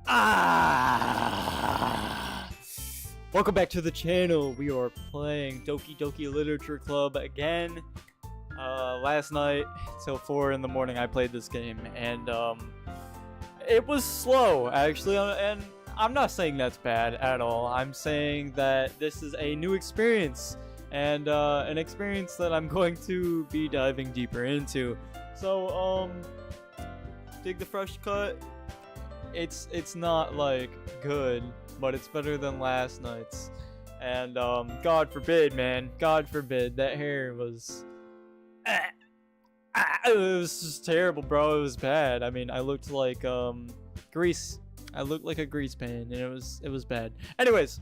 Ah! Welcome back to the channel. We are playing Doki Doki Literature Club again. Last night till 4 in the morning I played this game, and it was slow actually, and I'm not saying that's bad at all. I'm saying that this is a new experience, and an experience that I'm going to be diving deeper into. So dig the fresh cut. It's not like good, but it's better than last night's. And God forbid, man, God forbid, that hair was it was just terrible, bro. It was bad. I mean, I looked like grease. I looked like a grease pan, and it was bad. Anyways,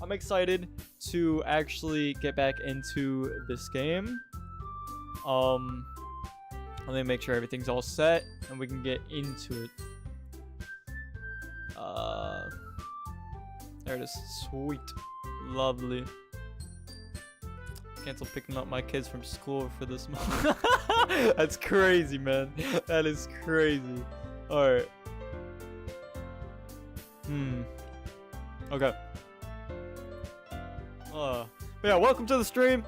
I'm excited to actually get back into this game. Let me make sure everything's all set and we can get into it. There it is. Sweet. Lovely. Cancel picking up my kids from school for this month. That's crazy, man. That is crazy. Alright. Okay. But yeah, welcome to the stream.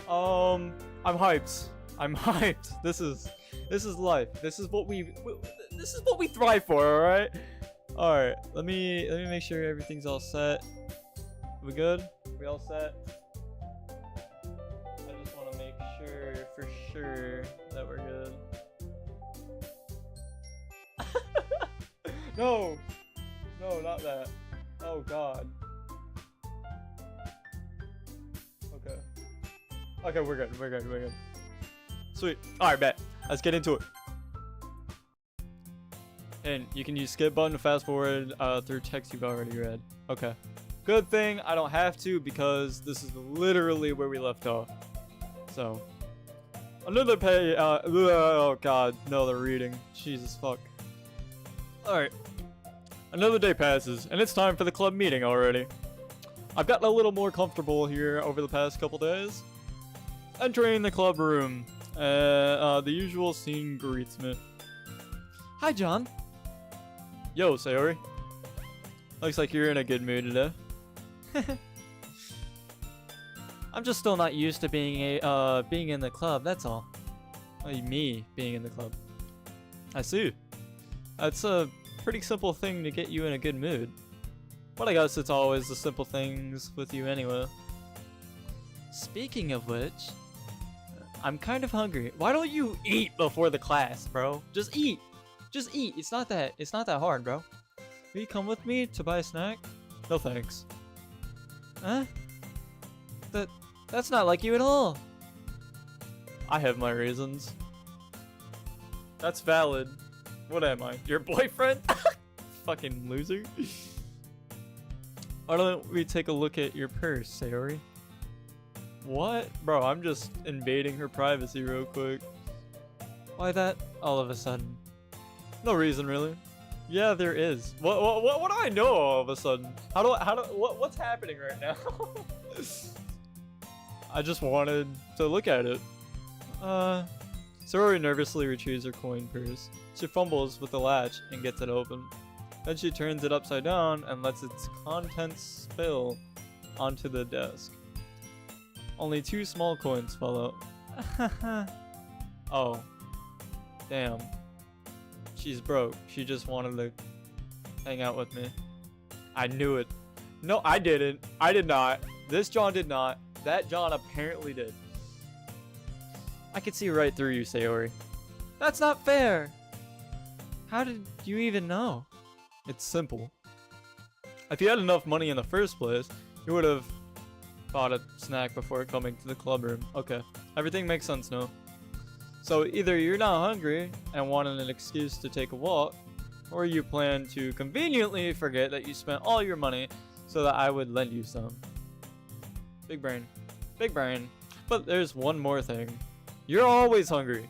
I'm hyped. I'm hyped. This is life. This is what we thrive for, alright? Alright, let me make sure everything's all set. We good? We all set? I just want to make sure for sure that we're good. No! No, not that. Oh god. Okay. Okay, we're good. We're good. We're good. Sweet. Alright, bet. Let's get into it. And you can use skip button to fast forward through text you've already read. Okay. Good thing I don't have to, because this is literally where we left off. So. Another pay. Oh god. No, they're reading. Jesus fuck. Alright. Another day passes, and it's time for the club meeting already. I've gotten a little more comfortable here over the past couple days. Entering the club room. The usual scene greets me. Hi, John. Yo, Sayori. Looks like you're in a good mood today. I'm just still not used to being in the club, that's all. Me being in the club. I see. That's a pretty simple thing to get you in a good mood. But I guess it's always the simple things with you anyway. Speaking of which, I'm kind of hungry. Why don't you eat before the class, bro? Just eat. Just eat. It's not that hard, bro. Will you come with me to buy a snack? No thanks. Huh? That's not like you at all. I have my reasons. That's valid. What am I? Your boyfriend? Fucking loser. Why don't we take a look at your purse, Sayori? What? Bro, I'm just invading her privacy real quick. Why that all of a sudden? No reason, really. Yeah, there is. What do I know all of a sudden? What's happening right now? I just wanted to look at it. Sayori nervously retrieves her coin purse. She fumbles with the latch and gets it open. Then she turns it upside down and lets its contents spill onto the desk. Only 2 small coins fall out. Oh. Damn. She's broke. She just wanted to hang out with me. I knew it. No, I didn't. I did not. This John did not. That John apparently did. I could see right through you, Sayori. That's not fair. How did you even know? It's simple. If you had enough money in the first place, you would have bought a snack before coming to the club room. Okay. Everything makes sense now. So either you're not hungry and wanted an excuse to take a walk, or you plan to conveniently forget that you spent all your money so that I would lend you some. Big brain. Big brain. But there's one more thing. You're always hungry.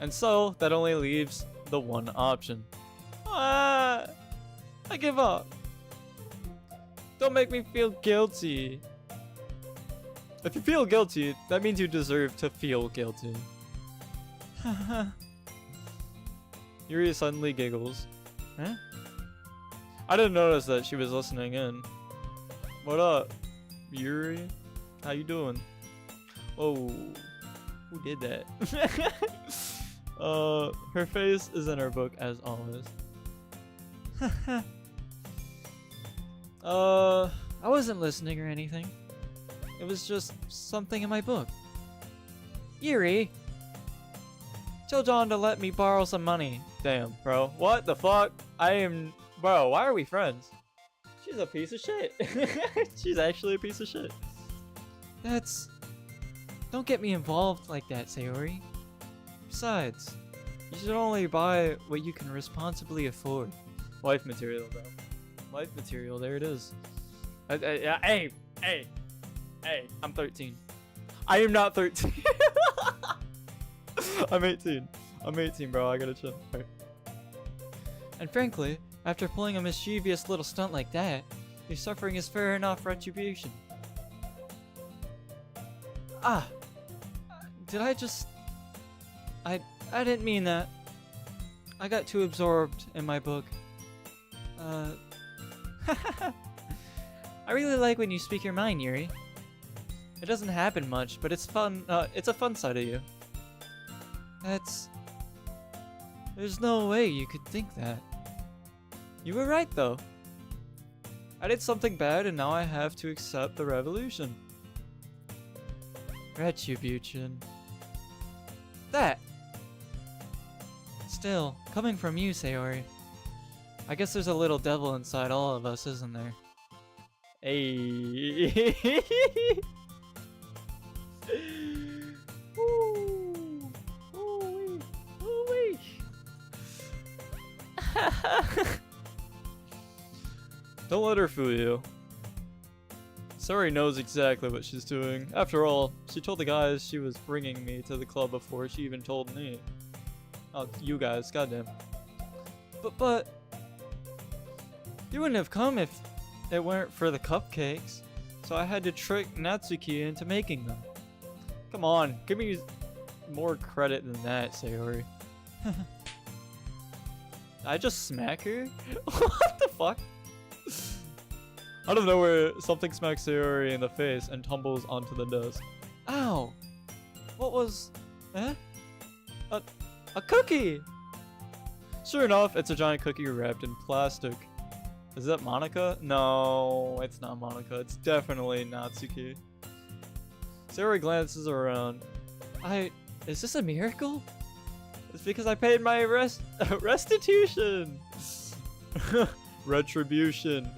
And so that only leaves the one option. I give up. Don't make me feel guilty. If you feel guilty, that means you deserve to feel guilty. Yuri suddenly giggles. Huh? I didn't notice that she was listening in. What up, Yuri? How you doing? Oh, who did that? Her face is in her book as always. I wasn't listening or anything. It was just something in my book. Yuri, tell John to let me borrow some money. Damn, bro. What the fuck? Bro, why are we friends? She's a piece of shit. She's actually a piece of shit. Don't get me involved like that, Sayori. Besides, you should only buy what you can responsibly afford. Wife material, bro. Wife material, there it is. Hey, I'm 13. I am not 13. I'm 18. I'm 18, bro. I gotta chill. Right. And frankly, after pulling a mischievous little stunt like that, your suffering is fair enough retribution. Did I just... I didn't mean that. I got too absorbed in my book. I really like when you speak your mind, Yuri. It doesn't happen much, but it's fun. It's a fun side of you. There's no way you could think that. You were right, though. I did something bad, and now I have to accept the revolution. Retribution. That. Still, coming from you, Sayori. I guess there's a little devil inside all of us, isn't there? Hey. Ooh. Ooh-wee. Ooh-wee. Don't let her fool you. Sayori knows exactly what she's doing. After all, she told the guys she was bringing me to the club before she even told me. Oh, you guys, goddamn. But you wouldn't have come if it weren't for the cupcakes. So I had to trick Natsuki into making them. Come on, give me more credit than that, Sayori. I just smack her? What the fuck? Out of nowhere, something smacks Sayori in the face and tumbles onto the desk. Ow! What was... eh? A cookie! Sure enough, it's a giant cookie wrapped in plastic. Is that Monica? No, it's not Monica. It's definitely Natsuki. Sayori glances around. Is this a miracle? It's because I paid my restitution! Retribution.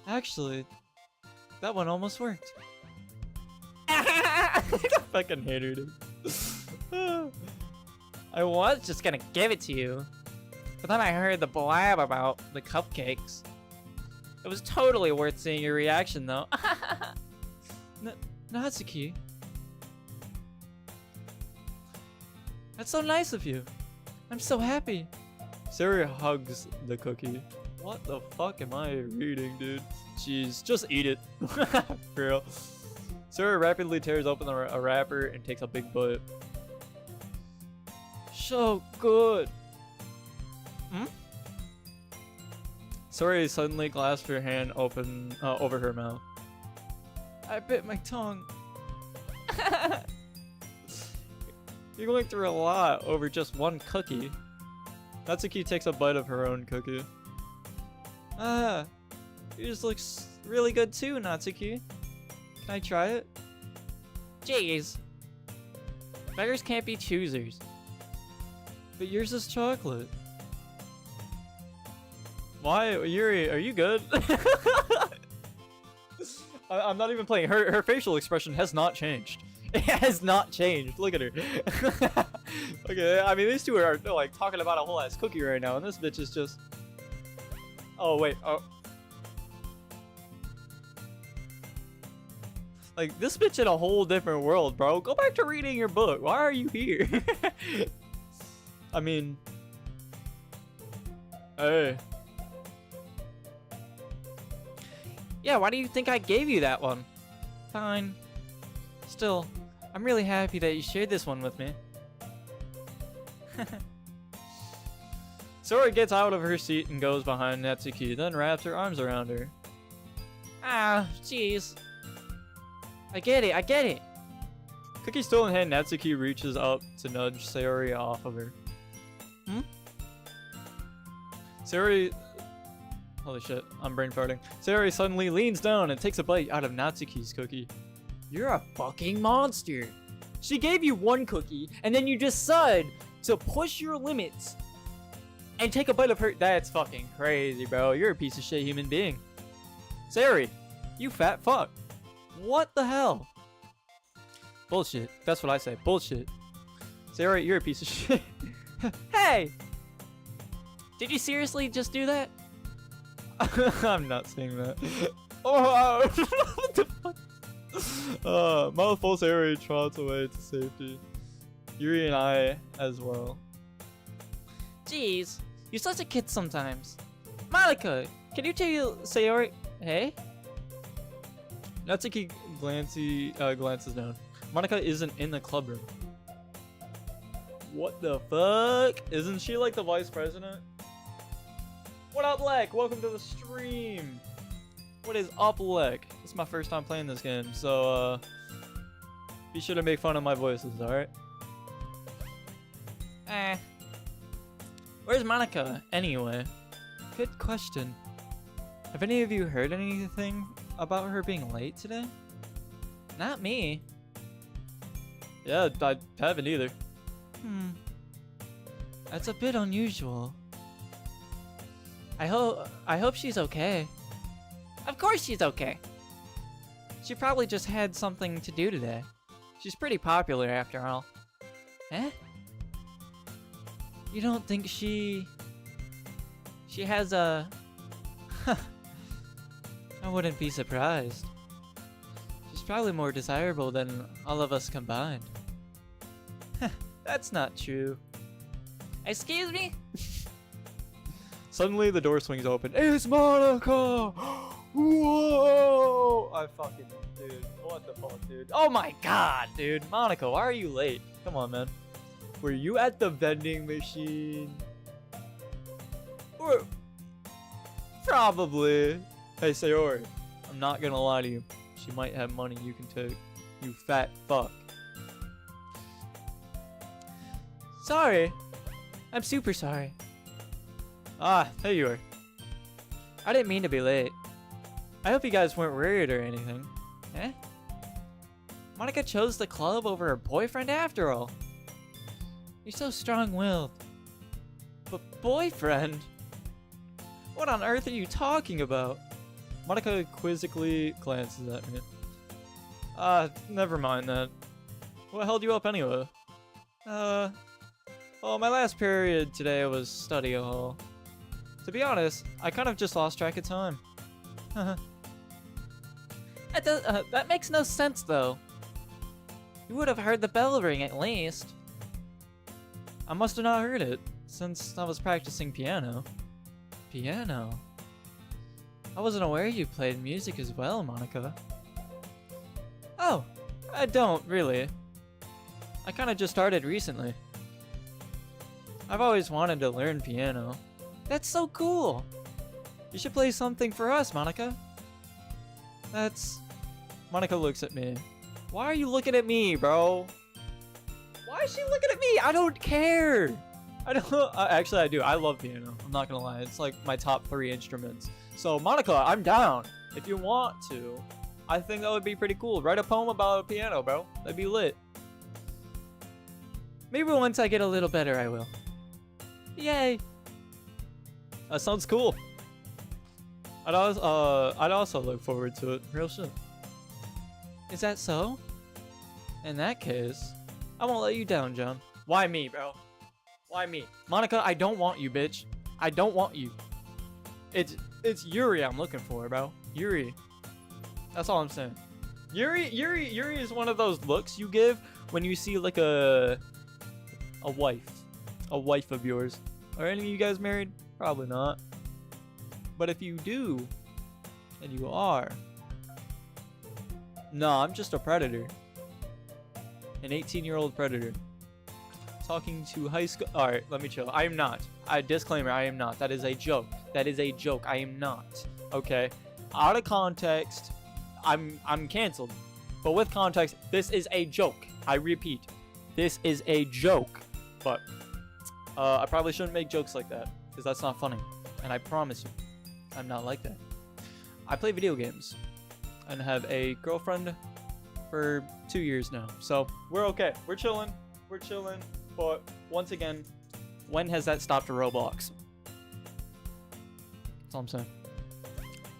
Actually, that one almost worked. I fucking hate her, dude. I was just gonna give it to you, but then I heard the blab about the cupcakes. It was totally worth seeing your reaction, though. Natsuki. That's so nice of you. I'm so happy. Sayori hugs the cookie. What the fuck am I reading, dude? Jeez, just eat it. For real. Sayori rapidly tears open a wrapper and takes a big bite. So good. Sayori suddenly clasped her hand open over her mouth. I bit my tongue. You're going through a lot over just one cookie. Natsuki takes a bite of her own cookie. Yours looks really good too, Natsuki. Can I try it? Jeez. Beggars can't be choosers. But yours is chocolate. Why, Yuri, are you good? I'm not even playing. Her facial expression has not changed. It has not changed. Look at her. Okay, I mean, these two are like talking about a whole ass cookie right now, and this bitch is just... Oh, wait. Oh. Like, this bitch in a whole different world, bro. Go back to reading your book. Why are you here? I mean... Hey. Yeah, why do you think I gave you that one? Fine. Still, I'm really happy that you shared this one with me. Sayori gets out of her seat and goes behind Natsuki, then wraps her arms around her. Ah, jeez. I get it. Cookie still in hand, Natsuki reaches up to nudge Sayori off of her. Sayori... Holy shit, I'm brain farting. Sayori suddenly leans down and takes a bite out of Natsuki's cookie. You're a fucking monster. She gave you one cookie, and then you decide to push your limits and take a bite of her. That's fucking crazy, bro. You're a piece of shit human being. Sayori, you fat fuck. What the hell? Bullshit. That's what I say. Bullshit. Sayori, you're a piece of shit. Hey! Did you seriously just do that? I'm not saying that. Oh, what the fuck? Mouthful Sayori trots away to safety. Yuri and I as well. Jeez, you're such a kid sometimes. Monica, can you tell Sayori? Hey? Natsuki glances down. Monica isn't in the club room. What the fuck? Isn't she like the vice president? What up, Lek? Welcome to the stream. What is up, Lek? This is my first time playing this game, so be sure to make fun of my voices, alright? Where's Monica, anyway? Good question. Have any of you heard anything about her being late today? Not me. Yeah, I haven't either. That's a bit unusual. I hope she's okay. Of course she's okay. She probably just had something to do today. She's pretty popular after all. Eh? You don't think she has a... I wouldn't be surprised. She's probably more desirable than all of us combined. That's not true. Excuse me? Suddenly the door swings open. It's Monica! Whoa! Dude, what the fuck, dude? Oh my god, dude. Monica, why are you late? Come on, man. Were you at the vending machine? Or... Probably. Hey, Sayori, I'm not gonna lie to you. She might have money you can take. You fat fuck. Sorry. I'm super sorry. Ah, there you are. I didn't mean to be late. I hope you guys weren't worried or anything. Eh? Monica chose the club over her boyfriend after all. You're so strong-willed. But boyfriend? What on earth are you talking about? Monica quizzically glances at me. Never mind that. What held you up anyway? Well, my last period today was study hall. To be honest, I kind of just lost track of time. That makes no sense, though. You would have heard the bell ring at least. I must have not heard it, since I was practicing piano. Piano? I wasn't aware you played music as well, Monica. Oh, I don't, really. I kind of just started recently. I've always wanted to learn piano. That's so cool! You should play something for us, Monica. Monica looks at me. Why are you looking at me, bro? Why is she looking at me? I don't care! I don't... actually, I do. I love piano. I'm not gonna lie. It's like my top 3 instruments. So, Monica, I'm down. If you want to, I think that would be pretty cool. Write a poem about a piano, bro. That'd be lit. Maybe once I get a little better, I will. Yay! That sounds cool. I'd also look forward to it real soon. Is that so? In that case, I won't let you down, John. Why me, bro? Why me? Monica, I don't want you, bitch. I don't want you. It's Yuri I'm looking for, bro. Yuri. That's all I'm saying. Yuri is one of those looks you give when you see like a wife of yours. Are any of you guys married? Probably not. But if you do, and you are, no, I'm just a predator. An 18-year-old predator. Talking to high school. Alright, let me chill. I'm not. Disclaimer, I am not. That is a joke. That is a joke. I am not. Okay? Out of context, I'm canceled. But with context, this is a joke. I repeat, this is a joke. But I probably shouldn't make jokes like that, because that's not funny. And I promise you, I'm not like that. I play video games and have a girlfriend for 2 years now. So we're okay. We're chilling. We're chilling. But once again, when has that stopped Roblox? That's all I'm saying.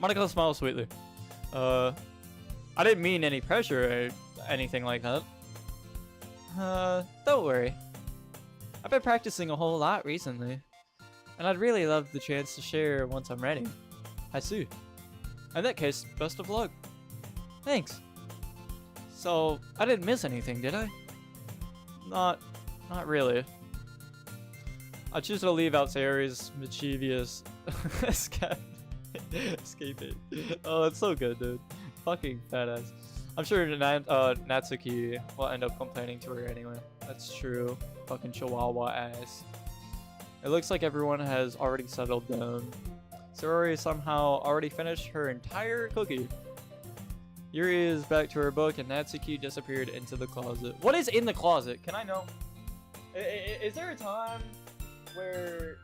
Monica smiles sweetly. I didn't mean any pressure or anything like that. Don't worry. I've been practicing a whole lot recently, and I'd really love the chance to share once I'm ready. I see. In that case, best of luck. Thanks. So, I didn't miss anything, did I? Not really. I choose to leave out Sayori's mischievous escaping. Oh, that's so good, dude. Fucking fat ass. I'm sure Natsuki will end up complaining to her anyway. That's true. Fucking chihuahua ass. It looks like everyone has already settled down. Sayori somehow already finished her entire cookie. Yuri is back to her book and Natsuki disappeared into the closet. What is in the closet? Can I know? Is there a time where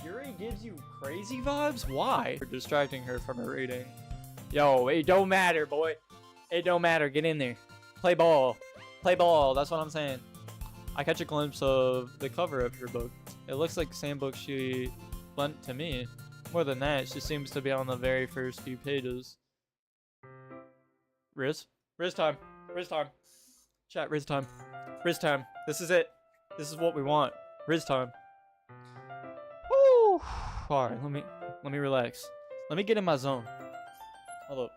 Yuri gives you crazy vibes? Why? For distracting her from her reading. Yo, it don't matter, boy. It don't matter. Get in there. Play ball. Play ball. That's what I'm saying. I catch a glimpse of the cover of her book. It looks like the same book she lent to me. More than that, she seems to be on the very first few pages. Riz? Riz time. Riz time. Chat, Riz time. Riz time. This is it. This is what we want. Riz time. Woo! Alright, let me relax. Let me get in my zone. Hold up.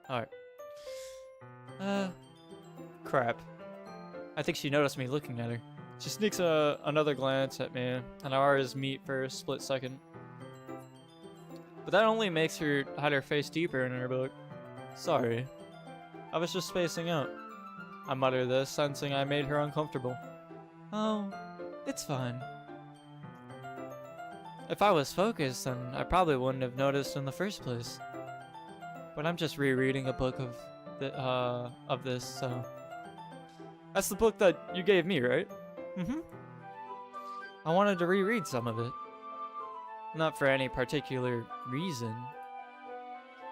Alright. Crap. I think she noticed me looking at her. She sneaks another glance at me, and our eyes meet for a split second. But that only makes her hide her face deeper in her book. Sorry. I was just spacing out. I mutter this, sensing I made her uncomfortable. Oh, it's fine. If I was focused, then I probably wouldn't have noticed in the first place. But I'm just rereading a book of this, so... That's the book that you gave me, right? Mm-hmm. I wanted to reread some of it. Not for any particular reason.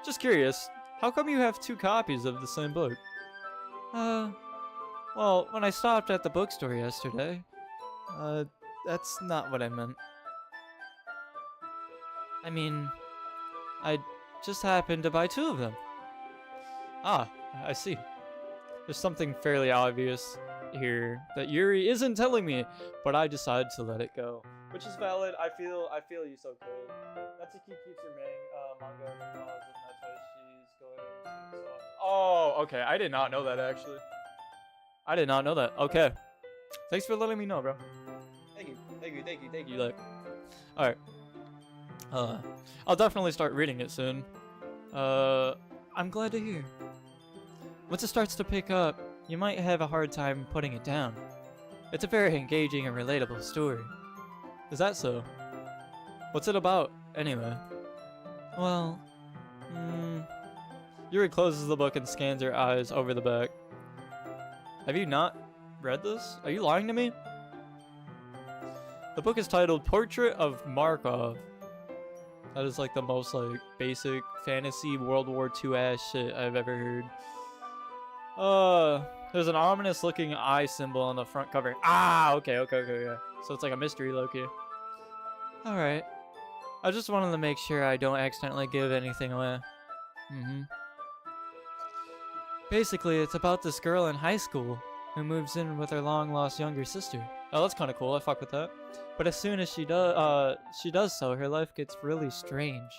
Just curious, how come you have 2 copies of the same book? Well, when I stopped at the bookstore yesterday, that's not what I meant. I mean, I just happened to buy 2 of them. Ah, I see. There's something fairly obvious here that Yuri isn't telling me, but I decide to let it go. Which is valid. I feel you so good. Natsuki keeps your manga in the closet, and that's why she's going to so oh, okay. I did not know that, actually. I did not know that. Okay. Thanks for letting me know, bro. Thank you. Like, alright. I'll definitely start reading it soon. I'm glad to hear. Once it starts to pick up, you might have a hard time putting it down. It's a very engaging and relatable story. Is that so? What's it about, anyway? Well, Yuri closes the book and scans her eyes over the back. Have you not read this? Are you lying to me? The book is titled Portrait of Markov. That is like the most like basic fantasy World War II ass shit I've ever heard. There's an ominous looking eye symbol on the front cover. Ah, okay, yeah. So it's like a mystery Loki. Alright. I just wanted to make sure I don't accidentally give anything away. Basically, it's about this girl in high school who moves in with her long-lost younger sister. Oh, that's kind of cool. I fuck with that. But as soon as she does so, her life gets really strange.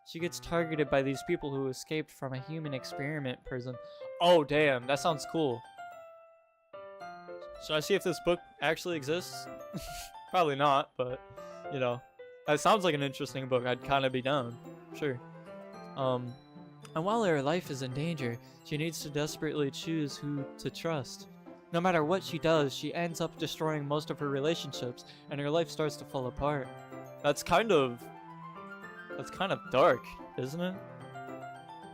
She gets targeted by these people who escaped from a human experiment prison. Oh, damn. That sounds cool. Should I see if this book actually exists? Probably not, but, you know. That sounds like an interesting book. I'd kind of be down. Sure. And while her life is in danger, she needs to desperately choose who to trust. No matter what she does, she ends up destroying most of her relationships, and her life starts to fall apart. That's kind of dark, isn't it?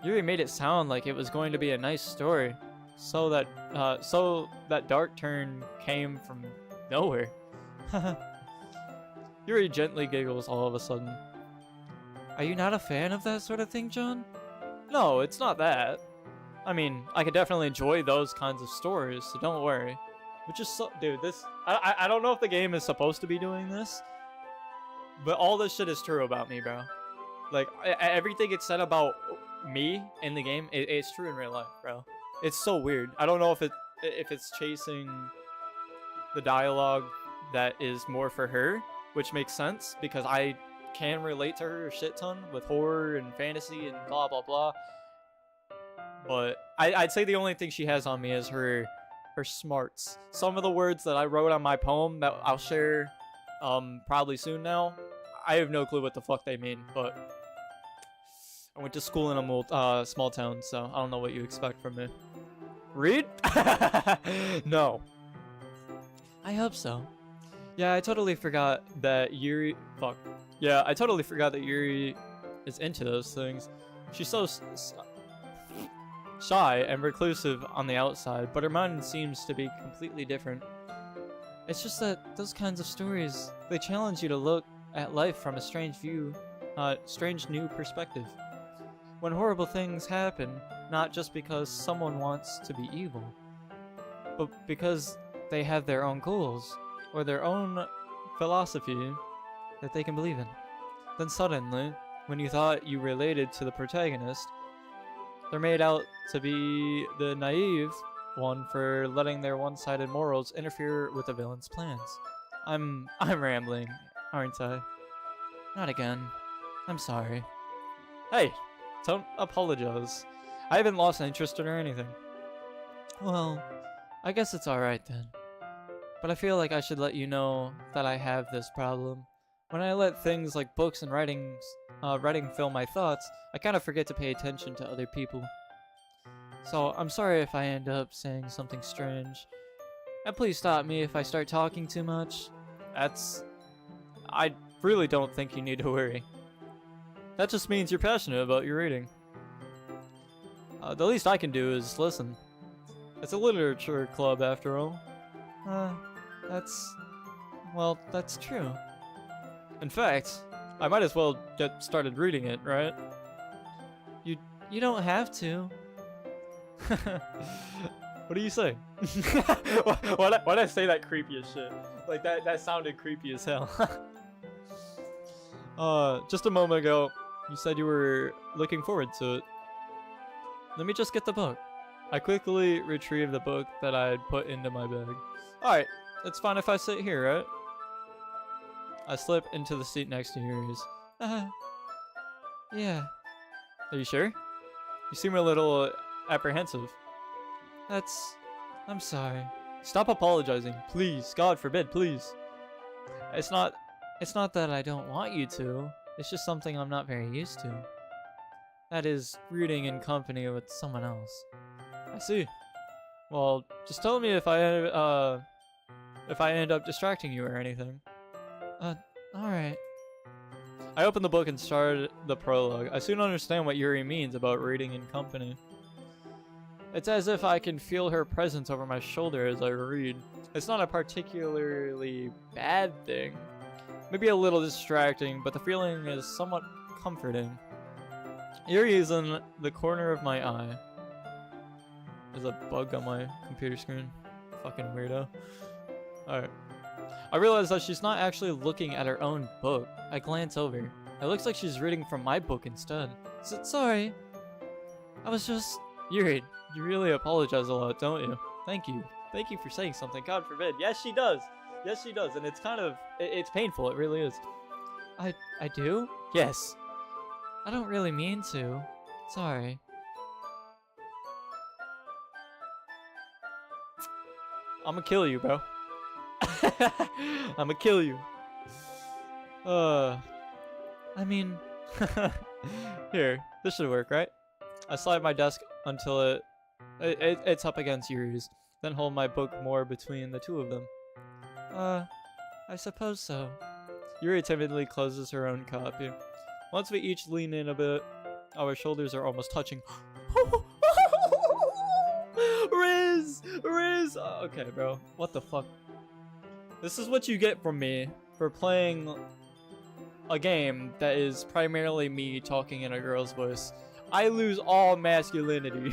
Yuri made it sound like it was going to be a nice story. So that dark turn came from nowhere. Yuri gently giggles all of a sudden. Are you not a fan of that sort of thing, John? No, it's not that. I mean, I could definitely enjoy those kinds of stories, so don't worry. But just dude, this I don't know if the game is supposed to be doing this, but all this shit is true about me, bro. Like everything it's said about me in the game, it's true in real life, bro. It's so weird. I don't know if it's chasing the dialogue that is more for her, which makes sense because I can relate to her a shit ton with horror and fantasy and blah blah blah. But I'd say the only thing she has on me is her smarts. Some of the words that I wrote on my poem that I'll share probably soon now, I have no clue what the fuck they mean, but I went to school in a small town, so I don't know what you expect from me. Read? No. I hope so. Yeah, I totally forgot that Yuri... Fuck. Yeah, I totally forgot that Yuri is into those things. She's so shy and reclusive on the outside, but her mind seems to be completely different. It's just that those kinds of stories, they challenge you to look at life from a strange new perspective. When horrible things happen, not just because someone wants to be evil, but because they have their own goals, or their own philosophy that they can believe in. Then suddenly, when you thought you related to the protagonist, they're made out to be the naive one for letting their one-sided morals interfere with the villain's plans. I'm rambling, aren't I? Not again. I'm sorry. Hey, don't apologize. I haven't lost interest in her or anything. Well, I guess it's alright then. But I feel like I should let you know that I have this problem. When I let things like books and writing fill my thoughts, I kind of forget to pay attention to other people. So I'm sorry if I end up saying something strange. And please stop me if I start talking too much. I really don't think you need to worry. That just means you're passionate about your reading. The least I can do is listen. It's a literature club after all. That's true. In fact, I might as well get started reading it, right? You don't have to. What do you say? Why'd I say that creepy as shit? Like that sounded creepy as hell. Just a moment ago, you said you were looking forward to it. Let me just get the book. I quickly retrieved the book that I had put into my bag. Alright, it's fine if I sit here, right? I slip into the seat next to Yuri's. Yeah. Are you sure? You seem a little apprehensive. I'm sorry. Stop apologizing, please. God forbid, please. It's not that I don't want you to. It's just something I'm not very used to. That is, reading in company with someone else. I see. Well, just tell me if I end up distracting you or anything. Alright. I opened the book and started the prologue. I soon understand what Yuri means about reading in company. It's as if I can feel her presence over my shoulder as I read. It's not a particularly bad thing. Maybe a little distracting, but the feeling is somewhat comforting. Yuri is in the corner of my eye. There's a bug on my computer screen. Fucking weirdo. Alright. I realize that she's not actually looking at her own book. I glance over. It looks like she's reading from my book instead. Sorry. I was just... Yuri, you really apologize a lot, don't you? Thank you. Thank you for saying something. God forbid. Yes, she does. Yes, she does. And it's kind of... It's painful. It really is. I do? Yes. I don't really mean to. Sorry. I'm gonna kill you, bro. I'm gonna kill you. I mean... Here, this should work, right? I slide my desk until it's up against Yuri's, then hold my book more between the two of them. I suppose so. Yuri timidly closes her own copy. Once we each lean in a bit, our shoulders are almost touching. Riz! Riz! Okay, bro. What the fuck? This is what you get from me for playing a game that is primarily me talking in a girl's voice. I lose all masculinity.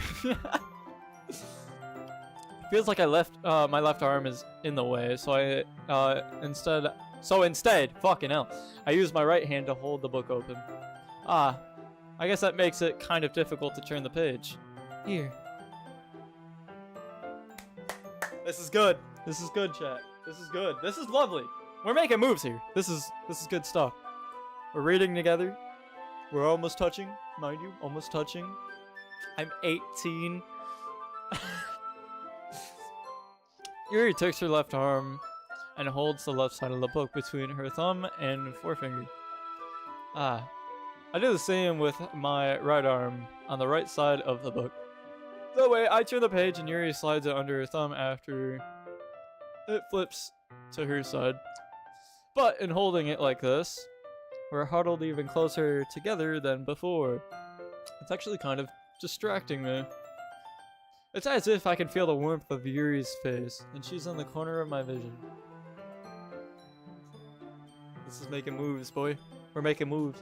Feels like my left arm is in the way, so instead, fucking hell, I use my right hand to hold the book open. I guess that makes it kind of difficult to turn the page. Here. This is good. This is good, chat. This is good. This is lovely. We're making moves here. This is good stuff. We're reading together. We're almost touching, mind you, almost touching. I'm 18. Yuri takes her left arm and holds the left side of the book between her thumb and forefinger. I do the same with my right arm on the right side of the book. That way, I turn the page and Yuri slides it under her thumb after it flips to her side. But in holding it like this, we're huddled even closer together than before. It's actually kind of distracting me. It's as if I can feel the warmth of Yuri's face, and she's in the corner of my vision. This is making moves, boy. We're making moves.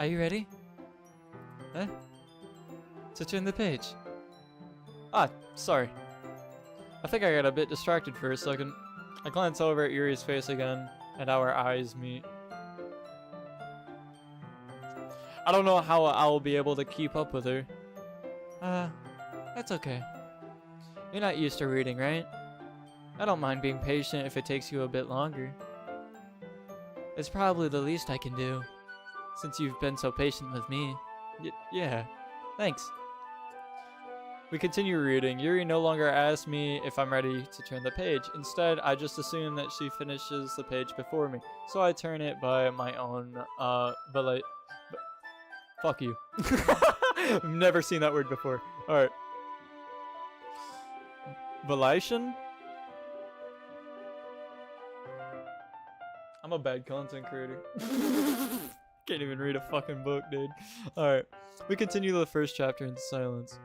Are you ready? Huh? To turn the page. Sorry. I think I got a bit distracted for a second. I glance over at Yuri's face again, and our eyes meet. I don't know how I'll be able to keep up with her. That's okay. You're not used to reading, right? I don't mind being patient if it takes you a bit longer. It's probably the least I can do, since you've been so patient with me. Yeah, thanks. We continue reading. Yuri no longer asks me if I'm ready to turn the page. Instead, I just assume that she finishes the page before me, so I turn it by my own, fuck you. I've never seen that word before. Alright. Volition? I'm a bad content creator. Can't even read a fucking book, dude. Alright. We continue the first chapter in silence.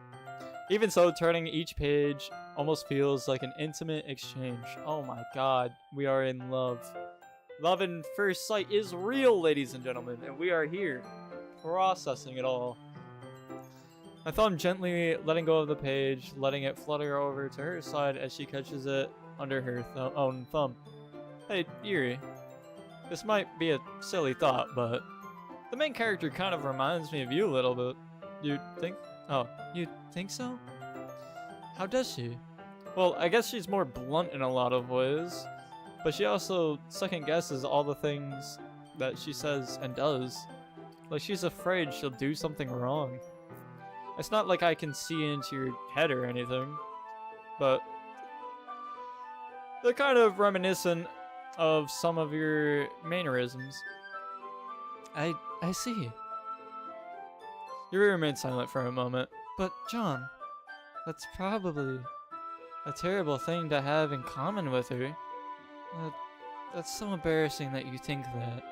Even so, turning each page almost feels like an intimate exchange. Oh my god, we are in love. Love in first sight is real, ladies and gentlemen, and we are here, processing it all. My thumb gently letting go of the page, letting it flutter over to her side as she catches it under her own thumb. Hey, Yuri, this might be a silly thought, but the main character kind of reminds me of you a little bit. You think? Oh, You think so? How does she? well, I guess she's more blunt in a lot of ways, but she also second guesses all the things that she says and does. Like she's afraid she'll do something wrong. It's not like I can see into your head or anything, but they're kind of reminiscent of some of your mannerisms. I see. Yuri remains silent for a moment. But John, that's probably a terrible thing to have in common with her. That's so embarrassing that you think that.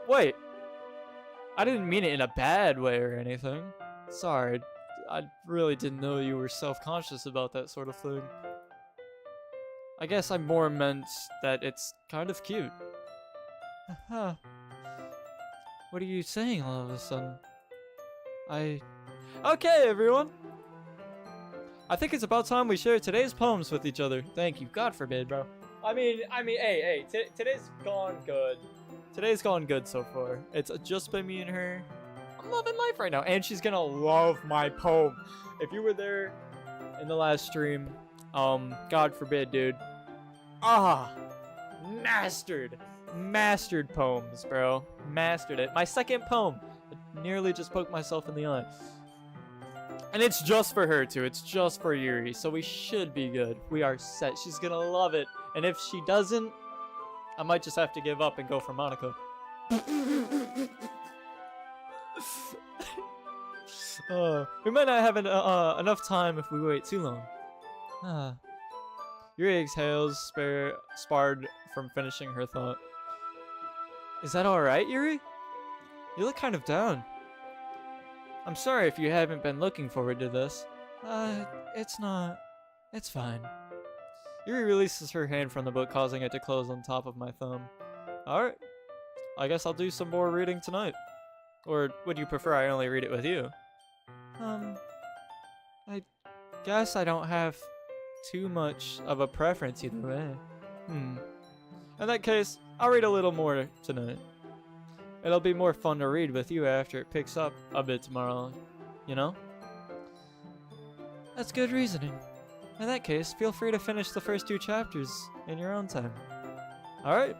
Wait, I didn't mean it in a bad way or anything. Sorry, I really didn't know you were self-conscious about that sort of thing. I guess I more meant that it's kind of cute. Huh. What are you saying all of a sudden? Okay, everyone. I think it's about time we share today's poems with each other. Thank you. God forbid, bro. I mean, hey, today's gone good. Today's gone good so far. It's just been me and her. I'm loving life right now, and she's gonna love my poem. If you were there in the last stream, God forbid, dude. Mastered poems, bro. Mastered it. My second poem. I nearly just poked myself in the eye. And it's just for her too. It's just for Yuri, so we should be good. We are set. She's gonna love it. And if she doesn't, I might just have to give up and go for Monaco. We might not have enough time if we wait too long. Yuri exhales, sparred from finishing her thought. Is that alright, Yuri? You look kind of down. I'm sorry if you haven't been looking forward to this. It's not. It's fine. Yuri releases her hand from the book, causing it to close on top of my thumb. Alright. I guess I'll do some more reading tonight. Or would you prefer I only read it with you? I guess I don't have too much of a preference either way. In that case, I'll read a little more tonight. It'll be more fun to read with you after it picks up a bit tomorrow, you know? That's good reasoning. In that case, feel free to finish the first 2 chapters in your own time. Alright.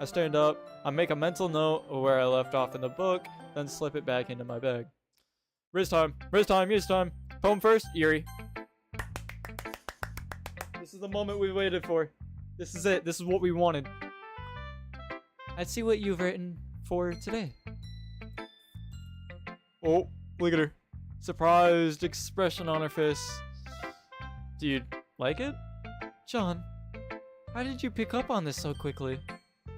I stand up, I make a mental note of where I left off in the book, then slip it back into my bag. Riz time, use time. Poem first, Yuri. This is the moment we waited for. This is it, this is what we wanted. I'd see what you've written for today. Oh, look at her. Surprised expression on her face. Do you like it? John, how did you pick up on this so quickly?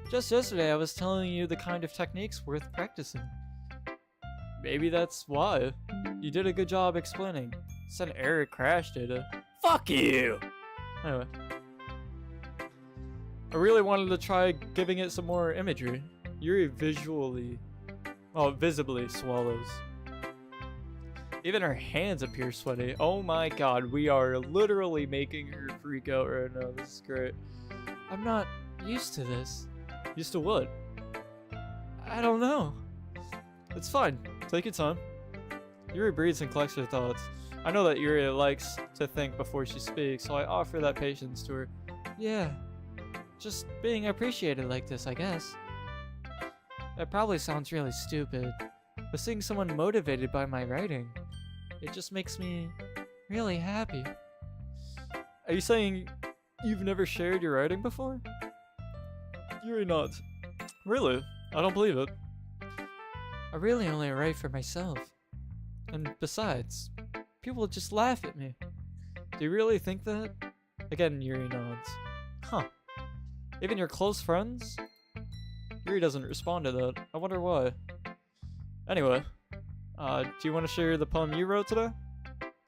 Just yesterday I was telling you the kind of techniques worth practicing. Maybe that's why. You did a good job explaining. It's an error crash data. Fuck you! Anyway. I really wanted to try giving it some more imagery. Yuri visibly swallows. Even her hands appear sweaty. Oh my god, we are literally making her freak out right now. This is great. I'm not used to this. Used to what? I don't know. It's fine. Take your time. Yuri breathes and collects her thoughts. I know that Yuri likes to think before she speaks, so I offer that patience to her. Yeah. Just being appreciated like this, I guess. That probably sounds really stupid, but seeing someone motivated by my writing, it just makes me really happy. Are you saying you've never shared your writing before? Yuri nods. Really? I don't believe it. I really only write for myself. And besides, people just laugh at me. Do you really think that? Again, Yuri nods. Huh. Even your close friends? Yuri doesn't respond to that. I wonder why. Anyway, do you want to share the poem you wrote today?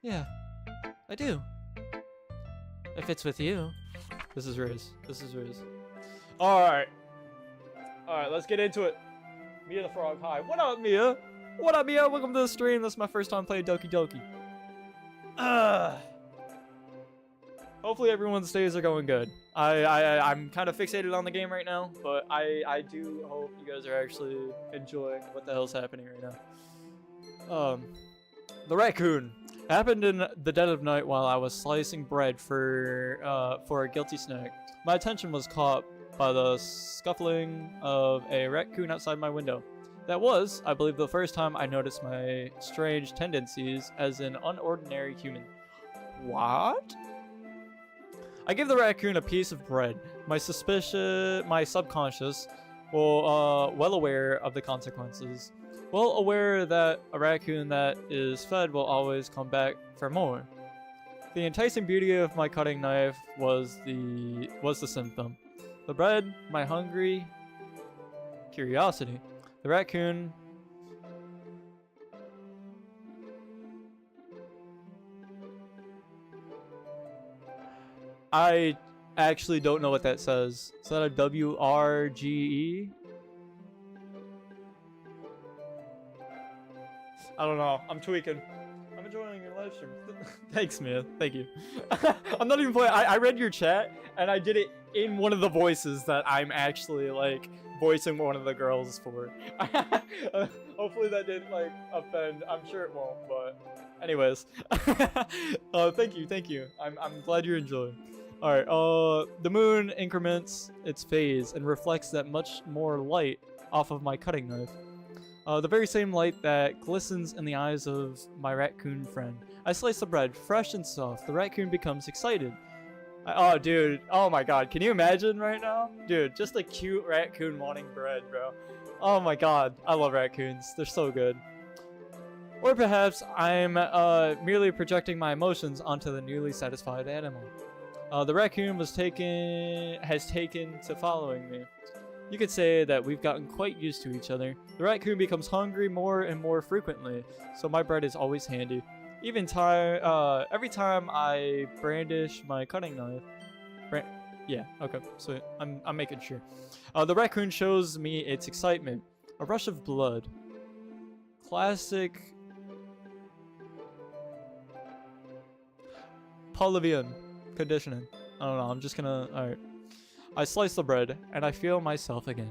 Yeah, I do. If it's with you. This is Riz. This is Riz. Alright. Alright, let's get into it. Mia the Frog, hi. What up, Mia? What up, Mia? Welcome to the stream. This is my first time playing Doki Doki. Hopefully everyone's days are going good. I'm kind of fixated on the game right now, but I do hope you guys are actually enjoying what the hell's happening right now. The raccoon happened in the dead of night while I was slicing bread for a guilty snack. My attention was caught by the scuffling of a raccoon outside my window. That was, I believe, the first time I noticed my strange tendencies as an unordinary human. What? I give the raccoon a piece of bread. My subconscious, well aware of the consequences. Well aware that a raccoon that is fed will always come back for more. The enticing beauty of my cutting knife was the symptom. The bread, my hungry curiosity. The raccoon. I actually don't know what that says. Is that a WRGE? I don't know. I'm tweaking. I'm enjoying your live stream. Thanks, man. Thank you. I'm not even playing. I read your chat and I did it in one of the voices that I'm actually like voicing one of the girls for. Hopefully that didn't like offend. I'm sure it won't, but anyways. Thank you. I'm glad you're enjoying. Alright, the moon increments its phase and reflects that much more light off of my cutting knife. The very same light that glistens in the eyes of my raccoon friend. I slice the bread, fresh and soft. The raccoon becomes excited. Oh, dude. Oh my god. Can you imagine right now? Dude, just a cute raccoon wanting bread, bro. Oh my god. I love raccoons. They're so good. Or perhaps I'm merely projecting my emotions onto the newly satisfied animal. The raccoon has taken to following me. You could say that we've gotten quite used to each other. The raccoon becomes hungry more and more frequently, so my bread is always handy. Every time I brandish my cutting knife. Yeah, okay, so I'm making sure. The raccoon shows me its excitement. A rush of blood. Classic Pavlovian conditioning. I don't know, I'm just gonna... Alright. I slice the bread, and I feel myself again.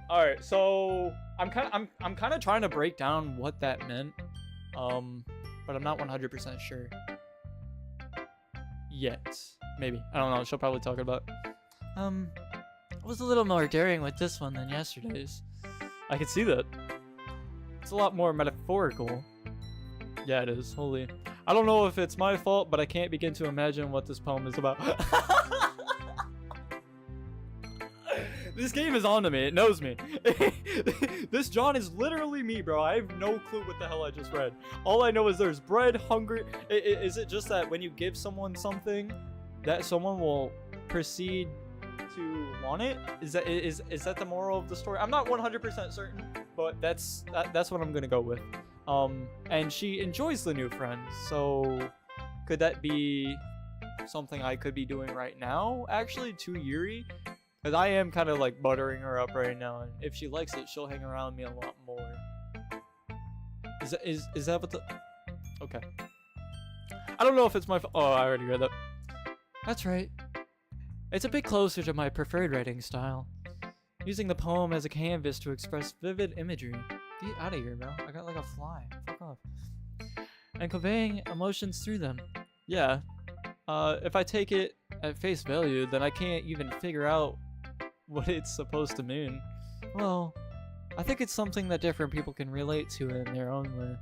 Alright, so... I'm kind of trying to break down what that meant. But I'm not 100% sure. Yet. Maybe. I don't know, she'll probably talk about it. It was a little more daring with this one than yesterday's. I can see that. It's a lot more metaphorical. Yeah, it is. Holy. I don't know if it's my fault, but I can't begin to imagine what this poem is about. This game is on to me. It knows me. This John is literally me, bro. I have no clue what the hell I just read. All I know is there's bread, hungry. Is it just that when you give someone something, that someone will proceed to want it? Is that the moral of the story? I'm not 100% certain, but that's what I'm gonna go with. And she enjoys the new friend, so could that be something I could be doing right now, actually, to Yuri? Because I am kind of like buttering her up right now, and if she likes it, she'll hang around me a lot more. Is that what the... Okay. I don't know if it's my... Oh, I already read that. That's right. It's a bit closer to my preferred writing style. Using the poem as a canvas to express vivid imagery. Get out of here, bro. I got like a fly. Fuck off. And conveying emotions through them. Yeah. If I take it at face value, then I can't even figure out what it's supposed to mean. Well, I think it's something that different people can relate to in their own way.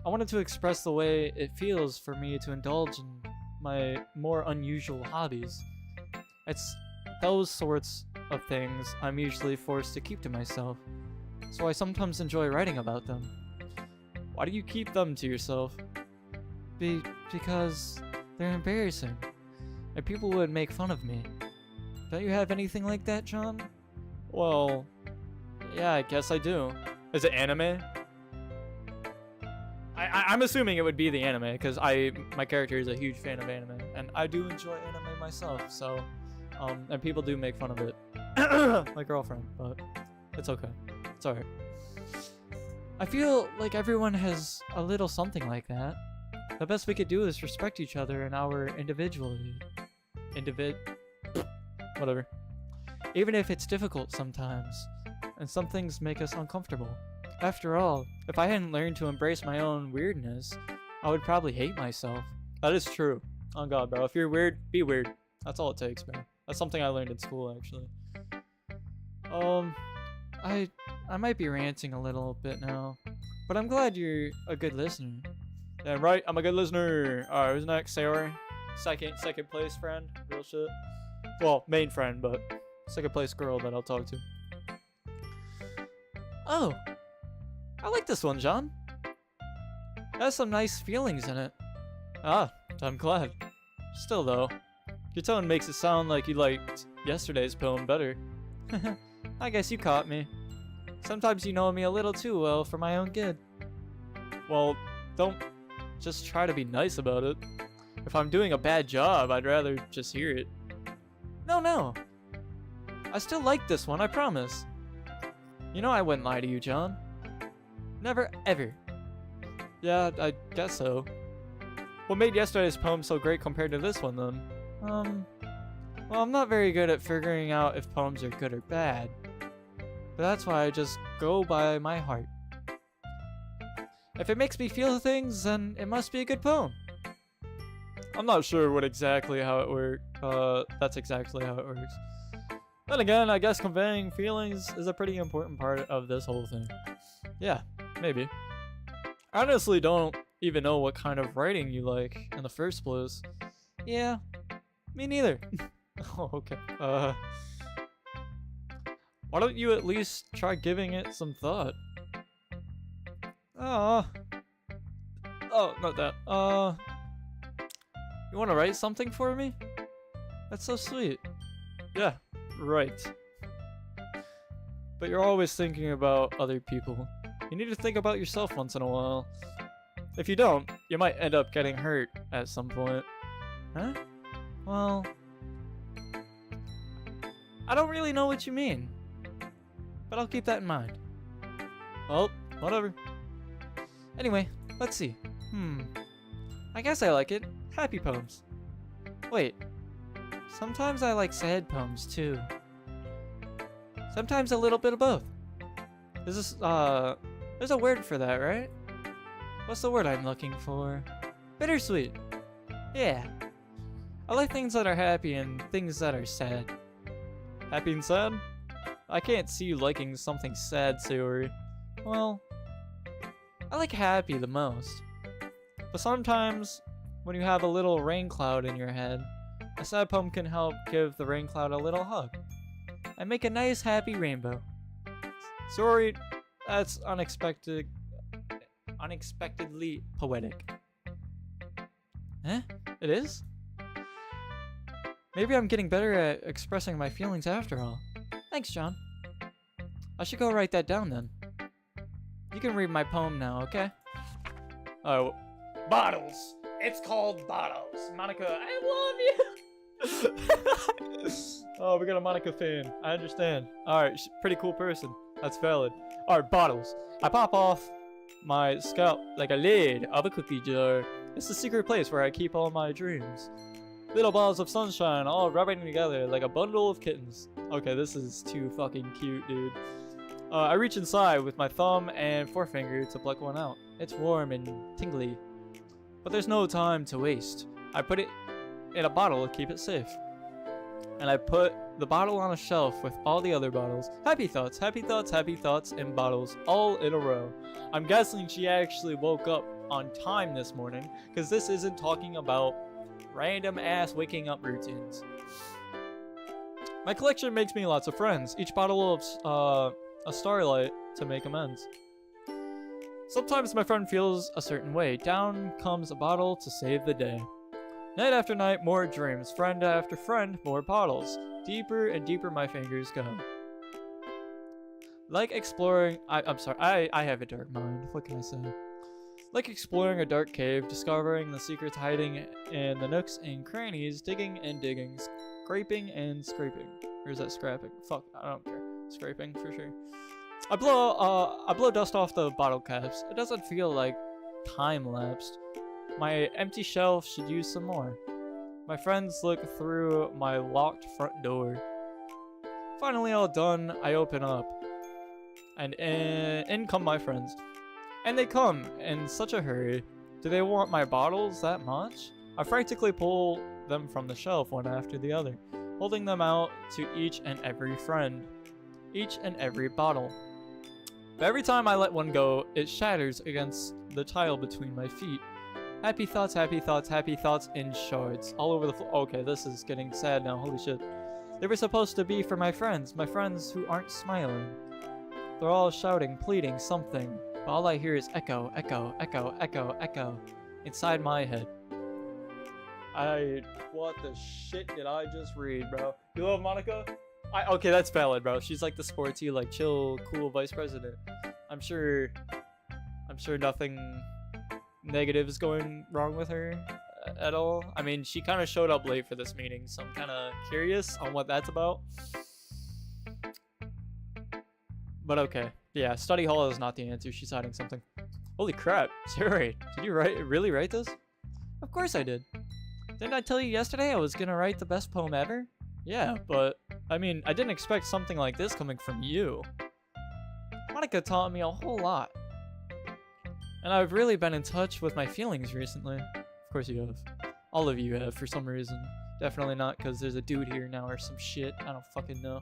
I wanted to express the way it feels for me to indulge in my more unusual hobbies. It's those sorts of things I'm usually forced to keep to myself, so I sometimes enjoy writing about them. Why do you keep them to yourself? Because they're embarrassing, and people would make fun of me. Don't you have anything like that, John? Well, yeah, I guess I do. Is it anime? I'm assuming it would be the anime, because my character is a huge fan of anime, and I do enjoy anime myself, so, and people do make fun of it. My girlfriend, but it's okay. It's alright. I feel like everyone has a little something like that. The best we could do is respect each other and our individuality. Whatever. Even if it's difficult sometimes, and some things make us uncomfortable. After all, if I hadn't learned to embrace my own weirdness, I would probably hate myself. That is true. Oh god, bro. If you're weird, be weird. That's all it takes, man. That's something I learned in school, actually. I might be ranting a little bit now, but I'm glad you're a good listener. Yeah, right. I'm a good listener. Alright, who's next? Sayori? Second place friend. Real shit. Well, main friend, but second place girl that I'll talk to. Oh, I like this one, John. It has some nice feelings in it. Ah, I'm glad. Still though, your tone makes it sound like you liked yesterday's poem better. I guess you caught me. Sometimes you know me a little too well for my own good. Well, don't just try to be nice about it. If I'm doing a bad job, I'd rather just hear it. No. I still like this one, I promise. You know I wouldn't lie to you, John. Never, ever. Yeah, I guess so. What made yesterday's poem so great compared to this one, then? Well, I'm not very good at figuring out if poems are good or bad. But that's why I just go by my heart. If it makes me feel things, then it must be a good poem. I'm not sure that's exactly how it works. Then again, I guess conveying feelings is a pretty important part of this whole thing. Yeah, maybe. I honestly don't even know what kind of writing you like in the first place. Yeah, me neither. Oh, okay. Why don't you at least try giving it some thought? Oh. Oh, not that. You want to write something for me? That's so sweet. Yeah, right. But you're always thinking about other people. You need to think about yourself once in a while. If you don't, you might end up getting hurt at some point. Huh? Well, I don't really know what you mean, but I'll keep that in mind. Well, whatever. Anyway, let's see. I guess I like it. Happy poems. Wait. Sometimes I like sad poems too. Sometimes a little bit of both. There's a word for that, right? What's the word I'm looking for? Bittersweet. Yeah. I like things that are happy and things that are sad. Happy and sad? I can't see you liking something sad, Sayori. Well, I like happy the most. But sometimes, when you have a little rain cloud in your head, a sad poem can help give the rain cloud a little hug and make a nice happy rainbow. Sorry, that's unexpectedly poetic. Eh? It is? Maybe I'm getting better at expressing my feelings after all. Thanks, John. I should go write that down then. You can read my poem now, okay? Oh, Bottles. It's called Bottles. Monica, I love you. Oh, we got a Monica fan. I understand. Alright, she's a pretty cool person. That's valid. Alright, Bottles. I pop off my scalp like a lid of a cookie jar. It's the secret place where I keep all my dreams. Little balls of sunshine all rubbing together like a bundle of kittens. Okay, this is too fucking cute, dude. I reach inside with my thumb and forefinger to pluck one out. It's warm and tingly. But there's no time to waste. I put it in a bottle to keep it safe. And I put the bottle on a shelf with all the other bottles. Happy thoughts, happy thoughts, happy thoughts, and bottles all in a row. I'm guessing she actually woke up on time this morning, because this isn't talking about random ass waking up routines. My collection makes me lots of friends. Each bottle of a starlight to make amends. Sometimes my friend feels a certain way. Down comes a bottle to save the day. Night after night, more dreams. Friend after friend, more bottles. Deeper and deeper my fingers go. Like exploring... I'm sorry, I have a dark mind. What can I say? Like exploring a dark cave, discovering the secrets hiding in the nooks and crannies, digging and digging, scraping and scraping. Or is that scrapping? Fuck, I don't care. Scraping for sure. I blow dust off the bottle caps. It doesn't feel like time lapsed. My empty shelf should use some more. My friends look through my locked front door. Finally all done, I open up. And in come my friends. And they come in such a hurry. Do they want my bottles that much? I frantically pull them from the shelf one after the other, holding them out to each and every friend. Each and every bottle. But every time I let one go, it shatters against the tile between my feet. Happy thoughts, happy thoughts, happy thoughts in shards all over the floor. Okay, this is getting sad now, holy shit. They were supposed to be for my friends who aren't smiling. They're all shouting, pleading something, but all I hear is echo, echo, echo, echo, echo inside my head. What the shit did I just read, bro? You love Monica? Okay, that's valid, bro. She's like the sporty, like chill, cool vice president. I'm sure nothing negative is going wrong with her at all. I mean, she kind of showed up late for this meeting, so I'm kind of curious on what that's about. But okay, yeah, study hall is not the answer. She's hiding something. Holy crap, Sarah, did you really write this? Of course I did. Didn't I tell you yesterday I was gonna write the best poem ever? Yeah, but I mean, I didn't expect something like this coming from you. Monica taught me a whole lot. And I've really been in touch with my feelings recently. Of course you have. All of you have for some reason. Definitely not because there's a dude here now or some shit. I don't fucking know.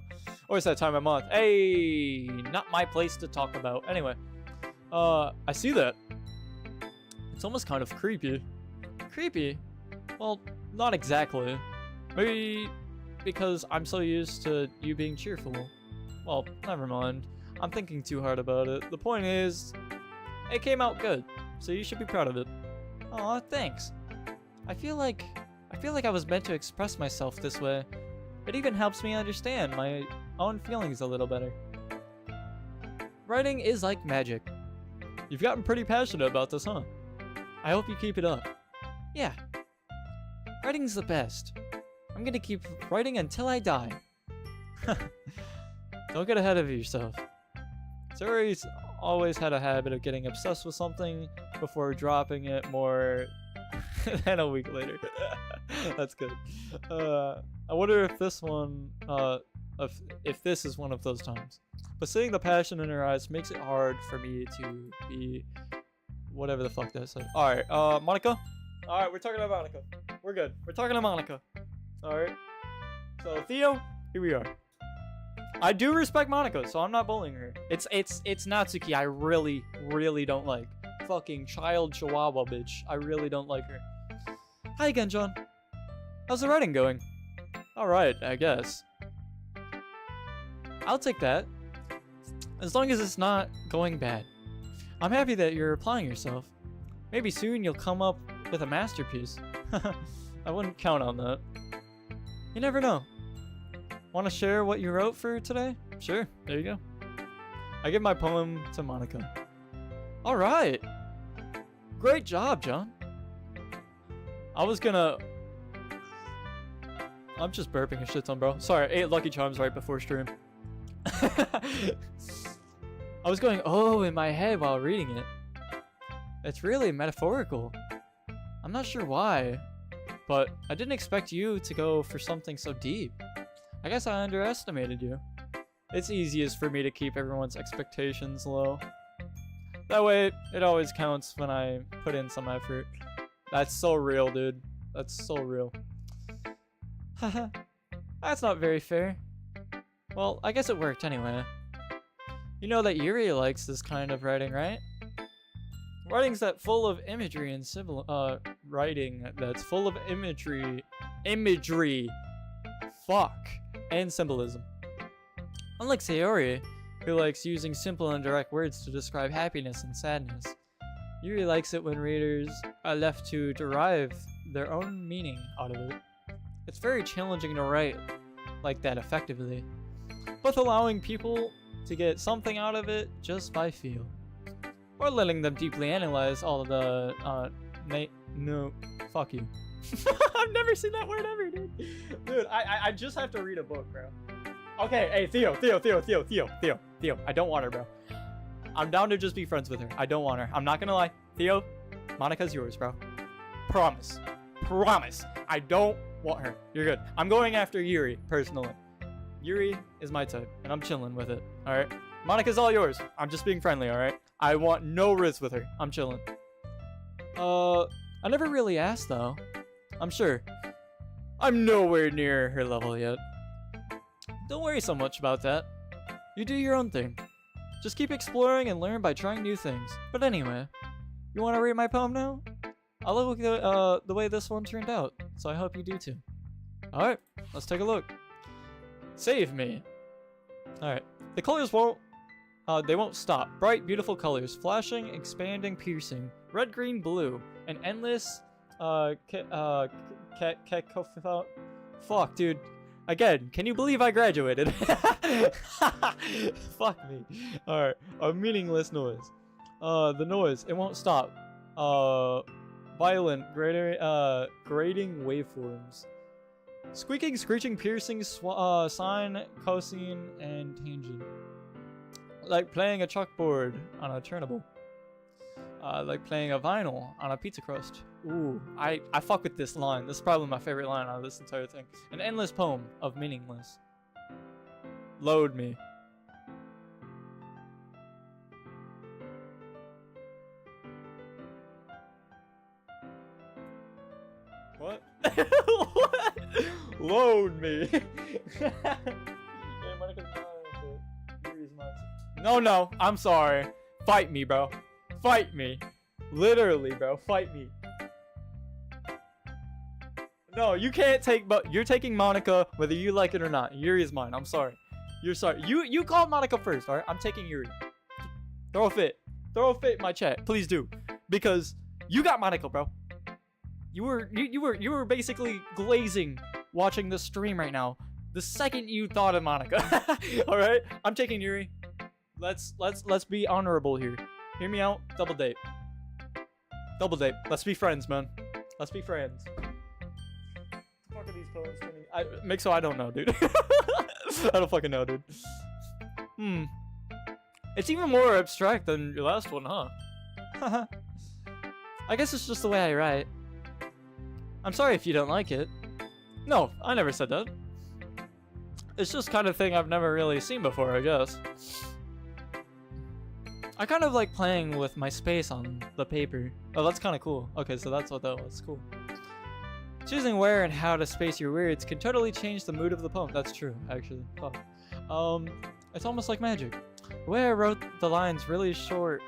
Or it's that time of month. Hey, not my place to talk about. Anyway, I see that. It's almost kind of creepy. Creepy? Well, not exactly. Maybe because I'm so used to you being cheerful. Well, never mind. I'm thinking too hard about it. The point is, It came out good, so you should be proud of it. Aw, thanks. I feel like I was meant to express myself this way. It even helps me understand my own feelings a little better. Writing is like magic. You've gotten pretty passionate about this, huh? I hope you keep it up. Yeah. Writing's the best. I'm gonna keep writing until I die. Don't get ahead of yourself. Zuri's always had a habit of getting obsessed with something before dropping it more than a week later. That's good. I wonder if this one, if this is one of those times. But seeing the passion in her eyes makes it hard for me to be whatever the fuck that said. Alright, Monica? Alright, we're talking about Monica. We're good. We're talking to Monica. Alright. So, Theo, here we are. I do respect Monica, so I'm not bullying her. It's Natsuki I really, really don't like. Fucking child chihuahua bitch. I really don't like her. Hi again, John. How's the writing going? Alright, I guess. I'll take that. As long as it's not going bad. I'm happy that you're applying yourself. Maybe soon you'll come up with a masterpiece. I wouldn't count on that. You never know. Want to share what you wrote for today? Sure, there you go. I give my poem to Monica. Alright. Great job, John. I'm just burping a shit ton, bro. Sorry, I ate Lucky Charms right before stream. I was going, oh, in my head while reading it. It's really metaphorical. I'm not sure why, but I didn't expect you to go for something so deep. I guess I underestimated you. It's easiest for me to keep everyone's expectations low. That way, it always counts when I put in some effort. That's so real, dude. That's so real. Haha. That's not very fair. Well, I guess it worked anyway. You know that Yuri likes this kind of writing, right? Writing's that full of imagery and writing that's full of imagery, fuck, and symbolism. Unlike Sayori, who likes using simple and direct words to describe happiness and sadness, Yuri likes it when readers are left to derive their own meaning out of it. It's very challenging to write like that effectively, both allowing people to get something out of it just by feel, or letting them deeply analyze all of the, no, fuck you. I've never seen that word ever, dude. Dude, I just have to read a book, bro. Okay, hey, Theo, I don't want her, bro. I'm down to just be friends with her. I don't want her. I'm not gonna lie. Theo, Monica's yours, bro. Promise. Promise. I don't want her. You're good. I'm going after Yuri, personally. Yuri is my type, and I'm chilling with it, alright? Monica's all yours. I'm just being friendly, alright? I want no risk with her. I'm chilling. I never really asked, though. I'm sure. I'm nowhere near her level yet. Don't worry so much about that. You do your own thing. Just keep exploring and learn by trying new things. But anyway, you want to read my poem now? I love the way this one turned out, so I hope you do too. Alright, let's take a look. Save me. Alright, the colors won't stop. Bright, beautiful colors, flashing, expanding, piercing. Red, green, blue. An endless, fuck, dude. Again, can you believe I graduated? Fuck me. Alright, a meaningless noise. The noise, it won't stop. Violent, grating waveforms. Squeaking, screeching, piercing, sine, cosine, and tangent. Like playing a chalkboard on a turnable. Like playing a vinyl on a pizza crust. Ooh, I fuck with this line. This is probably my favorite line out of this entire thing. An endless poem of meaningless. Load me. What? What? Load me. No, I'm sorry. Fight me, bro. Fight me. Literally, bro. Fight me. No, you can't take, but you're taking Monica whether you like it or not. Yuri is mine. I'm sorry. You're sorry. You called Monica first, alright? I'm taking Yuri. Throw a fit. throw a fit in my chat. Please do. Because you got Monica, bro. You were basically glazing watching the stream right now. The second you thought of Monica. All right? I'm taking Yuri. Let's be honorable here. Hear me out. Double date. Double date. Let's be friends, man. Let's be friends. What the fuck are these poems to me? Mixo, I don't know, dude. I don't fucking know, dude. It's even more abstract than your last one, huh? I guess it's just the way I write. I'm sorry if you don't like it. No, I never said that. It's just kind of thing I've never really seen before, I guess. I kind of like playing with my space on the paper. Oh, that's kind of cool. Okay, so that's what that was. Cool. Choosing where and how to space your words can totally change the mood of the poem. That's true, actually. Fuck. It's almost like magic. The way I wrote the lines really short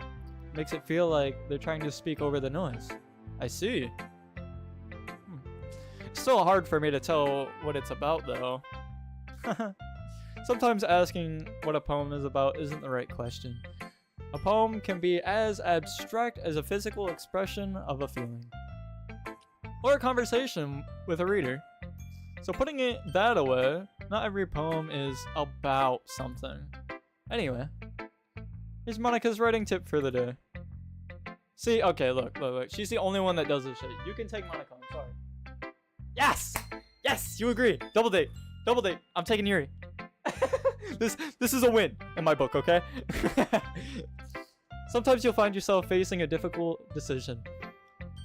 makes it feel like they're trying to speak over the noise. I see. It's still hard for me to tell what it's about, though. Sometimes asking what a poem is about isn't the right question. A poem can be as abstract as a physical expression of a feeling, or a conversation with a reader. So putting it that away, not every poem is about something. Anyway, here's Monica's writing tip for the day. See, okay, look. She's the only one that does this shit. You can take Monica, I'm sorry. Yes! Yes, you agree. Double date. Double date. I'm taking Yuri. This is a win in my book, okay? Sometimes you'll find yourself facing a difficult decision.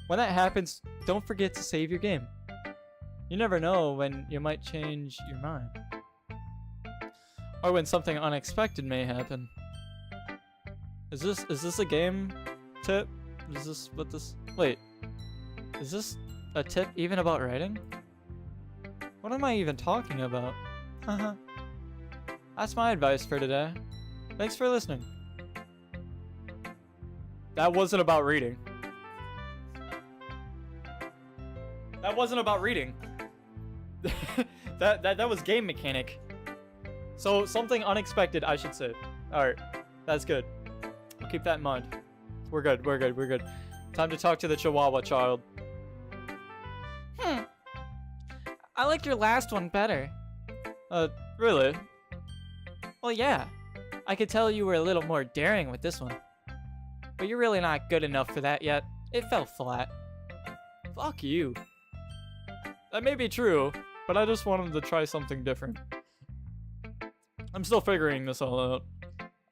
When that happens, don't forget to save your game. You never know when you might change your mind. Or when something unexpected may happen. Is this a game tip? Is this what this... Wait. Is this a tip even about writing? What am I even talking about? Haha. That's my advice for today. Thanks for listening. That wasn't about reading. That wasn't about reading. that was game mechanic. So something unexpected, I should say. Alright, that's good. I'll keep that in mind. We're good. Time to talk to the Chihuahua child. I liked your last one better. Really? Well, yeah. I could tell you were a little more daring with this one. But you're really not good enough for that yet. It fell flat. Fuck you. That may be true, but I just wanted to try something different. I'm still figuring this all out.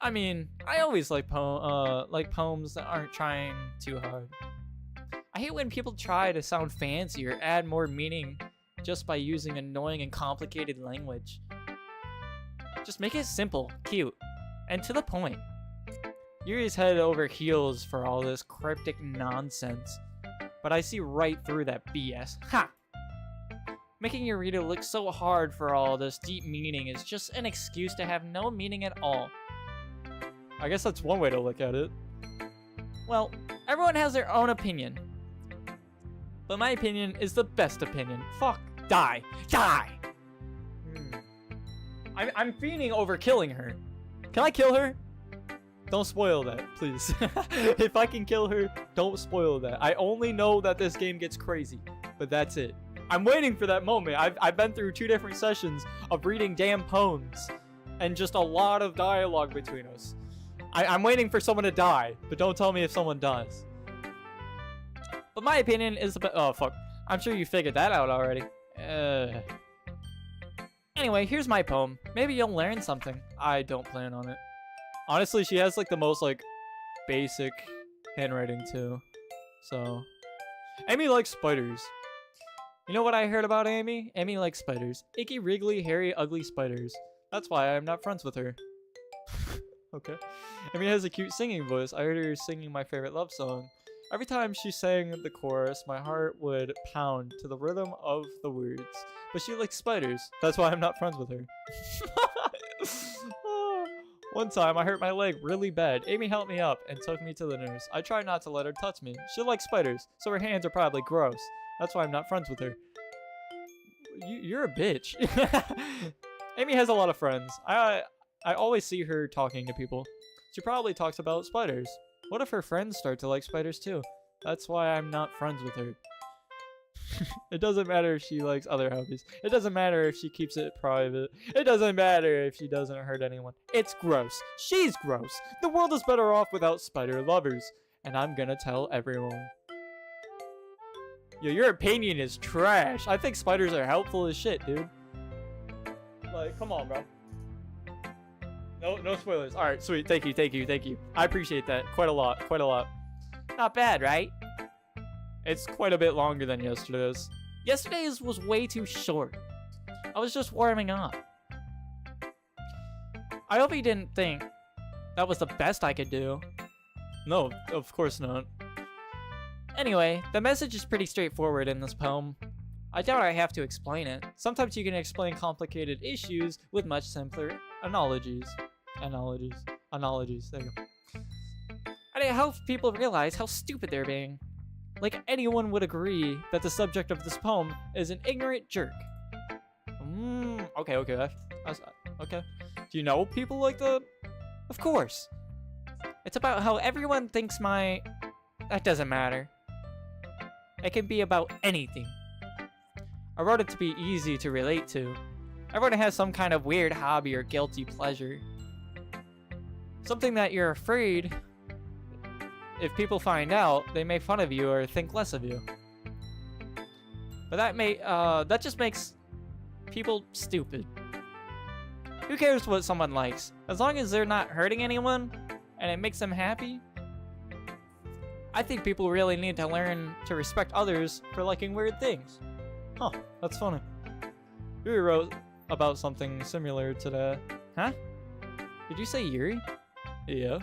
I mean, I always like poems that aren't trying too hard. I hate when people try to sound fancy or add more meaning just by using annoying and complicated language. Just make it simple, cute, and to the point. Yuri's head over heels for all this cryptic nonsense, but I see right through that BS. Ha! Making your reader look so hard for all this deep meaning is just an excuse to have no meaning at all. I guess that's one way to look at it. Well, everyone has their own opinion. But my opinion is the best opinion. Fuck. Die. Die! I'm fiending over killing her. Can I kill her? Don't spoil that, please. If I can kill her, don't spoil that. I only know that this game gets crazy, but that's it. I'm waiting for that moment. I've been through 2 different sessions of reading damn poems and just a lot of dialogue between us. I'm waiting for someone to die, but don't tell me if someone dies. But my opinion is the oh fuck. I'm sure you figured that out already. Anyway, here's my poem. Maybe you'll learn something. I don't plan on it. Honestly, she has like the most like basic handwriting too. So Amy likes spiders. You know what I heard about Amy? Amy likes spiders. Icky, wriggly, hairy, ugly spiders. That's why I'm not friends with her. Okay. Amy has a cute singing voice. I heard her singing my favorite love song. Every time she sang the chorus, my heart would pound to the rhythm of the words. But she likes spiders. That's why I'm not friends with her. One time, I hurt my leg really bad. Amy helped me up and took me to the nurse. I tried not to let her touch me. She likes spiders, so her hands are probably gross. That's why I'm not friends with her. You're a bitch. Amy has a lot of friends. I always see her talking to people. She probably talks about spiders. What if her friends start to like spiders too? That's why I'm not friends with her. It doesn't matter if she likes other hobbies. It doesn't matter if she keeps it private. It doesn't matter if she doesn't hurt anyone. It's gross. She's gross. The world is better off without spider lovers. And I'm gonna tell everyone. Yo, your opinion is trash. I think spiders are helpful as shit, dude. Like, come on, bro. No spoilers. All right, sweet. Thank you. I appreciate that quite a lot. Not bad, right? It's quite a bit longer than yesterday's. Yesterday's was way too short. I was just warming up. I hope you didn't think that was the best I could do. No, of course not. Anyway, the message is pretty straightforward in this poem. I doubt I have to explain it. Sometimes you can explain complicated issues with much simpler analogies. Analogies, there you go. And it helps people realize how stupid they're being. Like anyone would agree that the subject of this poem is an ignorant jerk. Okay. Okay. Do you know people like that? Of course. It's about how everyone thinks that doesn't matter. It can be about anything. I wrote it to be easy to relate to. Everyone has some kind of weird hobby or guilty pleasure. Something that you're afraid if people find out, they make fun of you or think less of you. But that just makes people stupid. Who cares what someone likes? As long as they're not hurting anyone and it makes them happy. I think people really need to learn to respect others for liking weird things. Huh, that's funny. Yuri wrote about something similar today. Huh? Did you say Yuri? Yeah.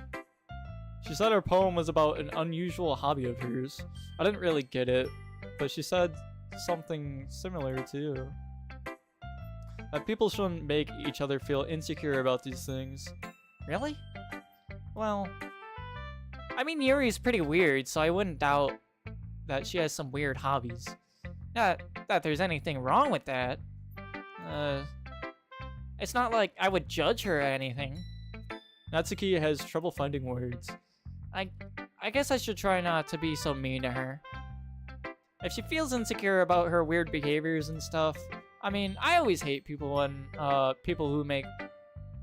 She said her poem was about an unusual hobby of hers. I didn't really get it, but she said something similar too. That people shouldn't make each other feel insecure about these things. Really? Well, I mean, Yuri's pretty weird, so I wouldn't doubt that she has some weird hobbies. Not that there's anything wrong with that. It's not like I would judge her or anything. Natsuki has trouble finding words. I guess I should try not to be so mean to her. If she feels insecure about her weird behaviors and stuff, I mean, I always hate people who make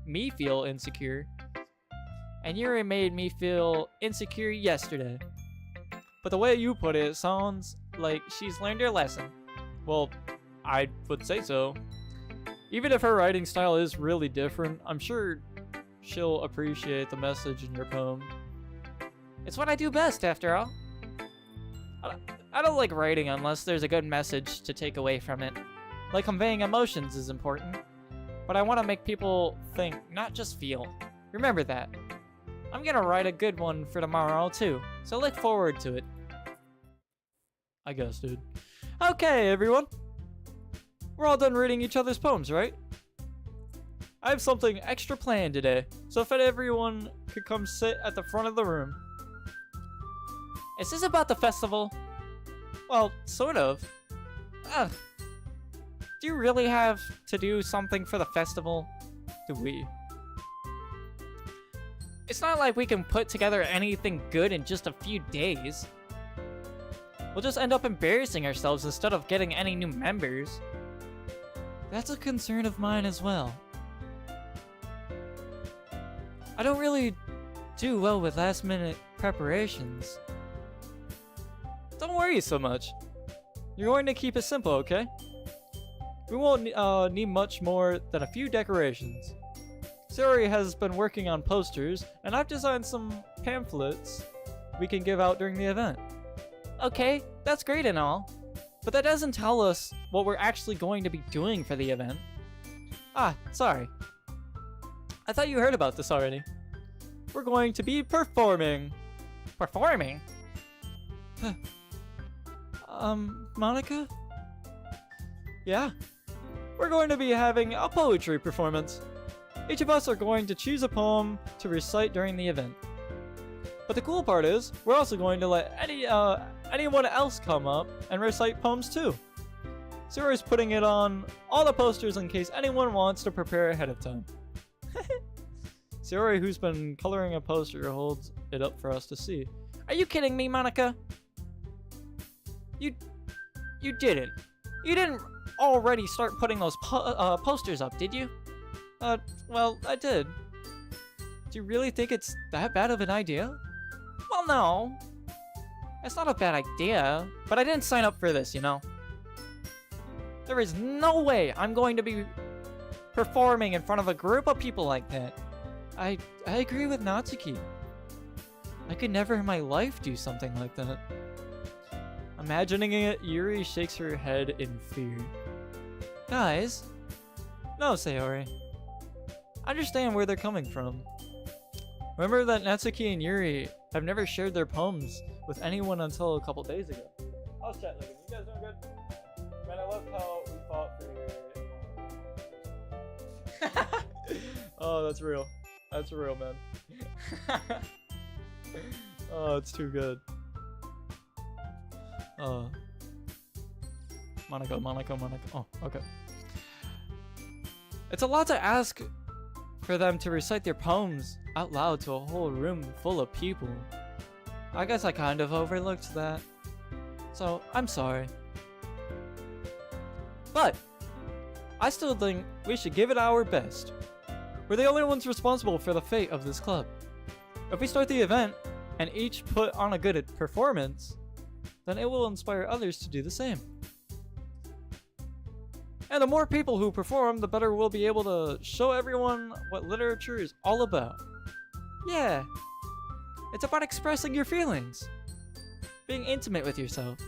me feel insecure. And Yuri made me feel insecure yesterday. But the way you put it sounds like she's learned her lesson. Well, I would say so. Even if her writing style is really different, I'm sure she'll appreciate the message in your poem. It's what I do best, after all. I don't like writing unless there's a good message to take away from it. Like conveying emotions is important, but I want to make people think, not just feel. Remember that. I'm gonna write a good one for tomorrow too, so look forward to it. I guess, dude. Okay, everyone. We're all done reading each other's poems, right? I have something extra planned today, so if everyone could come sit at the front of the room. Is this about the festival? Well, sort of. Ugh. Do you really have to do something for the festival? Do we? It's not like we can put together anything good in just a few days. We'll just end up embarrassing ourselves instead of getting any new members. That's a concern of mine as well. I don't really do well with last-minute preparations. Don't worry so much. You're going to keep it simple, okay? We won't need much more than a few decorations. Sayori has been working on posters, and I've designed some pamphlets we can give out during the event. Okay, that's great and all, but that doesn't tell us what we're actually going to be doing for the event. Ah, sorry. I thought you heard about this already. We're going to be performing. Performing? Monica? Yeah. We're going to be having a poetry performance. Each of us are going to choose a poem to recite during the event. But the cool part is, we're also going to let anyone else come up and recite poems too. Sayori's putting it on all the posters in case anyone wants to prepare ahead of time. Sayori, who's been coloring a poster, holds it up for us to see. Are you kidding me, Monica? You didn't. You didn't already start putting those posters up, did you? Well, I did. Do you really think it's that bad of an idea? Well, no. It's not a bad idea, but I didn't sign up for this, you know? There is no way I'm going to be performing in front of a group of people like that. I agree with Natsuki. I could never in my life do something like that. Imagining it, Yuri shakes her head in fear. Guys, No, Sayori. I understand where they're coming from. Remember that Natsuki and Yuri have never shared their poems with anyone until a couple days ago. How's chat looking? You guys doing good? Man, I love how we fought for your... Oh, that's real. That's real, man. Oh, it's too good. Monica. Oh, okay. It's a lot to ask for them to recite their poems out loud to a whole room full of people. I guess I kind of overlooked that. So, I'm sorry. But, I still think we should give it our best. We're the only ones responsible for the fate of this club. If we start the event, and each put on a good performance, then it will inspire others to do the same. And the more people who perform, the better we'll be able to show everyone what literature is all about. Yeah, it's about expressing your feelings, being intimate with yourself,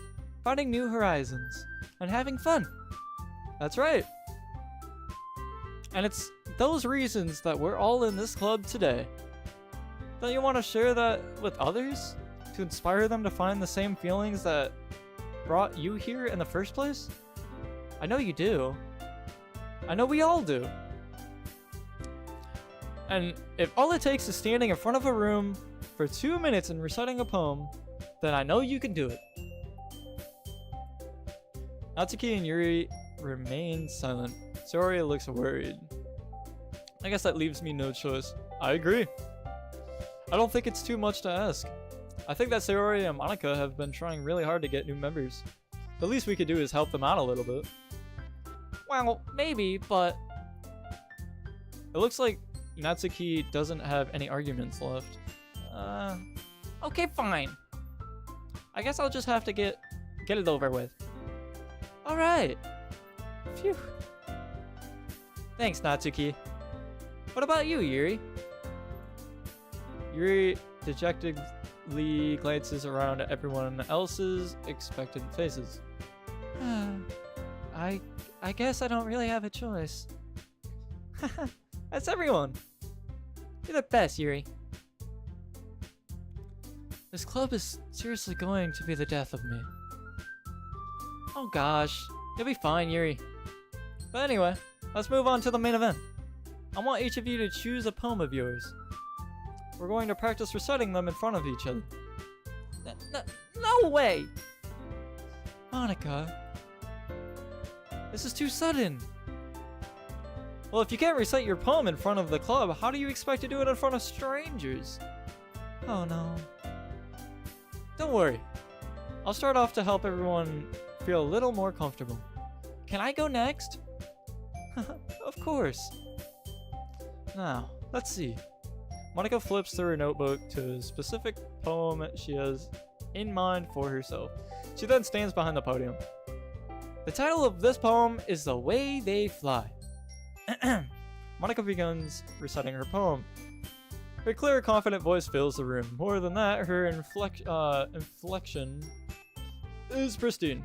finding new horizons, and having fun. That's right. And it's those reasons that we're all in this club today. Don't you want to share that with others? To inspire them to find the same feelings that brought you here in the first place? I know you do. I know we all do. And if all it takes is standing in front of a room for 2 minutes and reciting a poem, then I know you can do it. Natsuki and Yuri remain silent. Sayori looks worried. I guess that leaves me no choice. I agree. I don't think it's too much to ask. I think that Sayori and Monica have been trying really hard to get new members. The least we could do is help them out a little bit. Well, maybe, but... It looks like Natsuki doesn't have any arguments left. Okay, fine. I guess I'll just have to get it over with. Alright. Phew. Thanks, Natsuki. What about you, Yuri? Yuri dejectedly glances around at everyone else's expectant faces. I guess I don't really have a choice. That's everyone. You're the best, Yuri. This club is seriously going to be the death of me. Oh gosh, you'll be fine, Yuri. But anyway, let's move on to the main event. I want each of you to choose a poem of yours. We're going to practice reciting them in front of each other. No way! Monica, this is too sudden. Well, if you can't recite your poem in front of the club, how do you expect to do it in front of strangers? Oh no. Don't worry. I'll start off to help everyone feel a little more comfortable. Can I go next? Of course. Now, let's see. Monica flips through her notebook to a specific poem she has in mind for herself. She then stands behind the podium. The title of this poem is The Way They Fly. Monica begins reciting her poem. Her clear, confident voice fills the room. More than that, her inflection is pristine.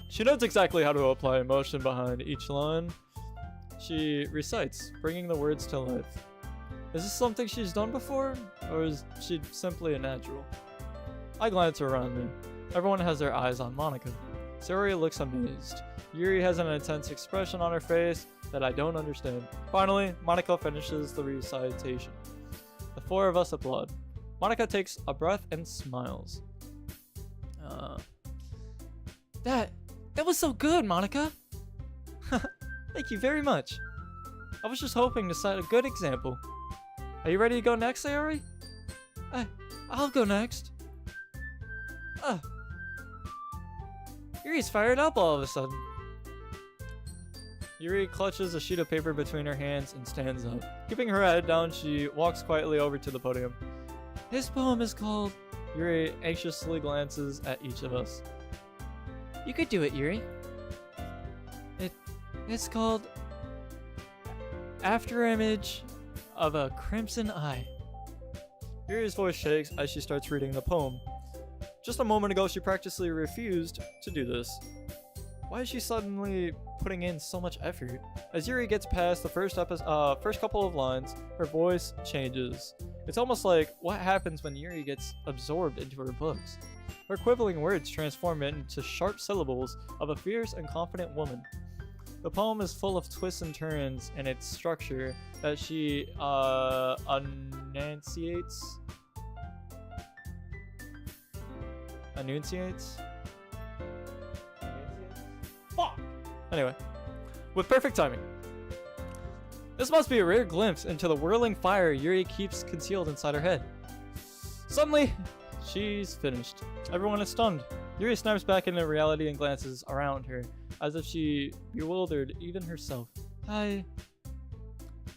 She knows exactly how to apply emotion behind each line. She recites, bringing the words to life. Is this something she's done before, or is she simply a natural? I glance around me. Everyone has their eyes on Monica. Sayori looks amazed. Yuri has an intense expression on her face that I don't understand. Finally, Monica finishes the recitation. The four of us applaud. Monica takes a breath and smiles. That was so good, Monica. Thank you very much. I was just hoping to set a good example. Are you ready to go next, Sayori? I'll go next. Yuri's fired up all of a sudden. Yuri clutches a sheet of paper between her hands and stands up. Keeping her head down, she walks quietly over to the podium. This poem is called... Yuri anxiously glances at each of us. You could do it, Yuri. It's called... Afterimage of a Crimson Eye. Yuri's voice shakes as she starts reading the poem. Just a moment ago, she practically refused to do this. Why is she suddenly putting in so much effort? As Yuri gets past the first couple of lines, her voice changes. It's almost like what happens when Yuri gets absorbed into her books. Her quibbling words transform into sharp syllables of a fierce and confident woman. The poem is full of twists and turns in its structure that she enunciates. Fuck! Anyway, with perfect timing. This must be a rare glimpse into the whirling fire Yuri keeps concealed inside her head. Suddenly, she's finished. Everyone is stunned. Yuri snaps back into reality and glances around her, as if she bewildered even herself.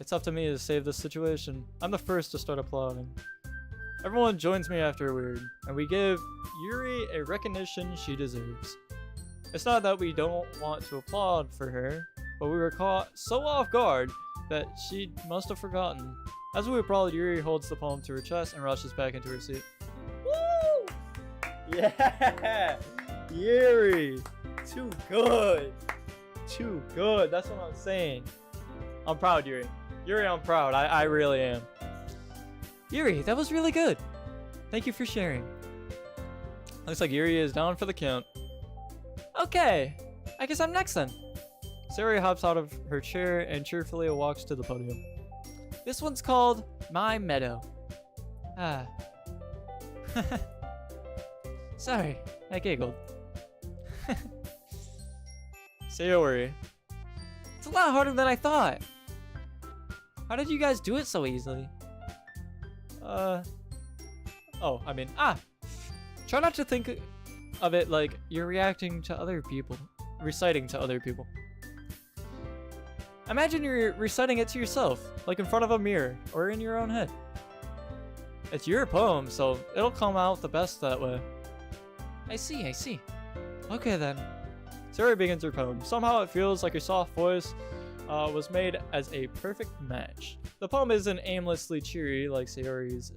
It's up to me to save this situation. I'm the first to start applauding. Everyone joins me afterward, and we give Yuri a recognition she deserves. It's not that we don't want to applaud for her, but we were caught so off guard that she must have forgotten. As we applaud, Yuri holds the poem to her chest and rushes back into her seat. Woo! Yeah! Yuri! Too good! Too good, that's what I'm saying. I'm proud, Yuri. Yuri, I'm proud. I really am. Yuri, that was really good. Thank you for sharing. Looks like Yuri is down for the count. Okay, I guess I'm next then. Sayori hops out of her chair and cheerfully walks to the podium. This one's called My Meadow. Sorry, I giggled. Sayori. It's a lot harder than I thought. How did you guys do it so easily? Try not to think of it like you're reacting to other people, reciting to other people. Imagine you're reciting it to yourself, like in front of a mirror or in your own head. It's your poem, so it'll come out the best that way. I see. Okay then. Sayori begins her poem. Somehow it feels like your soft voice was made as a perfect match. The poem isn't aimlessly cheery like Sayori is.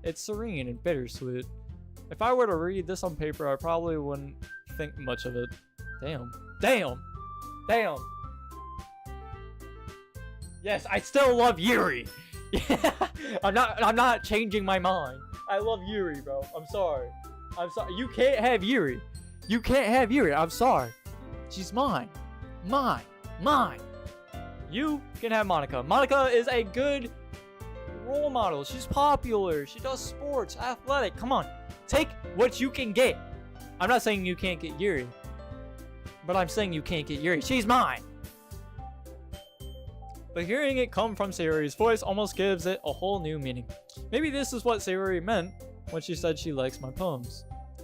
It's serene and bittersweet. If I were to read this on paper, I probably wouldn't think much of it. Damn. Yes, I still love Yuri. I'm not changing my mind. I love Yuri, bro. I'm sorry. You can't have Yuri. I'm sorry. She's mine. Mine. You can have Monica. Monica is a good role model. She's popular. She does sports, athletic. Come on. Take what you can get. I'm not saying you can't get Yuri, but I'm saying you can't get Yuri. She's mine. But hearing it come from Sayori's voice almost gives it a whole new meaning. Maybe this is what Sayori meant when she said she likes my poems.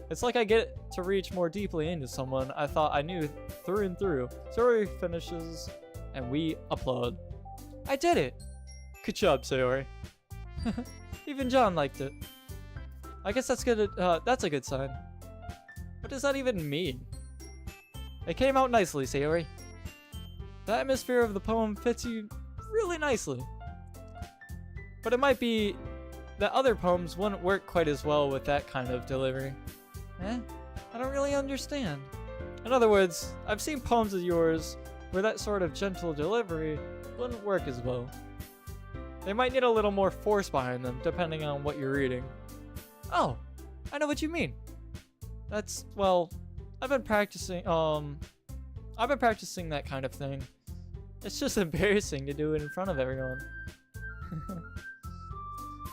It's like I get to reach more deeply into someone I thought I knew through and through. Sayori finishes, and we applaud. I did it! Good job, Sayori. Even John liked it. I guess that's good. That's a good sign. What does that even mean? It came out nicely, Sayori. The atmosphere of the poem fits you really nicely. But it might be that other poems wouldn't work quite as well with that kind of delivery. I don't really understand. In other words, I've seen poems of yours where that sort of gentle delivery wouldn't work as well. They might need a little more force behind them, depending on what you're reading. Oh, I know what you mean. I've been practicing that kind of thing. It's just embarrassing to do it in front of everyone.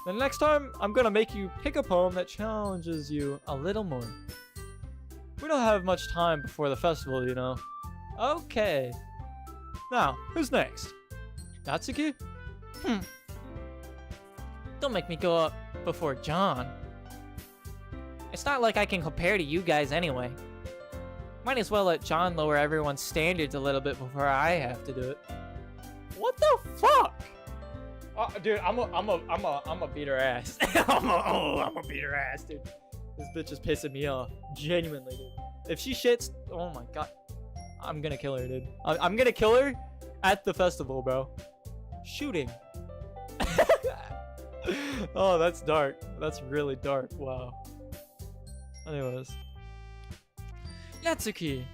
The next time, I'm gonna make you pick a poem that challenges you a little more. We don't have much time before the festival, you know. Okay. Now, who's next? Natsuki? Don't make me go up before John. It's not like I can compare to you guys anyway. Might as well let John lower everyone's standards a little bit before I have to do it. What the fuck? Dude, I'm a beat her ass. I'm a beat her ass, dude. This bitch is pissing me off. Genuinely, dude. If she shits, oh my god. I'm gonna kill her, dude. I'm gonna kill her at the festival, bro. Shooting. Oh, that's dark. That's really dark. Wow. Anyways. Natsuki.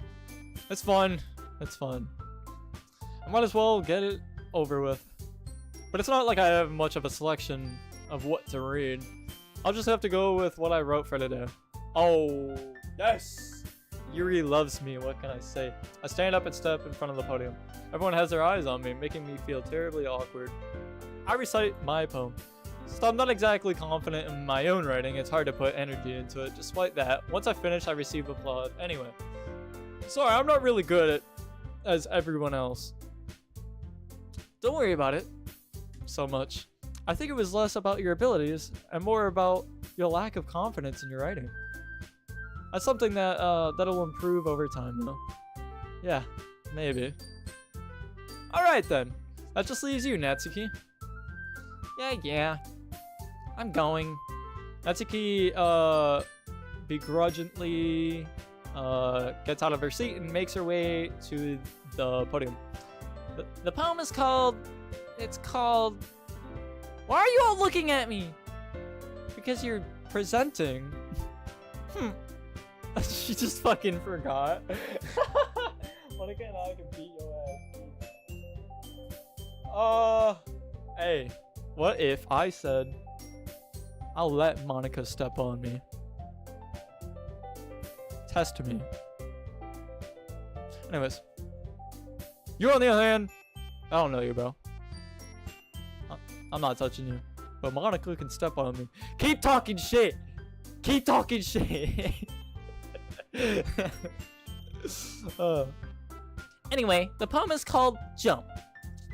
It's fun. It's fun. I might as well get it over with. But it's not like I have much of a selection of what to read. I'll just have to go with what I wrote for today. Oh, yes! Yuri loves me, what can I say? I stand up and step in front of the podium. Everyone has their eyes on me, making me feel terribly awkward. I recite my poem. Since I'm not exactly confident in my own writing, it's hard to put energy into it. Despite that, once I finish, I receive applause. Anyway. Sorry, I'm not really good at as everyone else. Don't worry about it so much. I think it was less about your abilities and more about your lack of confidence in your writing. That's something that that'll improve over time, though. Yeah, maybe. All right then. That just leaves you, Natsuki. Yeah. I'm going. Natsuki begrudgingly gets out of her seat and makes her way to the podium. The poem is called. It's called. Why are you all looking at me? Because you're presenting. She just fucking forgot. Why can't I beat your ass? Hey, what if I said I'll let Monica step on me? Test me. Anyways, you on the other hand, I don't know you, bro. I'm not touching you, but Monica can step on me. Keep talking shit. Keep talking shit. Anyway, the poem is called Jump.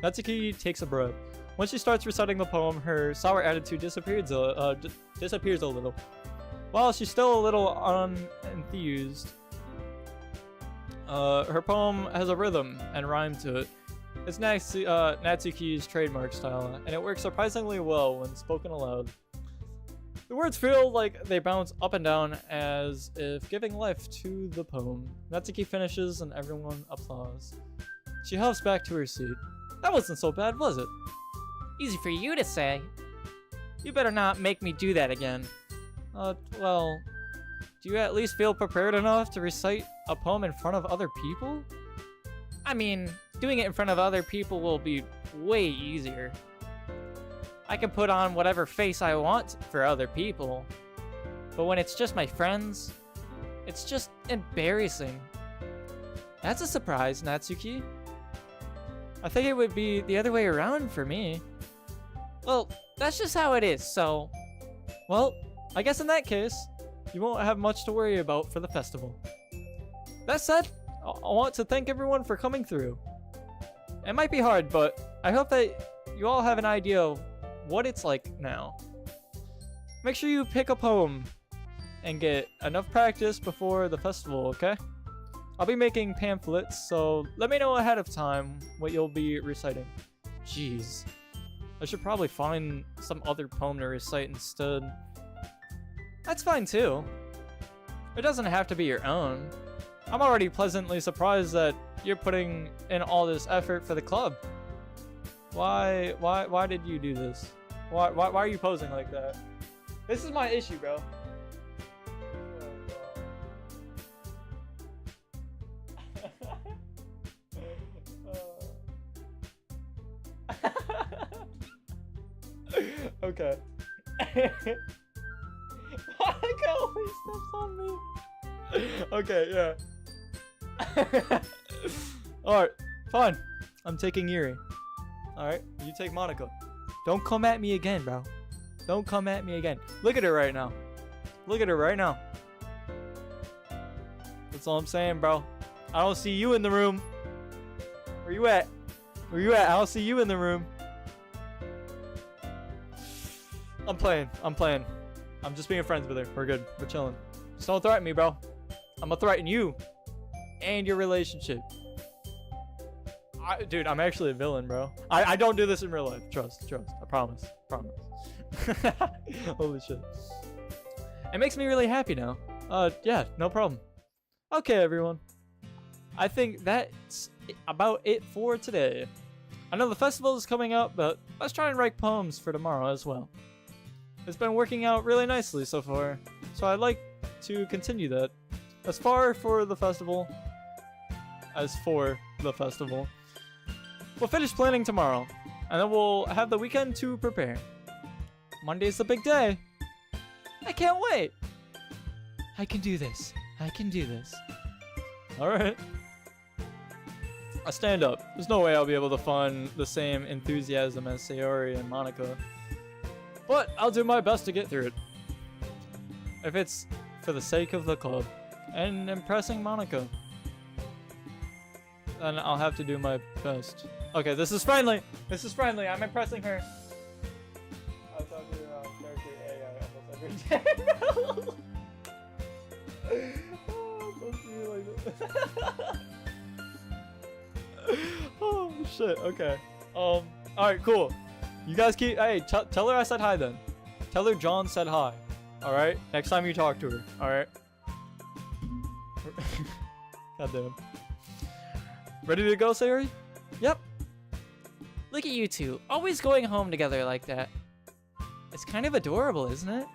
Natsuki takes a breath. When she starts reciting the poem, her sour attitude disappears a little. While she's still a little unenthused, her poem has a rhythm and rhyme to it. It's Natsuki's trademark style, and it works surprisingly well when spoken aloud. The words feel like they bounce up and down as if giving life to the poem. Natsuki finishes and everyone applauds. She huffs back to her seat. That wasn't so bad, was it? Easy for you to say. You better not make me do that again. Well, do you at least feel prepared enough to recite a poem in front of other people? I mean, doing it in front of other people will be way easier. I can put on whatever face I want for other people. But when it's just my friends, it's just embarrassing. That's a surprise, Natsuki. I think it would be the other way around for me. Well, that's just how it is, so... Well, I guess in that case, you won't have much to worry about for the festival. That said, I want to thank everyone for coming through. It might be hard, but I hope that you all have an idea of what it's like now. Make sure you pick a poem and get enough practice before the festival, okay? I'll be making pamphlets, so let me know ahead of time what you'll be reciting. Jeez. I should probably find some other poem to recite instead. That's fine too. It doesn't have to be your own. I'm already pleasantly surprised that you're putting in all this effort for the club. Why did you do this? Why are you posing like that? This is my issue, bro. Okay. Monica always steps on me. Okay, yeah. Alright, fine. I'm taking Yuri. Alright, you take Monica. Don't come at me again, bro. Don't come at me again. Look at her right now. Look at her right now. That's all I'm saying, bro. I don't see you in the room. Where you at? Where you at? I don't see you in the room. I'm playing. I'm just being friends with her. We're good. We're chilling. Just don't threaten me, bro. I'm gonna threaten you and your relationship. Dude, I'm actually a villain, bro. I don't do this in real life. Trust. I promise. Holy shit. It makes me really happy now. Yeah, no problem. Okay, everyone. I think that's about it for today. I know the festival is coming up, but let's try and write poems for tomorrow as well. It's been working out really nicely so far, so I'd like to continue that. As for the festival, we'll finish planning tomorrow, and then we'll have the weekend to prepare. Monday's the big day. I can't wait. I can do this. Alright. I stand up. There's no way I'll be able to find the same enthusiasm as Sayori and Monica. But I'll do my best to get through it. If it's for the sake of the club and impressing Monica, then I'll have to do my best. Okay, this is friendly. I'm impressing her. I talk to character AI almost every day. Oh, I'm supposed to be like that. Oh shit. Okay. Alright, cool. You guys keep. Hey, tell her I said hi then. Tell her John said hi. Alright? Next time you talk to her. Alright? Goddamn. Ready to go, Sayori? Yep. Look at you two, always going home together like that. It's kind of adorable, isn't it?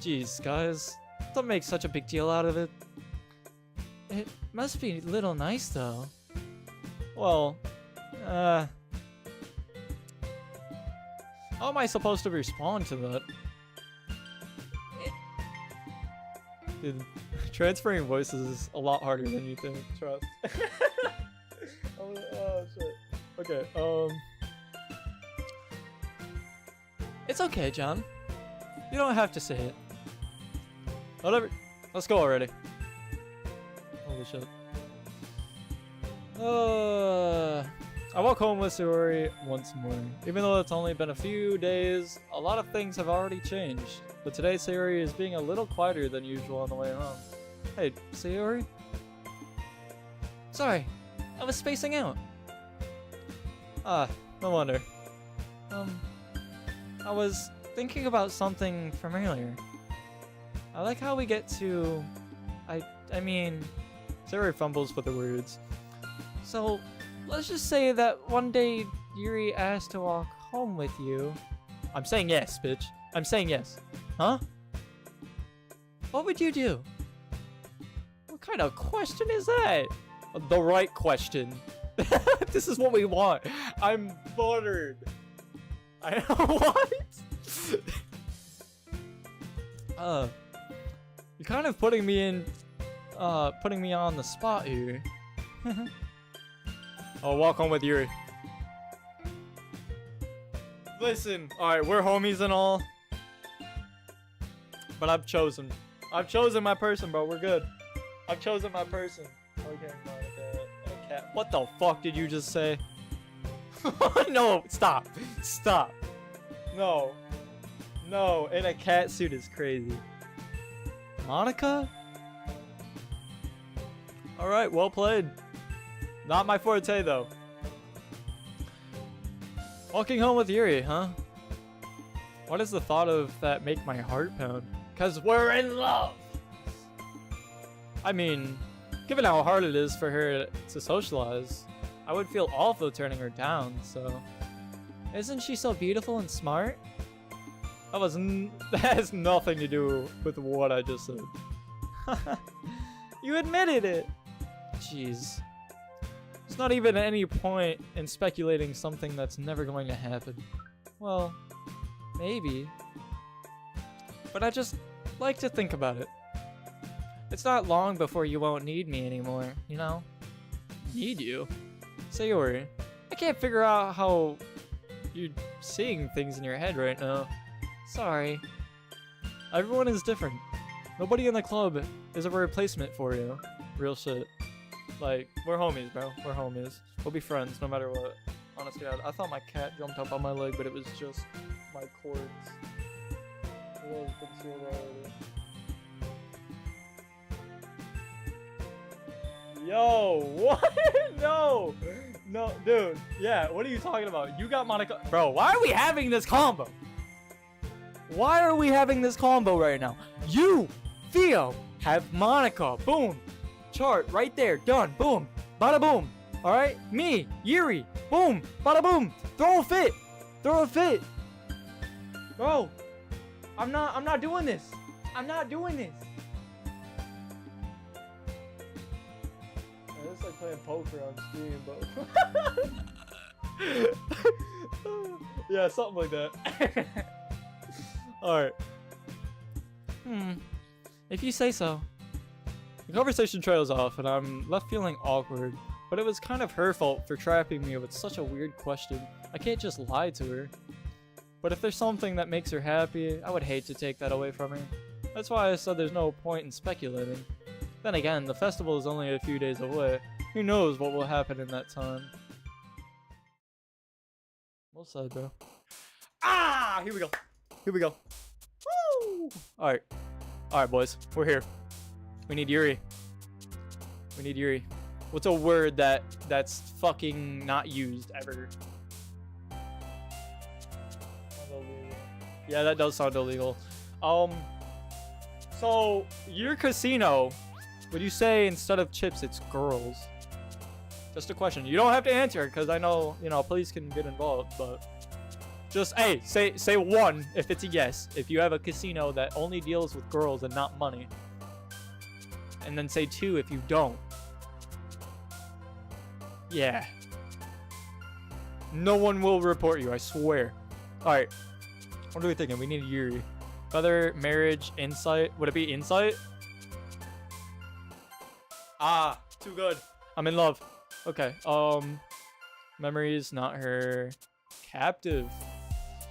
Jeez, guys. Don't make such a big deal out of it. It must be a little nice, though. Well, how am I supposed to respond to that? Dude, transferring voices is a lot harder than you think, trust. Oh shit. Okay, It's okay, John. you don't have to say it. Whatever. Let's go already. Holy shit. I walk home with Sayori once more. Even though it's only been a few days, a lot of things have already changed. But today Sayori is being a little quieter than usual on the way home. Hey, Sayori? Sorry, I was spacing out. Ah, no wonder. I was thinking about something from earlier. I like how we get to... I mean... Sayori fumbles with the words. So, let's just say that one day Yuri asked to walk home with you. I'm saying yes, bitch. I'm saying yes. Huh? What would you do? What kind of question is that? The right question. This is what we want. I'm bothered. What? You're kind of putting me on the spot here. I'll walk home with Yuri. Listen, alright, we're homies and all. But I've chosen my person, bro. We're good. I've chosen my person. Okay, Monica, a cat. What the fuck did you just say? No, stop. No, in a cat suit is crazy. Monica? Alright, well played. Not my forte, though. Walking home with Yuri, huh? Why does the thought of that make my heart pound? 'Cause we're in love! I mean, given how hard it is for her to socialize, I would feel awful turning her down, so... Isn't she so beautiful and smart? That has nothing to do with what I just said. You admitted it! Jeez. There's not even any point in speculating something that's never going to happen. Well, maybe. But I just like to think about it. It's not long before you won't need me anymore, you know? Need you? Sayori, I can't figure out how you're seeing things in your head right now. Sorry. Everyone is different. Nobody in the club is a replacement for you. Real shit. Like, we're homies, bro. We're homies. We'll be friends no matter what. Honestly, I thought my cat jumped up on my leg, but it was just my cords. Yo, what? No, no, dude. Yeah, what are you talking about? You got Monica, bro. Why are we having this combo? Why are we having this combo right now? You, Theo, have Monica. Boom. Chart right there. Done. Boom. Bada boom. All right. Me, Yuri. Boom. Bada boom. Throw a fit. Throw a fit. Bro, I'm not doing this. I'm not doing this. It's like playing poker on Steam, but yeah, something like that. Alright. If you say so. The conversation trails off, and I'm left feeling awkward. But it was kind of her fault for trapping me with such a weird question. I can't just lie to her. But if there's something that makes her happy, I would hate to take that away from her. That's why I said there's no point in speculating. Then again, the festival is only a few days away. Who knows what will happen in that time? Well said, bro. Ah! Here we go. Here we go. Woo! Alright. Alright, boys. We're here. We need Yuri. We need Yuri. What's a word that's fucking not used ever? Yeah, that does sound illegal. So your casino, would you say instead of chips it's girls? Just a question. You don't have to answer because I know, you know, police can get involved, but just hey, say one if it's a yes. If you have a casino that only deals with girls and not money. And then say two if you don't. Yeah. No one will report you, I swear. Alright. What are we thinking? We need Yuri. Other marriage, insight. Would it be insight? Ah, too good. I'm in love. Okay. Memories, not her. Captive.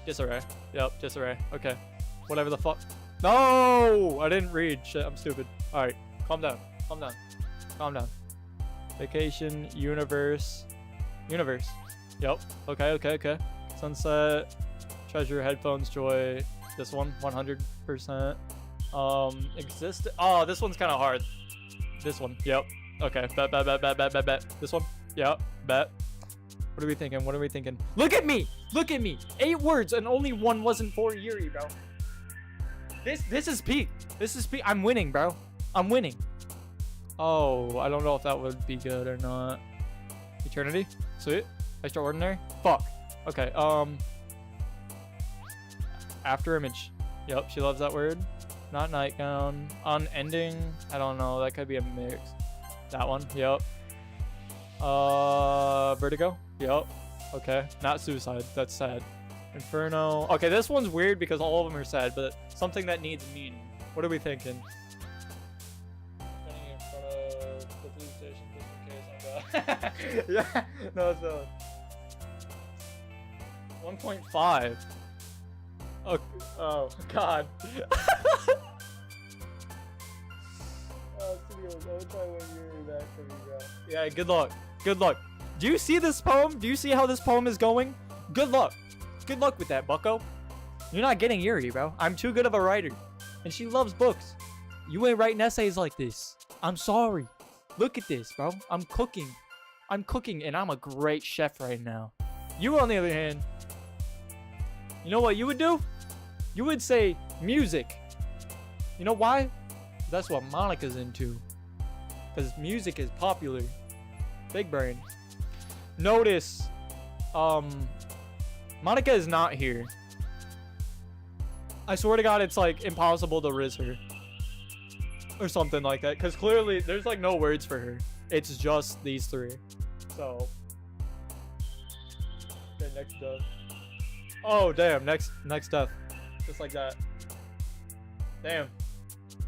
Disarray. Yep, disarray. Okay. Whatever the fuck. No! I didn't read. Shit, I'm stupid. Alright. Calm down. Calm down. Calm down. Vacation, universe. Universe. Yep. Okay, okay, okay. Sunset. Treasure, headphones, joy. This one, 100%. Exist. Oh, this one's kind of hard. This one. Yep. Okay. Bet. This one. Yep. Bet. What are we thinking? What are we thinking? Look at me! Look at me! 8 words and only one wasn't for Yuri, bro. This is peak. This is peak. I'm winning, bro. I'm winning. Oh, I don't know if that would be good or not. Eternity. Sweet. Extraordinary. Fuck. Okay. After image. Yep, she loves that word. Not nightgown. Unending. I don't know. That could be a mix. That one. Yep. Vertigo. Yep. Okay. Not suicide. That's sad. Inferno. Okay, this one's weird because all of them are sad, but something that needs meaning. What are we thinking? Standing in front of the police station just in case I'm yeah. No, it's not. 1.5. Oh God. Yeah, good luck. Good luck. Do you see this poem? Do you see how this poem is going? Good luck. Good luck with that, bucko. You're not getting Yuri, bro. I'm too good of a writer. And she loves books. You ain't writing essays like this. I'm sorry. Look at this, bro. I'm cooking. I'm cooking and I'm a great chef right now. You, on the other hand, you know what you would do? You would say music. You know why? That's what Monica's into. Because music is popular. Big brain. Notice, Monica is not here. I swear to God, it's like impossible to riz her. Or something like that. Because clearly, there's like no words for her. It's just these three. So. Okay, next death. Oh, damn. Next death. Just like that. Damn.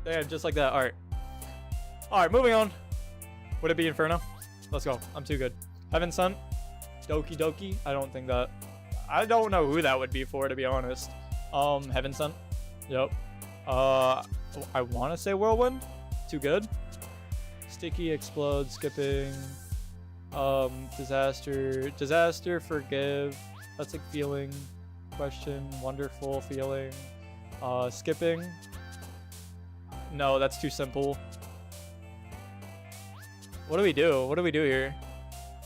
Damn, just like that. Alright. Alright, moving on. Would it be Inferno? Let's go. I'm too good. Heaven Sent. Doki Doki. I don't think that. I don't know who that would be for, to be honest. Heaven Sent. Yep. I want to say Whirlwind. Too good. Sticky, Explode, Skipping. Disaster. Disaster, Forgive. That's like feeling. question, wonderful feeling, skipping. No, that's too simple. What do we do? What do we do here?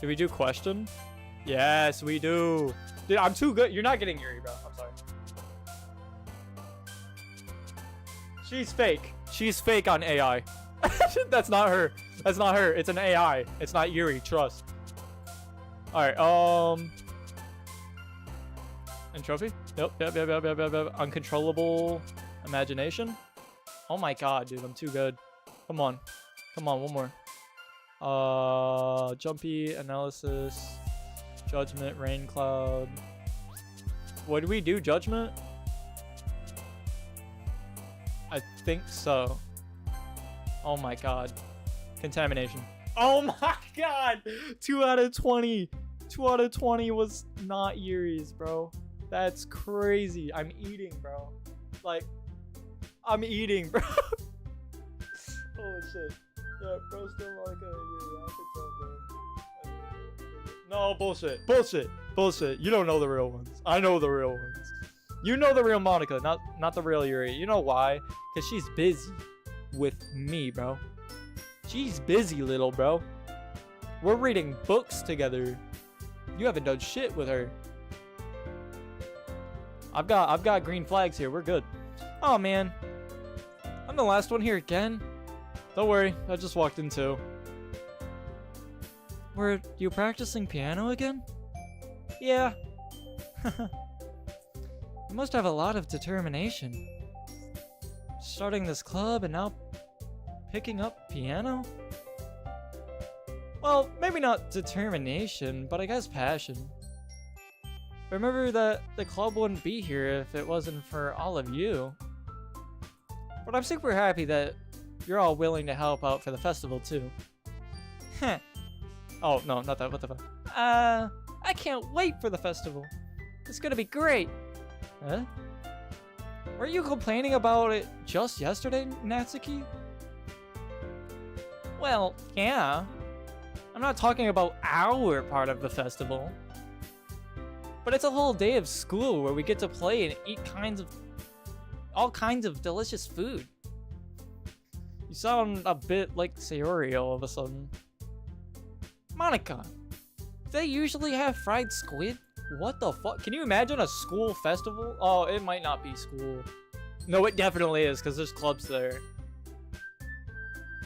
Do we do question? Yes, we do. Dude, I'm too good. You're not getting Yuri, bro. I'm sorry. She's fake. She's fake on AI. That's not her. That's not her. It's an AI. It's not Yuri. Trust. Alright, Entropy? Yep. Uncontrollable imagination? Oh my god, dude. I'm too good. Come on. Come on, one more. Jumpy, analysis, judgment, rain cloud. What did we do? Judgment? I think so. Oh my god. Contamination. Oh my god! 2 out of 20. 2 out of 20 was not Yuri's, bro. That's crazy. I'm eating, bro. Like, I'm eating, bro. Holy shit. Yeah, bro, still like a Yuri. I think so, bro. No, bullshit. Bullshit. Bullshit. You don't know the real ones. I know the real ones. You know the real Monica, not the real Yuri. You know why? Because she's busy with me, bro. She's busy, little bro. We're reading books together. You haven't done shit with her. I've got green flags here. We're good. Oh man, I'm the last one here again. Don't worry, I just walked in too. Were you practicing piano again? Yeah. You must have a lot of determination. Starting this club and now picking up piano? Well, maybe not determination, but I guess passion. Remember that the club wouldn't be here if it wasn't for all of you. But I'm super happy that you're all willing to help out for the festival too. Heh. Oh, no, not that. What the fuck? I can't wait for the festival. It's gonna be great. Huh? Weren't you complaining about it just yesterday, Natsuki? Well, yeah. I'm not talking about our part of the festival. But it's a whole day of school where we get to play and eat all kinds of delicious food. You sound a bit like Sayori all of a sudden. Monica, do they usually have fried squid? What the fuck? Can you imagine a school festival? Oh, it might not be school. No, it definitely is, because there's clubs there.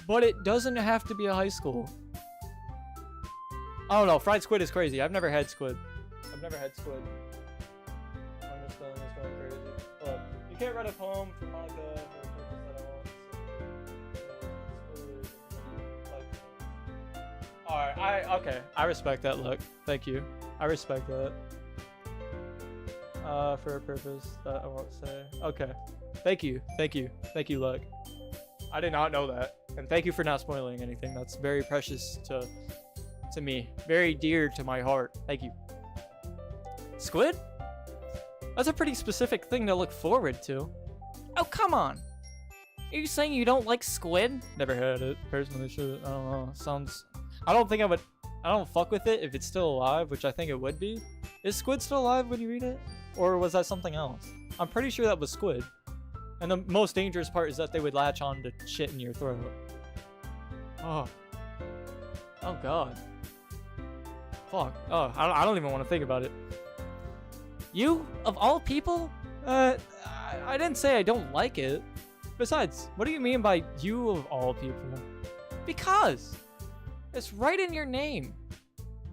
But it doesn't have to be a high school. I don't know. Fried squid is crazy. I've never had squid. I've never had squid. My misspelling is going crazy. Look, you can't write a poem for Monica for a purpose that I want. Alright, okay. I respect that look. Thank you. I respect that. For a purpose that I won't say. Okay. Thank you. Thank you. Thank you, look. I did not know that. And thank you for not spoiling anything. That's very precious to me. Very dear to my heart. Thank you. Squid? That's a pretty specific thing to look forward to. Oh, come on. Are you saying you don't like squid? Never had it. Personally, should. I don't know. Sounds... I don't think I would... I don't fuck with it if it's still alive, which I think it would be. Is squid still alive when you read it? Or was that something else? I'm pretty sure that was squid. And the most dangerous part is that they would latch on to shit in your throat. Oh. Oh, God. Fuck. Oh, I don't even want to think about it. You? Of all people? I didn't say I don't like it. Besides, what do you mean by you of all people? Because it's right in your name.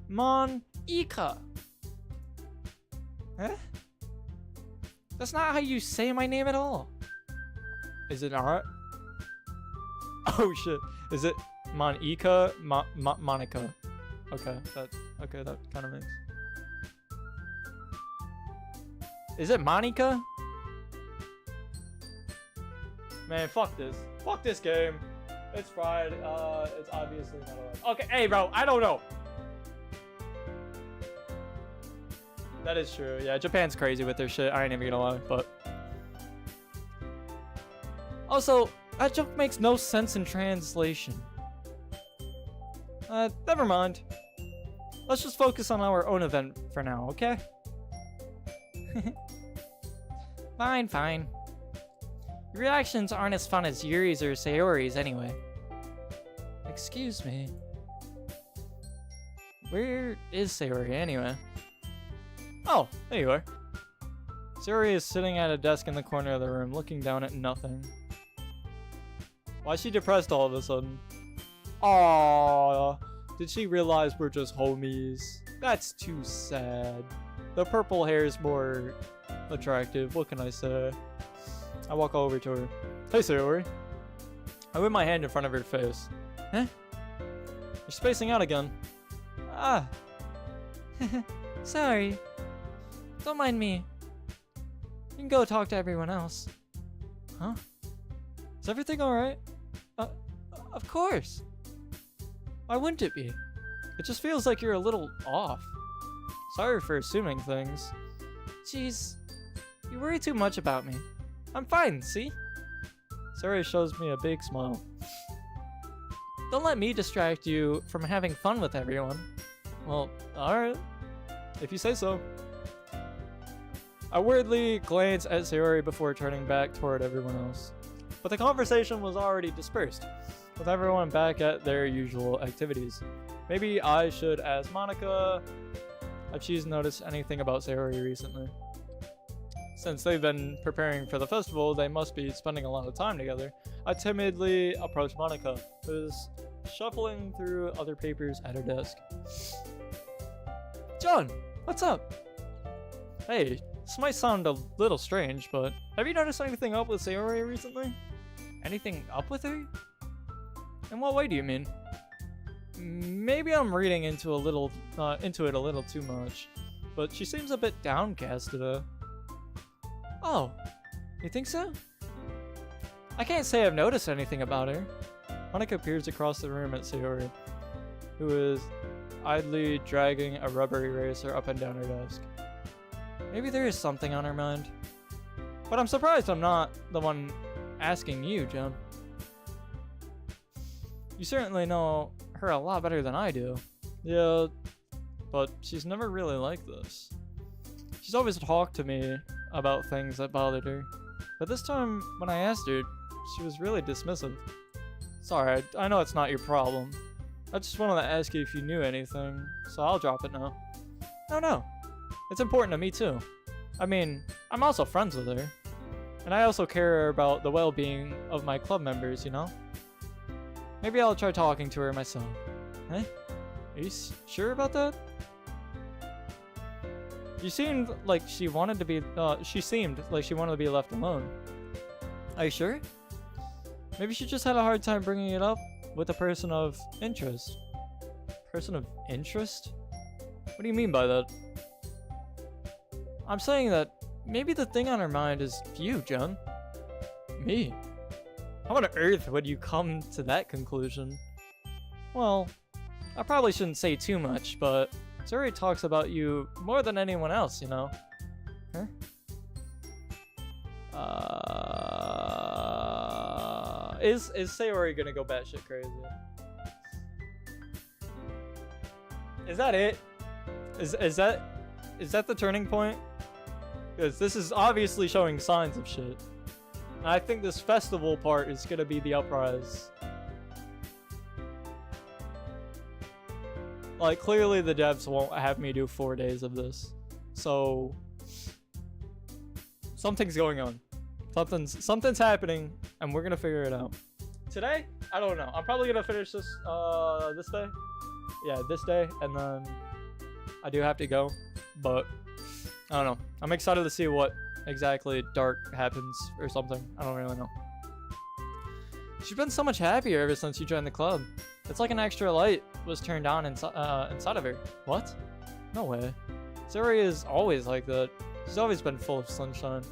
Mon-ika. Huh? That's not how you say my name at all. Is it not? Oh shit. Is it Mon-ika? Monica. Okay, that kind of makes. Is it Monica? Man, fuck this. Fuck this game. It's fried. It's obviously not alive. Okay, hey bro, I don't know. That is true. Yeah, Japan's crazy with their shit. I ain't even gonna lie, but also, that joke makes no sense in translation. Never mind. Let's just focus on our own event for now, okay? Fine, fine. Your reactions aren't as fun as Yuri's or Sayori's anyway. Excuse me. Where is Sayori anyway? Oh, there you are. Sayori is sitting at a desk in the corner of the room, looking down at nothing. Why is she depressed all of a sudden? Aww, did she realize we're just homies? That's too sad. The purple hair is more attractive, what can I say? I walk over to her. Hey Sayori. I whip my hand in front of her face. Huh? You're spacing out again. Ah. Sorry. Don't mind me. You can go talk to everyone else. Huh? Is everything alright? Of course. Why wouldn't it be? It just feels like you're a little off. Sorry for assuming things. Jeez, you worry too much about me. I'm fine, see? Sayori shows me a big smile. Don't let me distract you from having fun with everyone. Well, alright. If you say so. I weirdly glance at Sayori before turning back toward everyone else. But the conversation was already dispersed, with everyone back at their usual activities. Maybe I should ask Monica if she's noticed anything about Sayori recently. Since they've been preparing for the festival, they must be spending a lot of time together. I timidly approach Monica, who's shuffling through other papers at her desk. John, what's up? Hey, this might sound a little strange, but have you noticed anything up with Sayori recently? Anything up with her? In what way do you mean? Maybe I'm reading into it a little too much, but she seems a bit downcast today. Oh, you think so? I can't say I've noticed anything about her. Monica peers across the room at Sayori, who is idly dragging a rubber eraser up and down her desk. Maybe there is something on her mind. But I'm surprised I'm not the one asking you, John. You certainly know her a lot better than I do. Yeah, but she's never really like this. She's always talked to me about things that bothered her. But this time, when I asked her, she was really dismissive. Sorry, I know it's not your problem. I just wanted to ask you if you knew anything, so I'll drop it now. No. It's important to me too. I mean, I'm also friends with her. And I also care about the well-being of my club members, you know? Maybe I'll try talking to her myself. Huh? Are you sure about that? You seemed like she wanted to be, she seemed like she wanted to be left alone. Are you sure? Maybe she just had a hard time bringing it up with a person of interest. Person of interest? What do you mean by that? I'm saying that maybe the thing on her mind is you, John. Me? How on earth would you come to that conclusion? Well, I probably shouldn't say too much, but Sayori talks about you more than anyone else, you know? Huh? Is Sayori gonna go batshit crazy? Is that it? Is that the turning point? Because this is obviously showing signs of shit. And I think this festival part is gonna be the uprise. Like, clearly the devs won't have me do 4 days of this. So something's going on. Something's happening, and we're gonna figure it out. Today? I don't know. I'm probably gonna finish this this day. Yeah, this day, and then I do have to go, but I don't know. I'm excited to see what exactly dark happens or something. I don't really know. She's been so much happier ever since you joined the club. It's like an extra light was turned on inside of her. What? No way. Sayori is always like that. She's always been full of sunshine.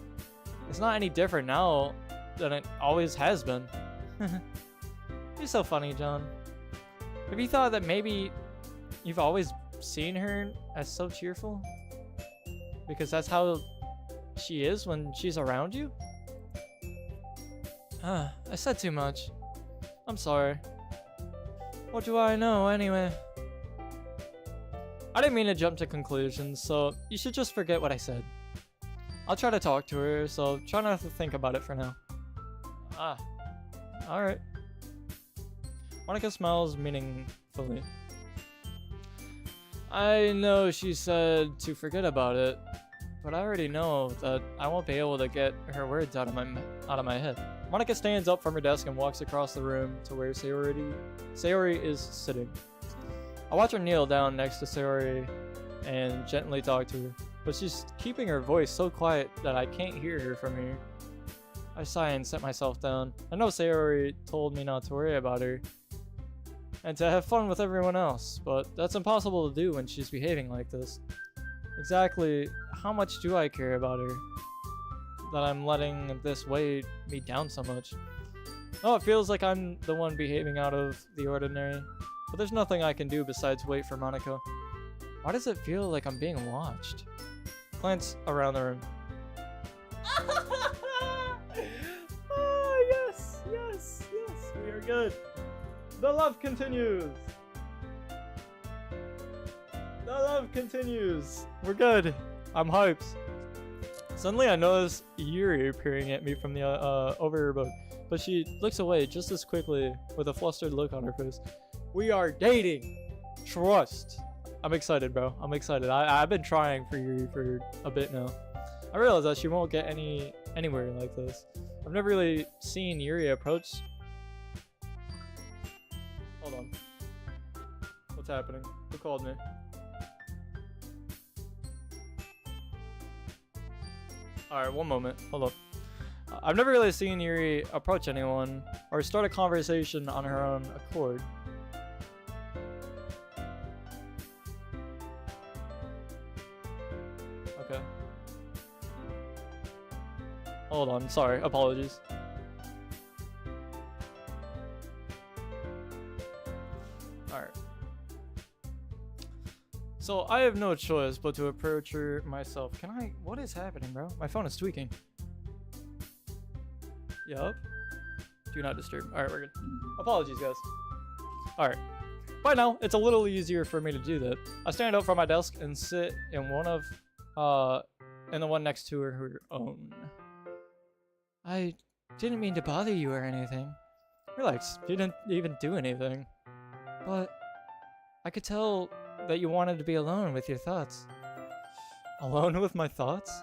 It's not any different now than it always has been. You're so funny, John. Have you thought that maybe you've always seen her as so cheerful? Because that's how she is when she's around you? I said too much. I'm sorry. What do I know, anyway? I didn't mean to jump to conclusions, so you should just forget what I said. I'll try to talk to her, so try not to think about it for now. Ah. Alright. Monica smiles meaningfully. I know she said to forget about it, but I already know that I won't be able to get her words out of my head. Monica stands up from her desk and walks across the room to where Sayori is sitting. I watch her kneel down next to Sayori and gently talk to her, but she's keeping her voice so quiet that I can't hear her from here. I sigh and set myself down. I know Sayori told me not to worry about her and to have fun with everyone else, but that's impossible to do when she's behaving like this. Exactly how much do I care about her that I'm letting this weigh me down so much? Oh, it feels like I'm the one behaving out of the ordinary, but there's nothing I can do besides wait for Monica. Why does it feel like I'm being watched? Glance around the room. Oh, yes, we are good. The love continues. The love continues. We're good. I'm hyped. Suddenly I notice Yuri appearing at me from the over her book, but she looks away just as quickly with a flustered look on her face. We are dating. Trust. I'm excited, bro. I'm excited. I've been trying for Yuri for a bit now. I realize that she won't get anywhere like this. I've never really seen Yuri approach. Hold on. What's happening? Who called me? Alright, one moment. Hold up. I've never really seen Yuri approach anyone or start a conversation on her own accord. Okay. Hold on, sorry, apologies. Alright. So I have no choice but to approach her myself. Can I? What is happening, bro? My phone is tweaking. Yup. Do not disturb. Alright, we're good. Apologies, guys. Alright. By now, it's a little easier for me to do that. I stand up from my desk and sit in in the one next to her own. I didn't mean to bother you or anything. Relax, you didn't even do anything. But I could tell that you wanted to be alone with your thoughts. Alone with my thoughts?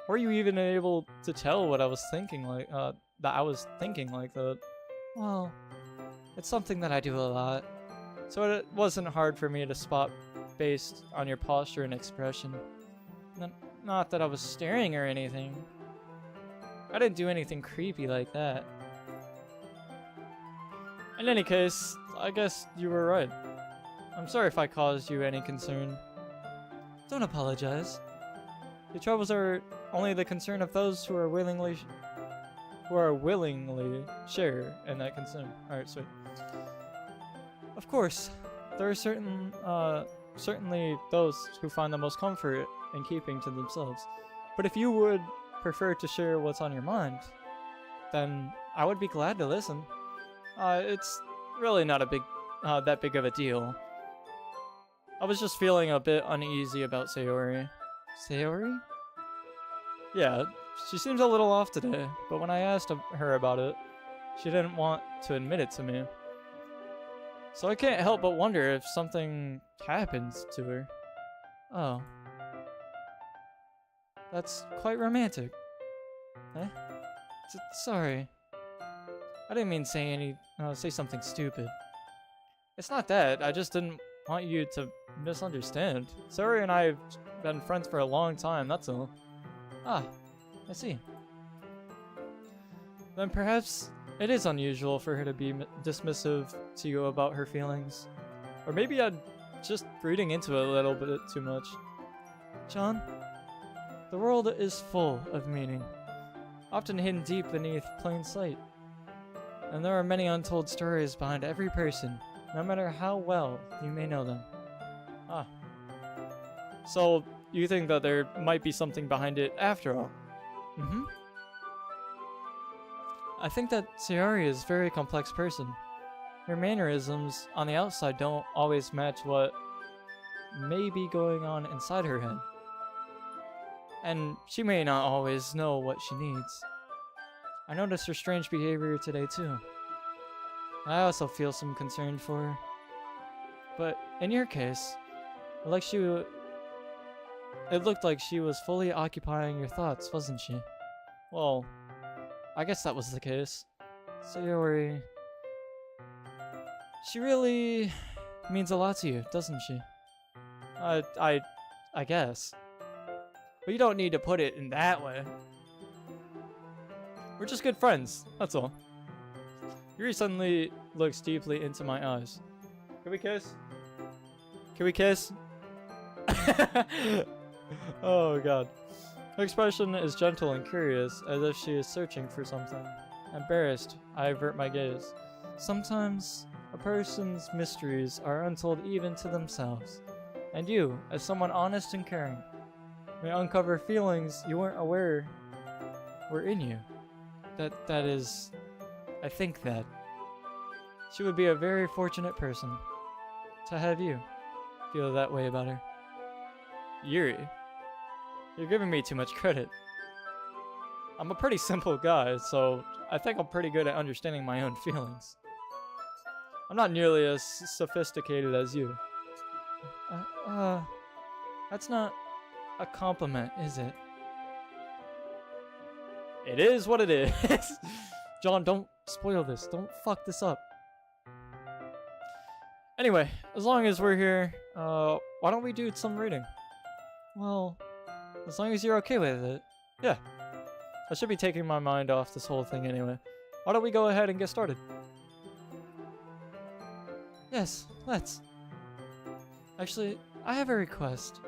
Were you even able to tell what I was thinking like, that I was thinking like that? Well, it's something that I do a lot, so it wasn't hard for me to spot based on your posture and expression. Not that I was staring or anything. I didn't do anything creepy like that. In any case, I guess you were right. I'm sorry if I caused you any concern. Don't apologize. Your troubles are only the concern of those who are willingly share in that concern. Alright, sweet. Of course, there are certainly those who find the most comfort in keeping to themselves. But if you would prefer to share what's on your mind, then I would be glad to listen. It's really not that big of a deal. I was just feeling a bit uneasy about Sayori. Sayori? Yeah, she seems a little off today, but when I asked her about it, she didn't want to admit it to me. So I can't help but wonder if something happens to her. Oh. That's quite romantic. Eh? Sorry. I didn't mean say something stupid. It's not that, I just didn't want you to misunderstand. Sayori and I have been friends for a long time, that's all. Ah, I see. Then perhaps it is unusual for her to be dismissive to you about her feelings. Or maybe I'm just reading into it a little bit too much. John, the world is full of meaning, often hidden deep beneath plain sight. And there are many untold stories behind every person, no matter how well you may know them. Ah. So, you think that there might be something behind it after all? Mm-hmm. I think that Sayori is a very complex person. Her mannerisms on the outside don't always match what may be going on inside her head. And she may not always know what she needs. I noticed her strange behavior today too. I also feel some concern for her. But in your case, it looked like she was fully occupying your thoughts, wasn't she? Well, I guess that was the case. Sayori, she really means a lot to you, doesn't she? I guess. But you don't need to put it in that way. We're just good friends, that's all. Yuri suddenly looks deeply into my eyes. Can we kiss? Can we kiss? Oh god. Her expression is gentle and curious, as if she is searching for something. Embarrassed, I avert my gaze. Sometimes, a person's mysteries are untold even to themselves. And you, as someone honest and caring, may uncover feelings you weren't aware were in you. That is... I think that. She would be a very fortunate person to have you feel that way about her. Yuri, you're giving me too much credit. I'm a pretty simple guy, so I think I'm pretty good at understanding my own feelings. I'm not nearly as sophisticated as you. That's not a compliment, is it? It is what it is. John, don't spoil this. Don't fuck this up. Anyway, as long as we're here, why don't we do some reading? Well, as long as you're okay with it. Yeah. I should be taking my mind off this whole thing anyway. Why don't we go ahead and get started? Yes, let's. Actually, I have a request.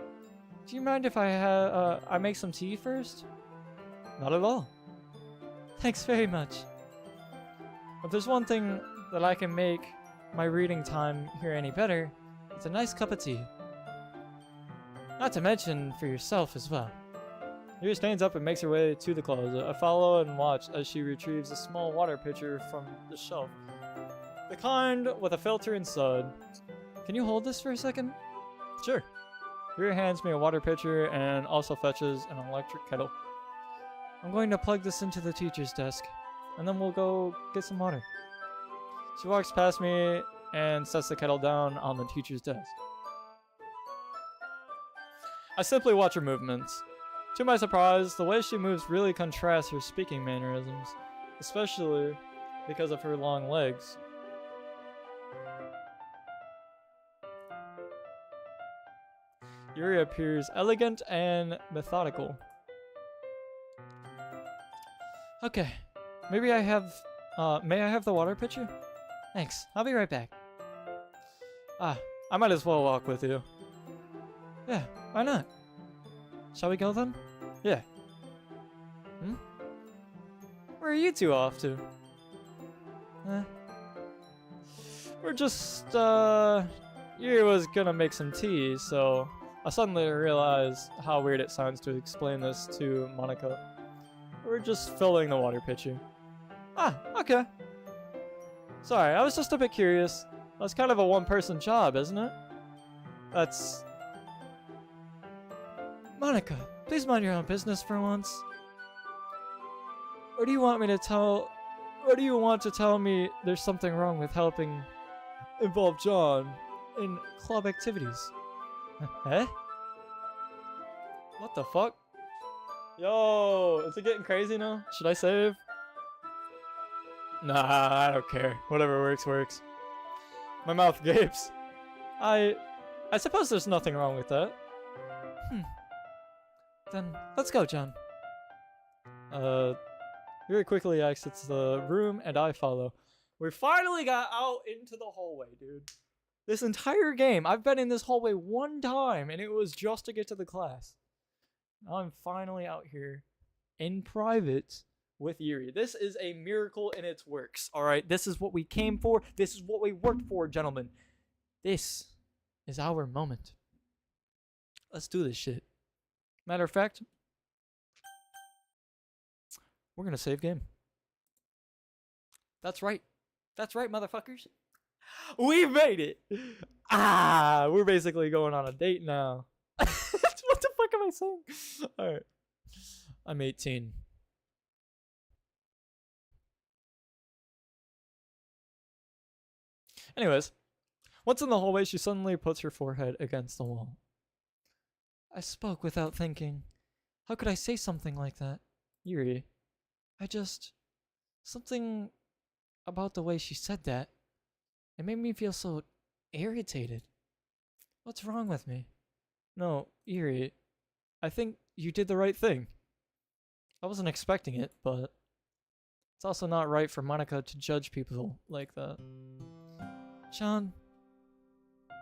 Do you mind if I make some tea first? Not at all. Thanks very much. If there's one thing that I can make my reading time here any better, it's a nice cup of tea. Not to mention for yourself as well. Yuri stands up and makes her way to the closet. I follow and watch as she retrieves a small water pitcher from the shelf. The kind with a filter inside. Can you hold this for a second? Sure. Yuri hands me a water pitcher and also fetches an electric kettle. I'm going to plug this into the teacher's desk, and then we'll go get some water. She walks past me and sets the kettle down on the teacher's desk. I simply watch her movements. To my surprise, the way she moves really contrasts her speaking mannerisms, especially because of her long legs. Yuri appears elegant and methodical. Okay, maybe may I have the water pitcher? Thanks, I'll be right back. I might as well walk with you. Yeah, why not? Shall we go then? Yeah. Where are you two off to? We're just, Yuri was gonna make some tea, so I suddenly realized how weird it sounds to explain this to Monica. We're just filling the water pitcher. Okay. Sorry, I was just a bit curious. That's kind of a one-person job, isn't it? That's... Monica, please mind your own business for once. Or do you want to tell me there's something wrong with helping involve John in club activities? Eh? What the fuck? Yo, is it getting crazy now? Should I save? Nah, I don't care. Whatever works, works. My mouth gapes. I suppose there's nothing wrong with that. Then, let's go, John. Very quickly exits the room, and I follow. We finally got out into the hallway, dude. This entire game, I've been in this hallway one time, and it was just to get to the class. Now I'm finally out here in private with Yuri. This is a miracle in its works, alright? This is what we came for. This is what we worked for, gentlemen. This is our moment. Let's do this shit. Matter of fact, we're gonna save game. That's right. That's right, motherfuckers. We made it! We're basically going on a date now. What the fuck am I saying? Alright. I'm 18. Anyways, once in the hallway, she suddenly puts her forehead against the wall. I spoke without thinking. How could I say something like that? Yuri, something about the way she said that. It made me feel so irritated. What's wrong with me? No, Yuri, I think you did the right thing. I wasn't expecting it, but it's also not right for Monica to judge people like that. John,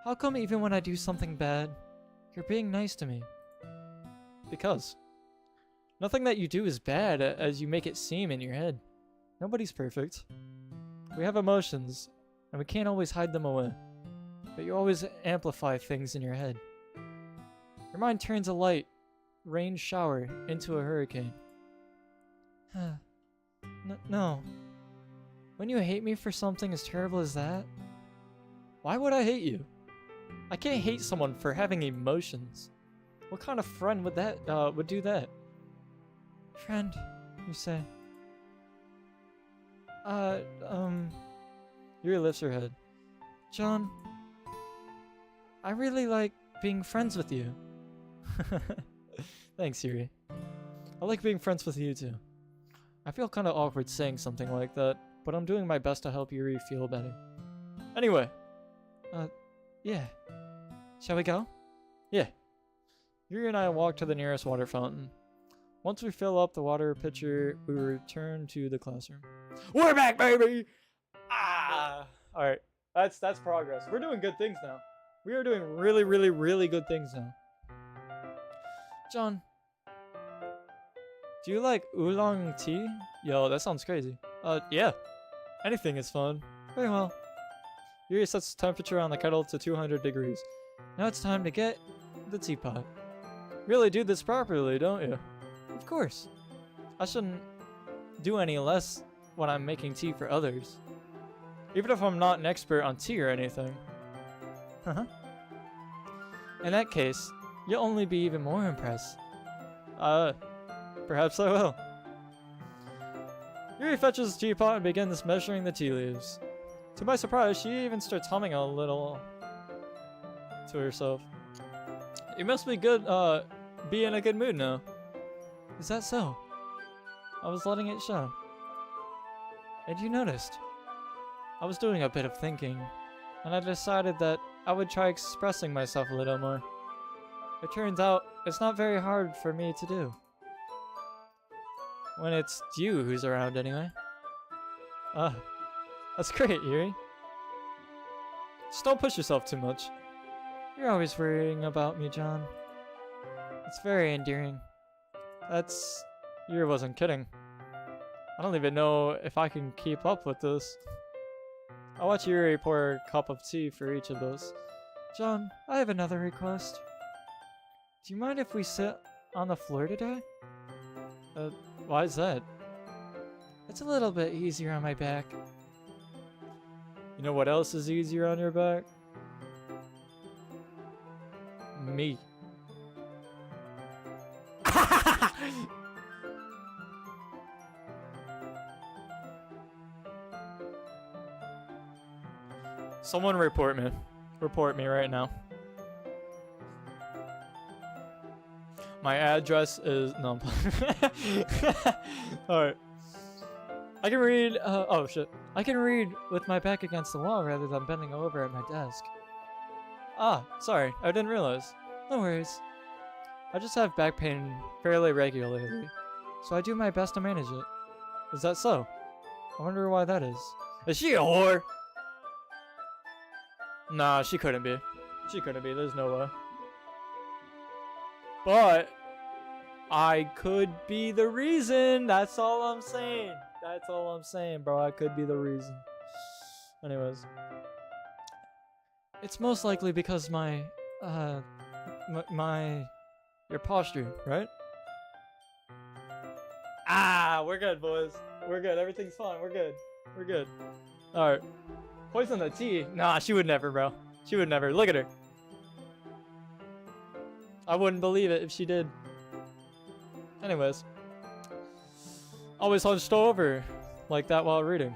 how come even when I do something bad, you're being nice to me? Because nothing that you do is bad as you make it seem in your head. Nobody's perfect. We have emotions, and we can't always hide them away. But you always amplify things in your head. Your mind turns a light, rain shower into a hurricane. No. When you hate me for something as terrible as that, why would I hate you? I can't hate someone for having emotions. What kind of friend would do that? Friend, you say? Yuri lifts her head. John, I really like being friends with you. Thanks, Yuri. I like being friends with you too. I feel kind of awkward saying something like that, but I'm doing my best to help Yuri feel better. Anyway. Yeah. Shall we go? Yeah. Yuri and I walk to the nearest water fountain. Once we fill up the water pitcher, we return to the classroom. We're back, baby! Ah! Alright. That's progress. We're doing good things now. We are doing really, really, really good things now. John, do you like oolong tea? Yo, that sounds crazy. Yeah. Anything is fun. Very well. Yuri sets the temperature on the kettle to 200 degrees. Now it's time to get the teapot. Really do this properly, don't you? Of course. I shouldn't do any less when I'm making tea for others. Even if I'm not an expert on tea or anything. In that case, you'll only be even more impressed. Perhaps I will. Yuri fetches the teapot and begins measuring the tea leaves. To my surprise, she even starts humming a little to herself. You must be be in a good mood now. Is that so? I was letting it show. And you noticed. I was doing a bit of thinking, and I decided that I would try expressing myself a little more. It turns out it's not very hard for me to do. When it's you who's around anyway. That's great, Yuri. Just don't push yourself too much. You're always worrying about me, John. It's very endearing. Yuri wasn't kidding. I don't even know if I can keep up with this. I watch Yuri pour a cup of tea for each of us. John, I have another request. Do you mind if we sit on the floor today? Why is that? It's a little bit easier on my back. You know what else is easier on your back? Me. Someone report me. Report me right now. My address is no. Alright. I can read oh shit. I can read with my back against the wall rather than bending over at my desk. Ah, sorry, I didn't realize. No worries. I just have back pain fairly regularly, so I do my best to manage it. Is that so? I wonder why that is. Is she a whore? Nah, she couldn't be. She couldn't be, there's no way. But I could be the reason. That's all I'm saying. That's all I'm saying, bro. I could be the reason. Anyways. It's most likely because your posture, right? Ah, we're good, boys. We're good. Everything's fine. We're good. We're good. Alright. Poison the tea? Nah, she would never, bro. She would never. Look at her. I wouldn't believe it if she did. Anyways. Always hunched over like that while reading.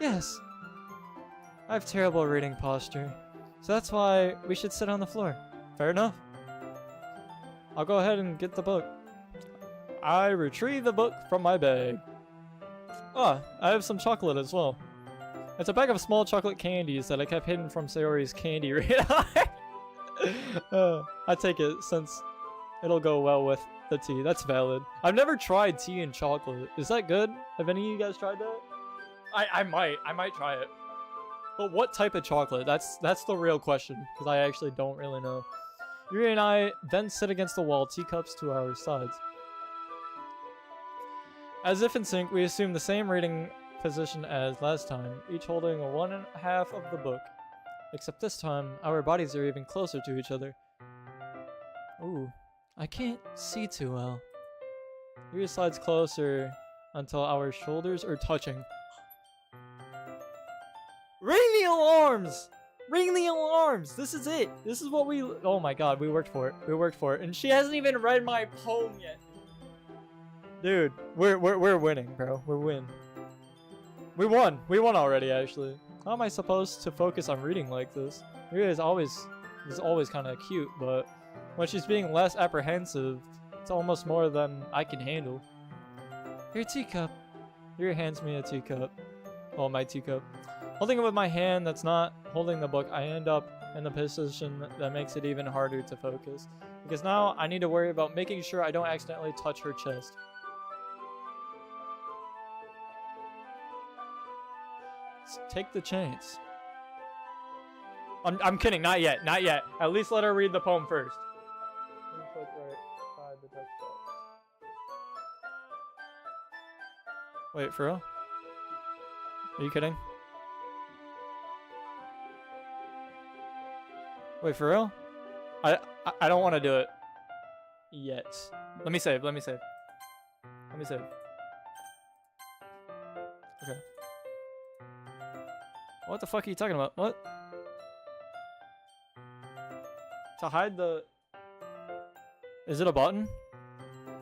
Yes. I have terrible reading posture. So that's why we should sit on the floor. Fair enough. I'll go ahead and get the book. I retrieve the book from my bag. Ah, I have some chocolate as well. It's a bag of small chocolate candies that I kept hidden from Sayori's candy radar. I take it since it'll go well with the tea. That's valid. I've never tried tea and chocolate. Is that good? Have any of you guys tried that? I might try it. But what type of chocolate? That's the real question, because I actually don't really know. Yuri and I then sit against the wall, teacups to our sides. As if in sync, we assume the same reading position as last time, each holding one half of the book. Except this time, our bodies are even closer to each other. Ooh, I can't see too well. Yuri slides closer until our shoulders are touching. Ring the alarms! Ring the alarms! This is it! This is what we... Oh my god, we worked for it. We worked for it. And she hasn't even read my poem yet. Dude, we're winning, bro. We're win. We won. We won already, actually. How am I supposed to focus on reading like this? Yuri is always kind of cute, but when she's being less apprehensive, it's almost more than I can handle. Your teacup. Yuri hands me a teacup. Well, my teacup. Holding it with my hand that's not holding the book, I end up in the position that makes it even harder to focus. Because now I need to worry about making sure I don't accidentally touch her chest. Let's take the chance. I'm kidding, not yet, not yet. At least let her read the poem first. Wait, for real? Are you kidding? Wait, for real? I don't want to do it yet. Let me save. Okay. What the fuck are you talking about? What? To hide the... Is it a button?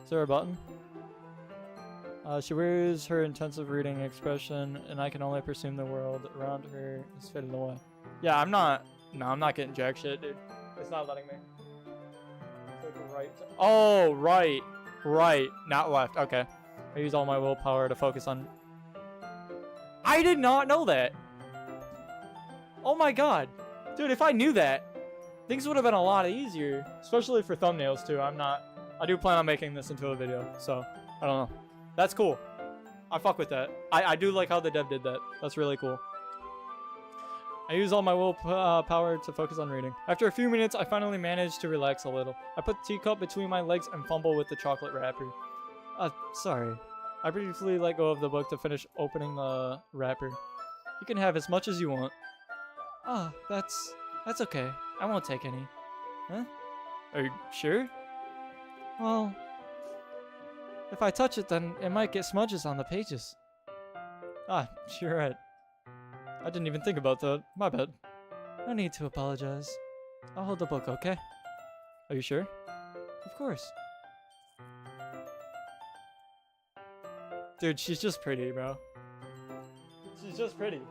Is there a button? She wears her intensive reading expression, and I can only presume the world around her is fading away. Yeah, I'm not... No, I'm not getting jack shit, dude. It's not letting me. Click right. Oh, right. Right. Not left. Okay. I use all my willpower to focus on... I did not know that! Oh my god. Dude, if I knew that, things would have been a lot easier. Especially for thumbnails, too. I do plan on making this into a video, so... I don't know. That's cool. I fuck with that. I do like how the dev did that. That's really cool. I use all my willpower to focus on reading. After a few minutes, I finally managed to relax a little. I put the teacup between my legs and fumble with the chocolate wrapper. Sorry. I briefly let go of the book to finish opening the wrapper. You can have as much as you want. Oh, that's okay. I won't take any. Huh? Are you sure? Well, if I touch it, then it might get smudges on the pages. Ah, you're right. I didn't even think about that. My bad. No need to apologize. I'll hold the book, okay? Are you sure? Of course. Dude, she's just pretty, bro. She's just pretty.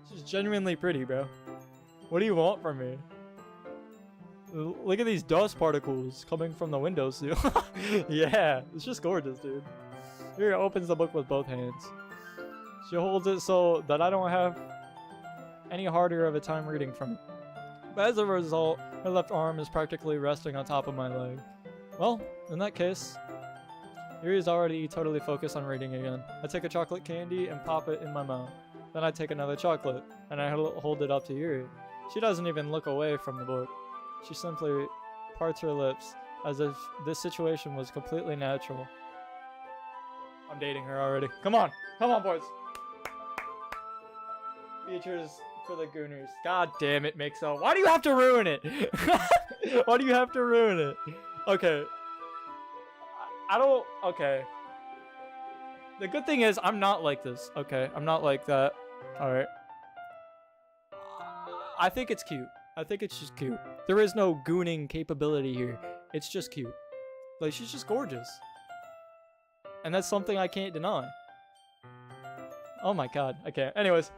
She's genuinely pretty, bro. What do you want from me? Look at these dust particles coming from the windowsill. Yeah, it's just gorgeous, dude. Here, opens the book with both hands. She holds it so that I don't have any harder of a time reading from it. But as a result, my left arm is practically resting on top of my leg. Well, in that case, Yuri is already totally focused on reading again. I take a chocolate candy and pop it in my mouth. Then I take another chocolate, and I hold it up to Yuri. She doesn't even look away from the book. She simply parts her lips, as if this situation was completely natural. I'm dating her already. Come on! Come on, boys! Features for the Gooners. God damn it, Mixo. Why do you have to ruin it? Why do you have to ruin it? Okay. I don't... Okay. The good thing is, I'm not like this. Okay, I'm not like that. Alright. I think it's cute. I think it's just cute. There is no gooning capability here. It's just cute. Like, she's just gorgeous. And that's something I can't deny. Oh my god, I can't. Anyways.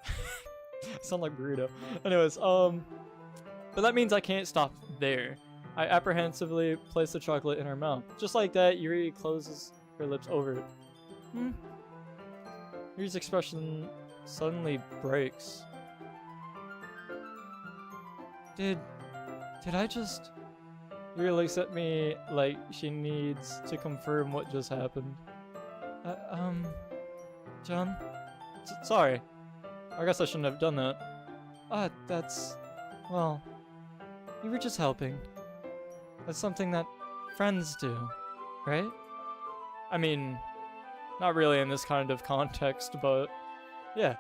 I sound like burrito. Anyways, but that means I can't stop there. I apprehensively place the chocolate in her mouth. Just like that, Yuri closes her lips over it. Yuri's expression suddenly breaks. Did I just... Yuri looks at me like she needs to confirm what just happened. John? Sorry. I guess I shouldn't have done that. That's... Well... You were just helping. That's something that friends do, right? I mean, not really in this kind of context, but... Yeah.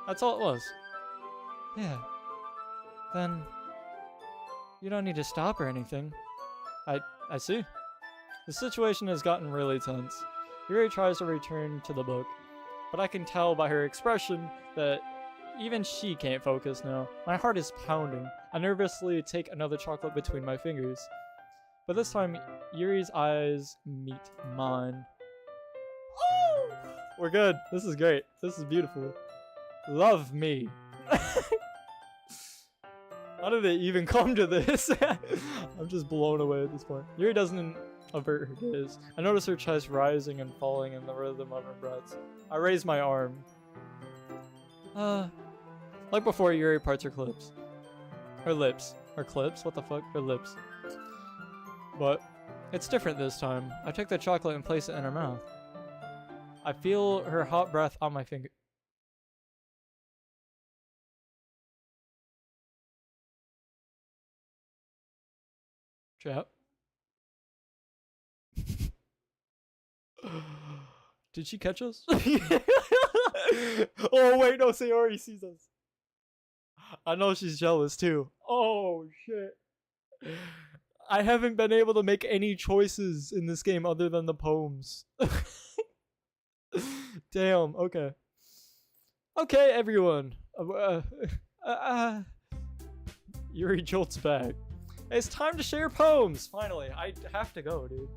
That's all it was. Yeah. Then... You don't need to stop or anything. I see. The situation has gotten really tense. Yuri tries to return to the book, but I can tell by her expression that even she can't focus now. My heart is pounding. I nervously take another chocolate between my fingers. But this time, Yuri's eyes meet mine. Oh! We're good. This is great. This is beautiful. Love me. How did it even come to this? I'm just blown away at this point. Yuri doesn't avert her gaze. I notice her chest rising and falling in the rhythm of her breaths. I raise my arm. Like before, Yuri parts her lips. Her lips. Her clips? What the fuck? Her lips. But it's different this time. I take the chocolate and place it in her mouth. I feel her hot breath on my finger. Chat. Did she catch us? Oh wait, no, Sayori sees us. I know she's jealous too. Oh shit. I haven't been able to make any choices in this game other than the poems. Damn, okay. Okay, everyone. Yuri jolts back. It's time to share poems! Finally, I have to go, dude.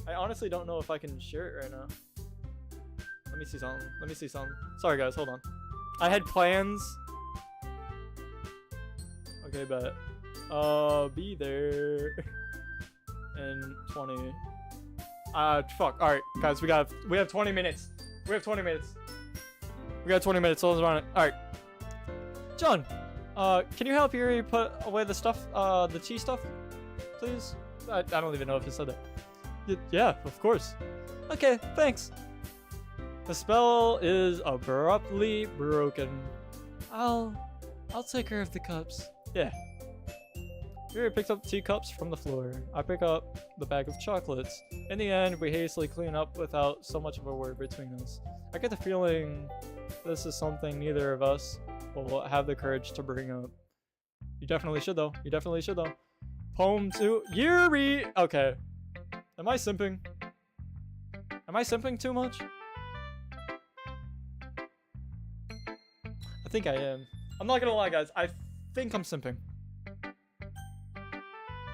I honestly don't know if I can share it right now. Let me see something. Let me see something. Sorry guys, hold on. I had plans. Okay, bet. Be there in 20. Fuck. Alright, guys, we have 20 minutes. We have 20 minutes. We got 20 minutes, so let's run it. Alright. John, can you help Yuri put away the stuff, the tea stuff? Please? I don't even know if you said that. Yeah, of course. Okay, thanks. The spell is abruptly broken. I'll take care of the cups. Yeah. Yuri picks up teacups from the floor. I pick up the bag of chocolates. In the end, we hastily clean up without so much of a word between us. I get the feeling this is something neither of us will have the courage to bring up. You definitely should though. You definitely should though. Poem 2. Yuri! Okay. Am I simping? Am I simping too much? I think I am. I'm not gonna lie guys. I think I'm simping.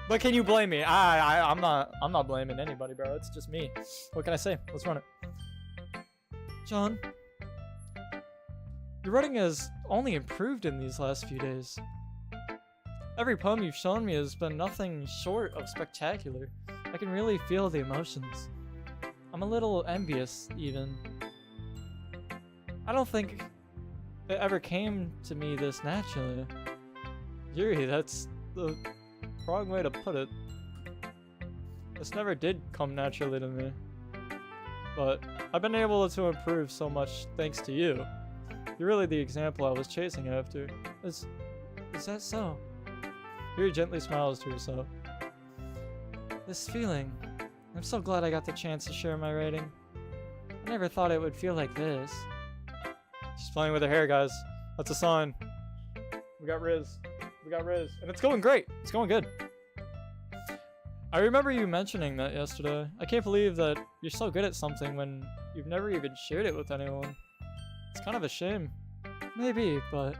But can you blame me? I'm not blaming anybody, bro. It's just me. What can I say? Let's run it. John, your writing has only improved in these last few days. Every poem you've shown me has been nothing short of spectacular. I can really feel the emotions. I'm a little envious, even. I don't think it ever came to me this naturally. Yuri, that's the wrong way to put it. This never did come naturally to me. But I've been able to improve so much thanks to you. You're really the example I was chasing after. Is that so? Yuri gently smiles to herself. This feeling. I'm so glad I got the chance to share my writing. I never thought it would feel like this. She's playing with her hair, guys. That's a sign. We got Riz. We got Riz. And it's going great. It's going good. I remember you mentioning that yesterday. I can't believe that you're so good at something when you've never even shared it with anyone. It's kind of a shame. Maybe, but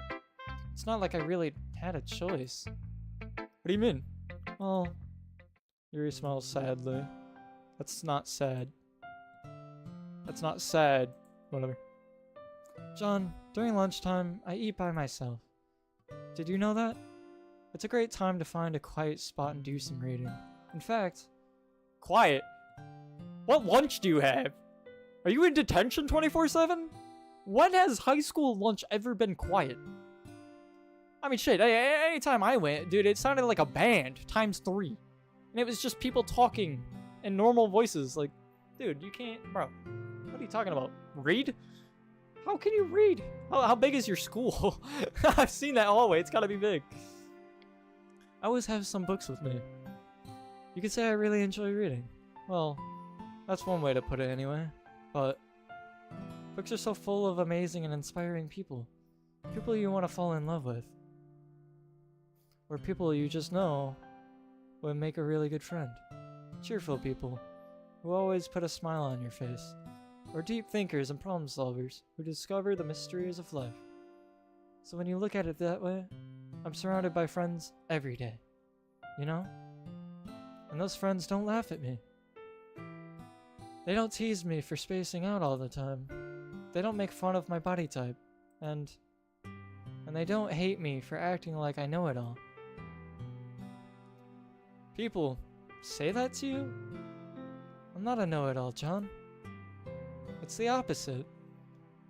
it's not like I really had a choice. What do you mean? Well, Yuri smiles sadly. That's not sad. That's not sad. Whatever. John, during lunchtime, I eat by myself. Did you know that? It's a great time to find a quiet spot and do some reading. In fact, Quiet? What lunch do you have? Are you in detention 24/7? When has high school lunch ever been quiet? I mean, shit, anytime I went, dude, it sounded like a band ×3. And it was just people talking in normal voices. Like, dude, you can't, bro. What are you talking about? Read? How can you read? How big is your school? I've seen that hallway. It's gotta be big. I always have some books with me. You could say I really enjoy reading. Well, that's one way to put it anyway. But books are so full of amazing and inspiring people. People you want to fall in love with. Or people you just know would make a really good friend. Cheerful people who always put a smile on your face. Or deep thinkers and problem solvers who discover the mysteries of life. So when you look at it that way, I'm surrounded by friends every day. You know? And those friends don't laugh at me. They don't tease me for spacing out all the time. They don't make fun of my body type. And they don't hate me for acting like I know it all. People say that to you? I'm not a know-it-all, John. It's the opposite.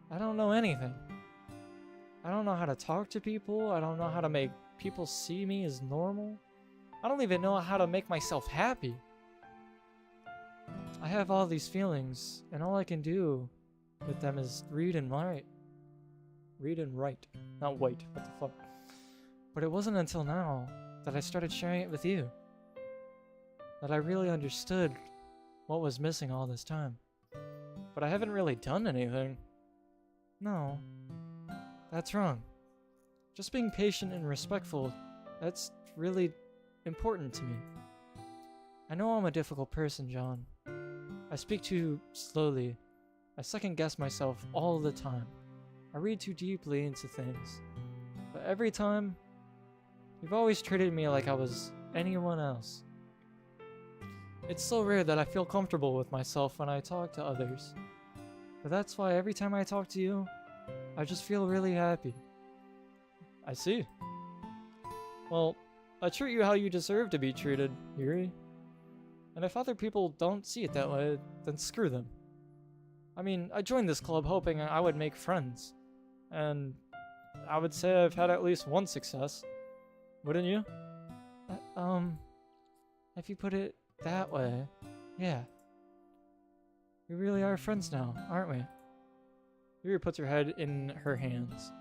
I don't know anything. I don't know how to talk to people. I don't know how to make people see me as normal. I don't even know how to make myself happy. I have all these feelings, and all I can do with them is read and write. Read and write. Not white. What the fuck? But it wasn't until now that I started sharing it with you that I really understood what was missing all this time. But I haven't really done anything. No. That's wrong. Just being patient and respectful, that's really important to me. I know I'm a difficult person, John. I speak too slowly. I second guess myself all the time. I read too deeply into things. But every time, you've always treated me like I was anyone else. It's so rare that I feel comfortable with myself when I talk to others. But that's why every time I talk to you, I just feel really happy. I see. Well, I treat you how you deserve to be treated, Yuri. And if other people don't see it that way, then screw them. I mean, I joined this club hoping I would make friends. And I would say I've had at least one success. Wouldn't you? If you put it that way, yeah. We really are friends now, aren't we? Yuri puts her head in her hands.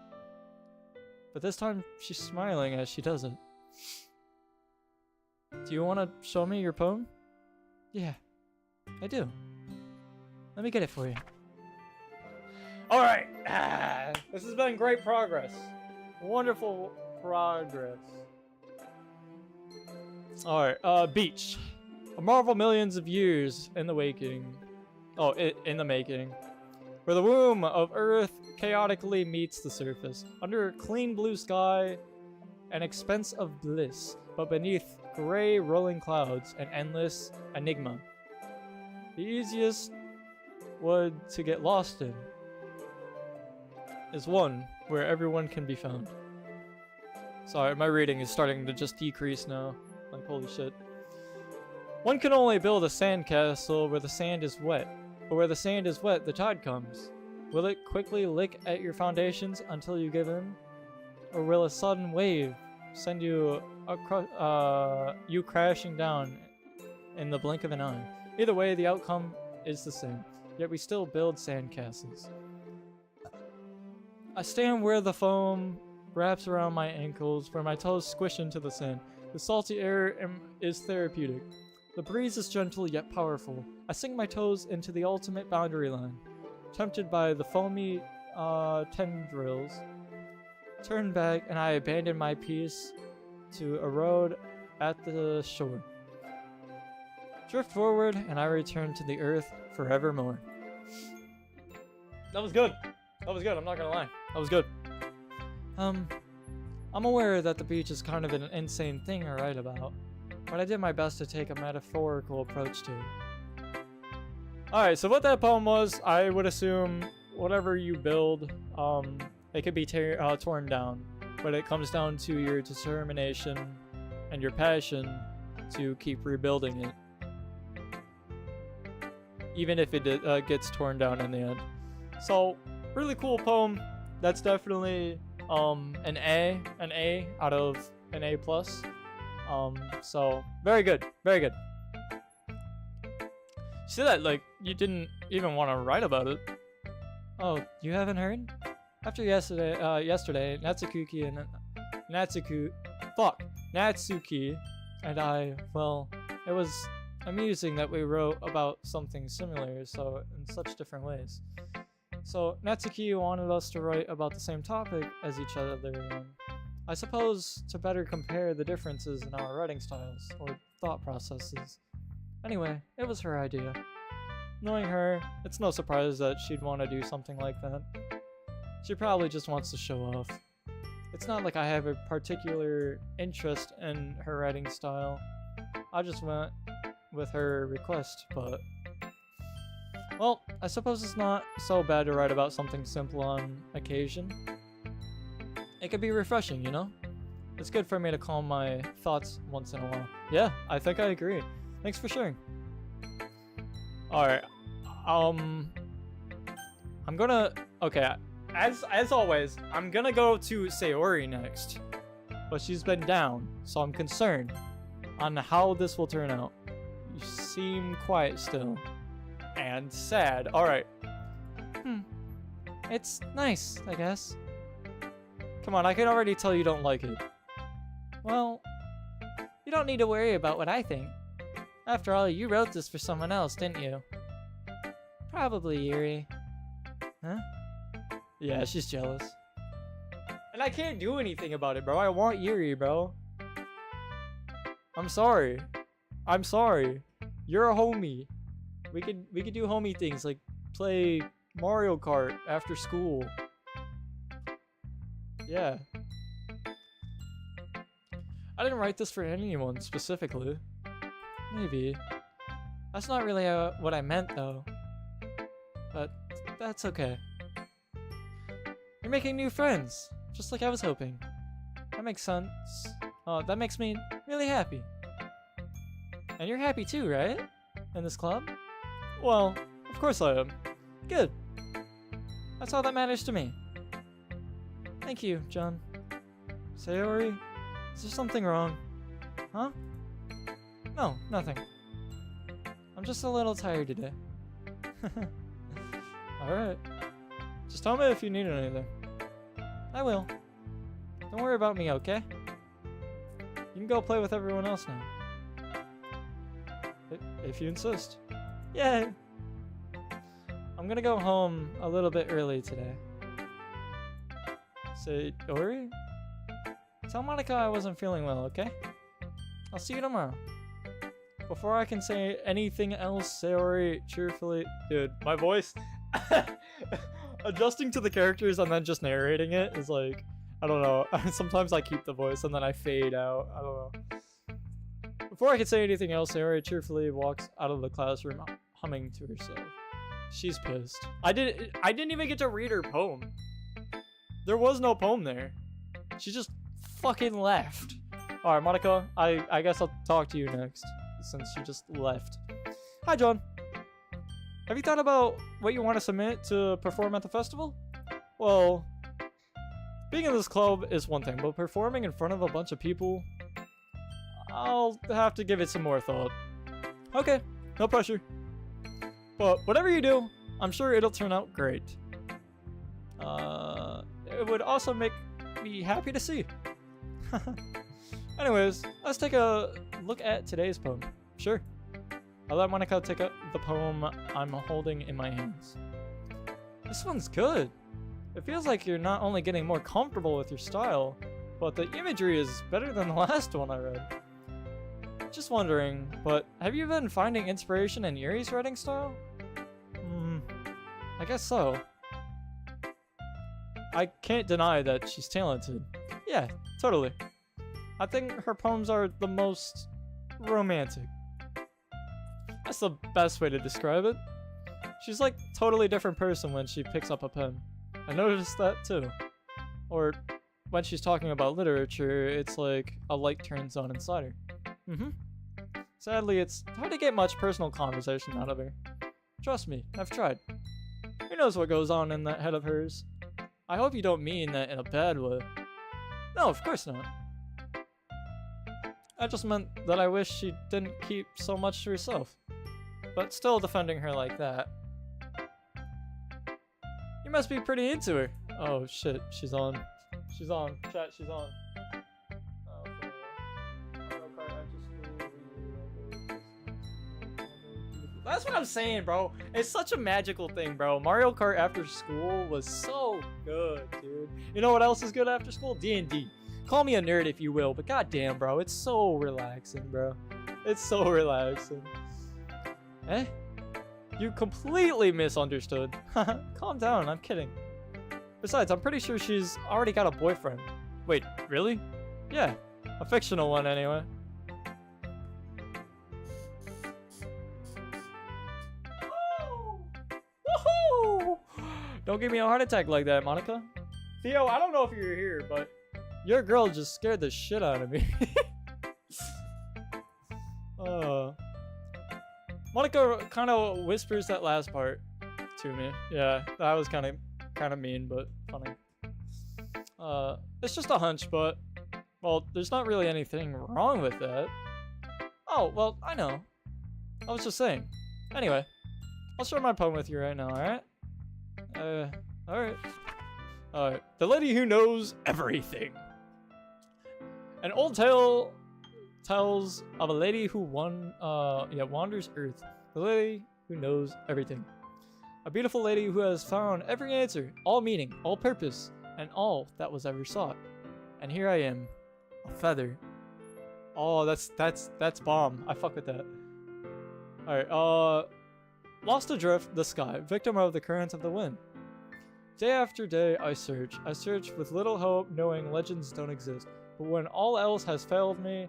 But this time, she's smiling as she does it. Do you want to show me your poem? Yeah, I do. Let me get it for you. Alright! This has been great progress. Wonderful progress. Alright, beach. A marvel millions of years in the waking. Oh, in the making. Where the womb of Earth chaotically meets the surface. Under a clean blue sky, an expanse of bliss. But beneath gray rolling clouds, an endless enigma. The easiest wood to get lost in is one where everyone can be found. Sorry, my reading is starting to just decrease now. Like, holy shit. One can only build a sandcastle where the sand is wet. But where the sand is wet, the tide comes. Will it quickly lick at your foundations until you give in? Or will a sudden wave send you crashing down in the blink of an eye? Either way, the outcome is the same. Yet we still build sandcastles. I stand where the foam wraps around my ankles, where my toes squish into the sand. The salty air is therapeutic. The breeze is gentle yet powerful. I sink my toes into the ultimate boundary line, tempted by the foamy tendrils. Turn back and I abandon my piece to erode at the shore. Drift forward and I return to the earth forevermore. That was good. That was good, I'm not gonna lie. That was good. I'm aware that the beach is kind of an insane thing to write about. but I did my best to take a metaphorical approach to it. Alright, so what that poem was, I would assume whatever you build, it could be torn down, but it comes down to your determination and your passion to keep rebuilding it. Even if it gets torn down in the end. So, really cool poem. That's definitely an A out of an A+. So, very good, very good. See that, like, you didn't even want to write about it. Oh, you haven't heard? After yesterday, Natsuki and I, well, it was amusing that we wrote about something similar, so in such different ways. So Natsuki wanted us to write about the same topic as each other, I suppose to better compare the differences in our writing styles or thought processes. Anyway, it was her idea. Knowing her, it's no surprise that she'd want to do something like that. She probably just wants to show off. It's not like I have a particular interest in her writing style. I just went with her request, but... Well, I suppose it's not so bad to write about something simple on occasion. It could be refreshing, you know? It's good for me to calm my thoughts once in a while. Yeah, I think I agree. Thanks for sharing. Alright, I'm gonna... Okay, as always, I'm gonna go to Sayori next. But she's been down, so I'm concerned on how this will turn out. You seem quiet still. And sad. Alright. It's nice, I guess. Come on, I can already tell you don't like it. Well, you don't need to worry about what I think. After all, you wrote this for someone else, didn't you? Probably Yuri. Huh? Yeah, she's jealous. And I can't do anything about it, bro. I want Yuri, bro. I'm sorry. I'm sorry. You're a homie. We could do homie things like play Mario Kart after school. Yeah. I didn't write this for anyone specifically. Maybe. That's not really what I meant though. But that's okay. You're making new friends, just like I was hoping. That makes sense. That makes me really happy. And you're happy too, right? In this club? Well, of course I am. Good. That's all that matters to me. Thank you, John. Sayori, is there something wrong? Huh? No, nothing. I'm just a little tired today. Alright. Just tell me if you need anything. I will. Don't worry about me, okay? You can go play with everyone else now. If you insist. Yay! I'm gonna go home a little bit early today. Sayori? Tell Monica I wasn't feeling well, okay? I'll see you tomorrow. Before I can say anything else, Sayori cheerfully... Dude, my voice... Adjusting to the characters and then just narrating it is like... I don't know. Sometimes I keep the voice and then I fade out. I don't know. Before I can say anything else, Sayori cheerfully walks out of the classroom, humming to herself. She's pissed. I didn't even get to read her poem. There was no poem there. She just fucking left. Alright, Monica, I guess I'll talk to you next, since you just left. Hi, John. Have you thought about what you want to submit to perform at the festival? Well, being in this club is one thing, but performing in front of a bunch of people, I'll have to give it some more thought. Okay, no pressure. But whatever you do, I'm sure it'll turn out great. It would also make me happy to see. Anyways, let's take a look at today's poem. Sure. I'll let Monica take up the poem I'm holding in my hands. This one's good. It feels like you're not only getting more comfortable with your style, but the imagery is better than the last one I read. Just wondering, but have you been finding inspiration in Yuri's writing style? I guess so. I can't deny that she's talented. Yeah, totally. I think her poems are the most romantic. That's the best way to describe it. She's like a totally different person when she picks up a pen. I noticed that too. Or when she's talking about literature, it's like a light turns on inside her. Sadly, it's hard to get much personal conversation out of her. Trust me, I've tried. Who knows what goes on in that head of hers? I hope you don't mean that in a bad way. No, of course not. I just meant that I wish she didn't keep so much to herself. But still defending her like that. You must be pretty into her. Oh shit, she's on. She's on. Chat, she's on. Oh, that's what I'm saying, bro. It's such a magical thing, bro. Mario Kart After School was so good, dude. You know what else is good after school? D&D. Call me a nerd if you will, but goddamn, bro, it's so relaxing, bro. It's so relaxing. Eh? You completely misunderstood. Calm down, I'm kidding. Besides, I'm pretty sure she's already got a boyfriend. Wait, really? Yeah, a fictional one anyway. Woohoo! Don't give me a heart attack like that, Monica. Theo, I don't know if you're here, but your girl just scared the shit out of me. Monica kind of whispers that last part to me. Yeah, that was kind of mean, but funny. It's just a hunch, but well, there's not really anything wrong with that. Oh, well, I know. I was just saying. Anyway, I'll share my poem with you right now, alright? Alright. Alright. The lady who knows everything. An old tale tells of a lady who wanders Earth. The lady who knows everything. A beautiful lady who has found every answer, all meaning, all purpose, and all that was ever sought. And here I am, a feather. Oh, that's bomb. I fuck with that. Alright, lost adrift the sky, victim of the currents of the wind. Day after day I search with little hope, knowing legends don't exist. But when all else has failed me,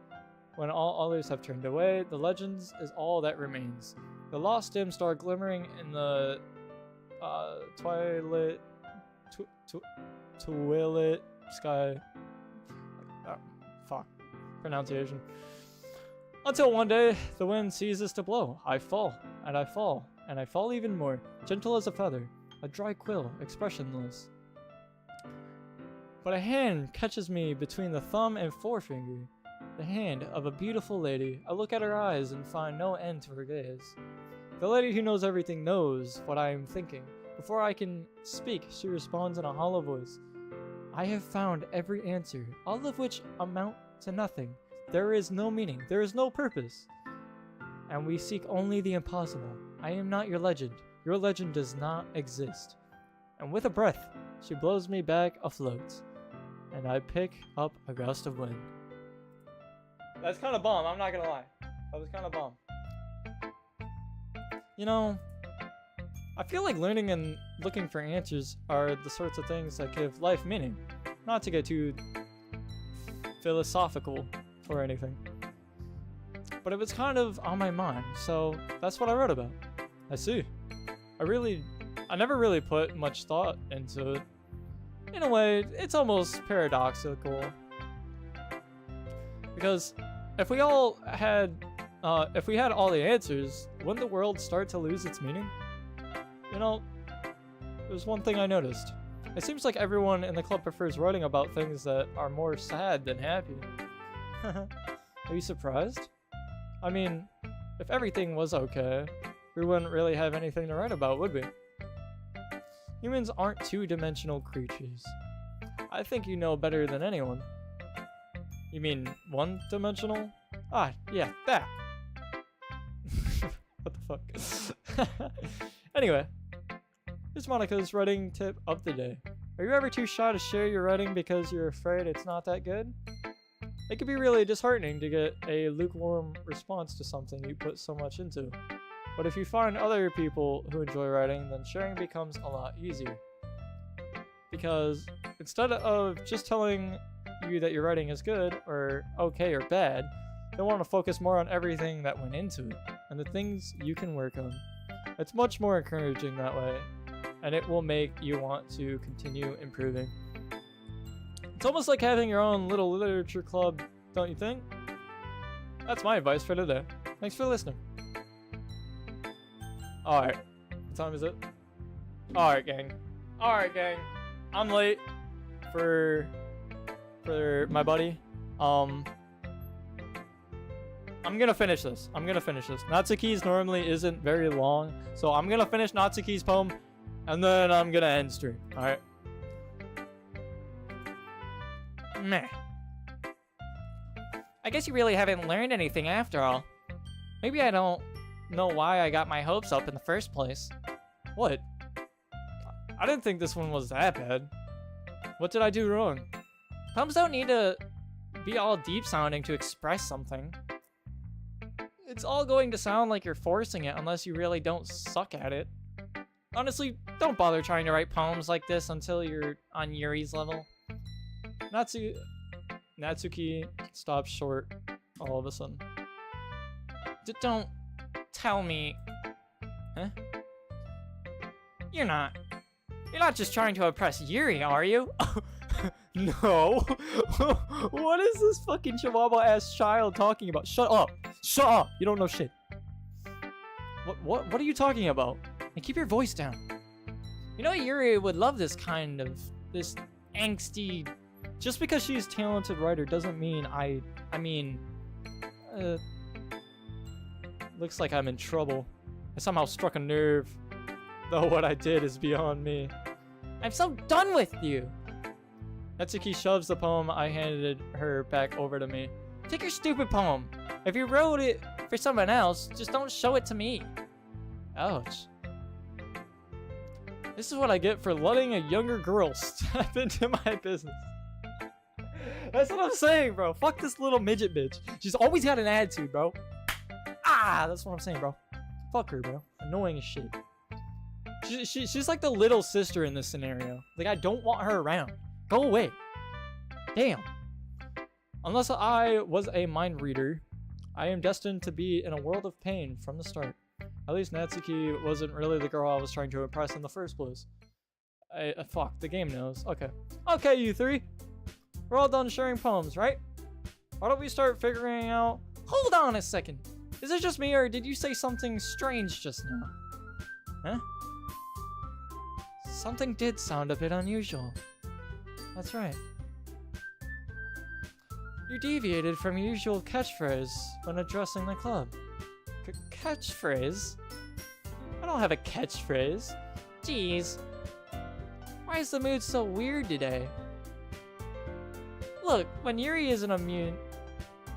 when all others have turned away, the legends is all that remains. The lost dim star glimmering in the twilight sky. Fuck. Pronunciation. Until one day, the wind ceases to blow. I fall, and I fall, and I fall even more, gentle as a feather, a dry quill, expressionless. But a hand catches me between the thumb and forefinger. The hand of a beautiful lady. I look at her eyes and find no end to her gaze. The lady who knows everything knows what I am thinking. Before I can speak, she responds in a hollow voice. I have found every answer, all of which amount to nothing. There is no meaning, there is no purpose. And we seek only the impossible. I am not your legend. Your legend does not exist. And with a breath, she blows me back afloat. And I pick up a gust of wind. That's kind of bomb, I'm not gonna lie. That was kind of bomb. You know, I feel like learning and looking for answers are the sorts of things that give life meaning. Not to get too philosophical or anything. But it was kind of on my mind, so that's what I wrote about. I see. I never really put much thought into it. In a way, it's almost paradoxical. Because if we had all the answers, wouldn't the world start to lose its meaning? You know, there's one thing I noticed. It seems like everyone in the club prefers writing about things that are more sad than happy. Are you surprised? I mean, if everything was okay, we wouldn't really have anything to write about, would we? Humans aren't two-dimensional creatures. I think you know better than anyone. You mean one-dimensional? Ah, yeah, that. What the fuck? Anyway, here's Monica's writing tip of the day. Are you ever too shy to share your writing because you're afraid it's not that good? It can be really disheartening to get a lukewarm response to something you put so much into. But if you find other people who enjoy writing, then sharing becomes a lot easier. Because instead of just telling you that your writing is good, or okay, or bad, You'll want to focus more on everything that went into it and the things you can work on. It's much more encouraging that way, and it will make you want to continue improving. It's almost like having your own little literature club, don't you think? That's my advice for today. Thanks for listening. Alright. What time is it? Alright, gang. Alright, gang. I'm late for my buddy. I'm gonna finish this. Natsuki's normally isn't very long, so I'm gonna finish Natsuki's poem, and then I'm gonna end stream. Alright. Meh. I guess you really haven't learned anything after all. Maybe I don't know why I got my hopes up in the first place. What? I didn't think this one was that bad. What did I do wrong? Poems don't need to be all deep sounding to express something. It's all going to sound like you're forcing it unless you really don't suck at it. Honestly, don't bother trying to write poems like this until you're on Yuri's level. Natsuki stops short all of a sudden. Don't tell me. Huh? You're not just trying to impress Yuri, are you? No. What is this fucking chihuahua ass child talking about? Shut up. Shut up. You don't know shit. What are you talking about? And keep your voice down. You know Yuri would love this angsty. Just because she's a talented writer doesn't mean I mean looks like I'm in trouble. I somehow struck a nerve. Though what I did is beyond me. I'm so done with you. Natsuki shoves the poem I handed her back over to me. Take your stupid poem. If you wrote it for someone else, just don't show it to me. Ouch. This is what I get for letting a younger girl step into my business. That's what I'm saying, bro. Fuck this little midget bitch. She's always got an attitude, bro. Ah, that's what I'm saying, bro. Fuck her, bro. Annoying as shit. She's like the little sister in this scenario. Like, I don't want her around. Go away. Damn. Unless I was a mind reader, I am destined to be in a world of pain from the start. At least Natsuki wasn't really the girl I was trying to impress in the first place. Fuck, the game knows. Okay. Okay, you three. We're all done sharing poems, right? Why don't we start figuring out... Hold on a second. Is it just me, or did you say something strange just now? Huh? Something did sound a bit unusual. That's right. You deviated from your usual catchphrase when addressing the club. Catchphrase? I don't have a catchphrase. Jeez. Why is the mood so weird today? Look, when Yuri isn't immune...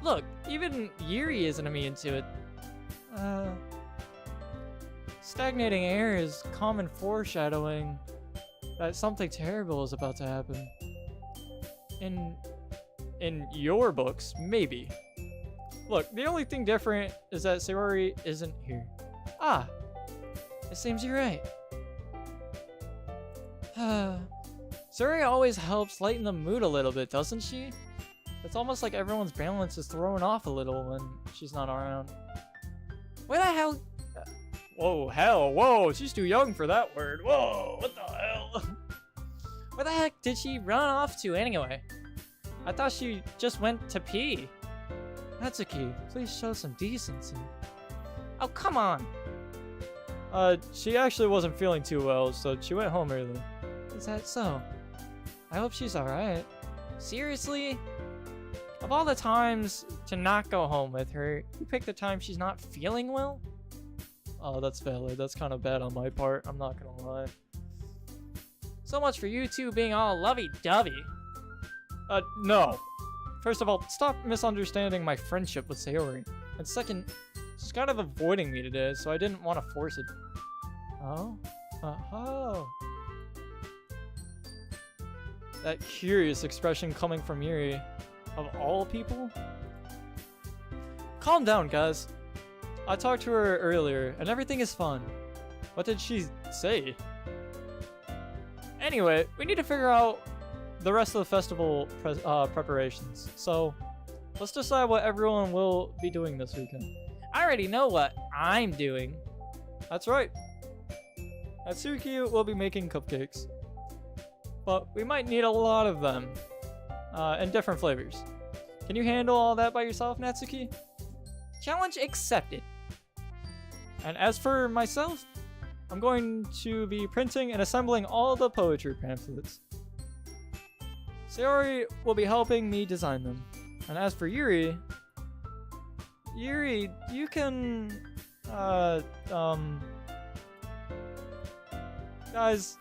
Look, even Yuri isn't immune to it. Stagnating air is common foreshadowing that something terrible is about to happen. In your books, maybe. Look, the only thing different is that Sayori isn't here. Ah, it seems you're right. Sayori always helps lighten the mood a little bit, doesn't she? It's almost like everyone's balance is thrown off a little when she's not around. Where the hell? Whoa, hell, whoa, she's too young for that word. Whoa, what the hell? Where the heck did she run off to anyway? I thought she just went to pee. Natsuki, please show some decency. Oh, come on. She actually wasn't feeling too well, so she went home early. Is that so? I hope she's alright. Seriously? Of all the times to not go home with her, you picked the time she's not feeling well? Oh, that's valid. That's kind of bad on my part. I'm not gonna lie. So much for you two being all lovey-dovey. No. First of all, stop misunderstanding my friendship with Sayori. And second, she's kind of avoiding me today, so I didn't want to force it. Oh? Oh. That curious expression coming from Yuri. Of all people? Calm down, guys. I talked to her earlier, and everything is fun. What did she say? Anyway, we need to figure out the rest of the festival preparations. So, let's decide what everyone will be doing this weekend. I already know what I'm doing. That's right. Natsuki will be making cupcakes. But we might need a lot of them. And different flavors. Can you handle all that by yourself, Natsuki? Challenge accepted. And as for myself, I'm going to be printing and assembling all the poetry pamphlets. Sayori will be helping me design them. And as for Yuri, you can, guys,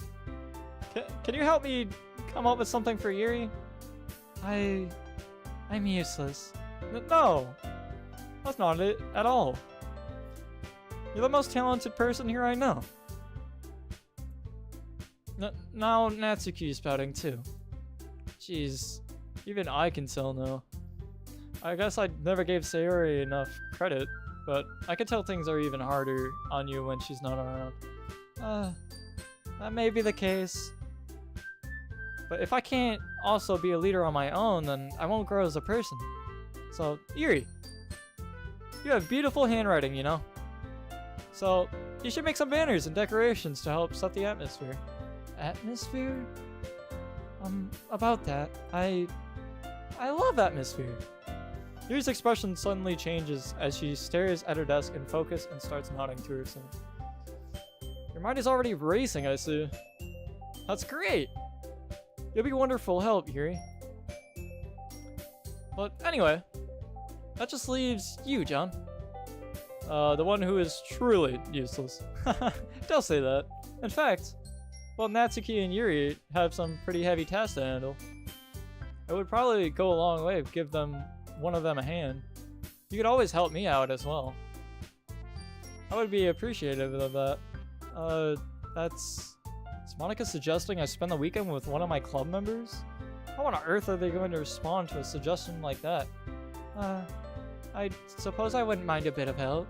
can you help me come up with something for Yuri? I'm useless. No, that's not it at all. You're the most talented person here I know. Now Natsuki's spouting too. Jeez, even I can tell now. I guess I never gave Sayori enough credit, but I can tell things are even harder on you when she's not around. That may be the case. But if I can't also be a leader on my own, then I won't grow as a person. So, Yuri, you have beautiful handwriting, you know? So, you should make some banners and decorations to help set the atmosphere. Atmosphere? About that, I love atmosphere. Yuri's expression suddenly changes as she stares at her desk in focus and starts nodding to herself. Your mind is already racing, I see. That's great! You'll be wonderful help, Yuri. But anyway, that just leaves you, John. The one who is truly useless. Don't say that. In fact, well, Natsuki and Yuri have some pretty heavy tasks to handle. It would probably go a long way if give one of them a hand. You could always help me out as well. I would be appreciative of that. Is Monica suggesting I spend the weekend with one of my club members? How on earth are they going to respond to a suggestion like that? I suppose I wouldn't mind a bit of help.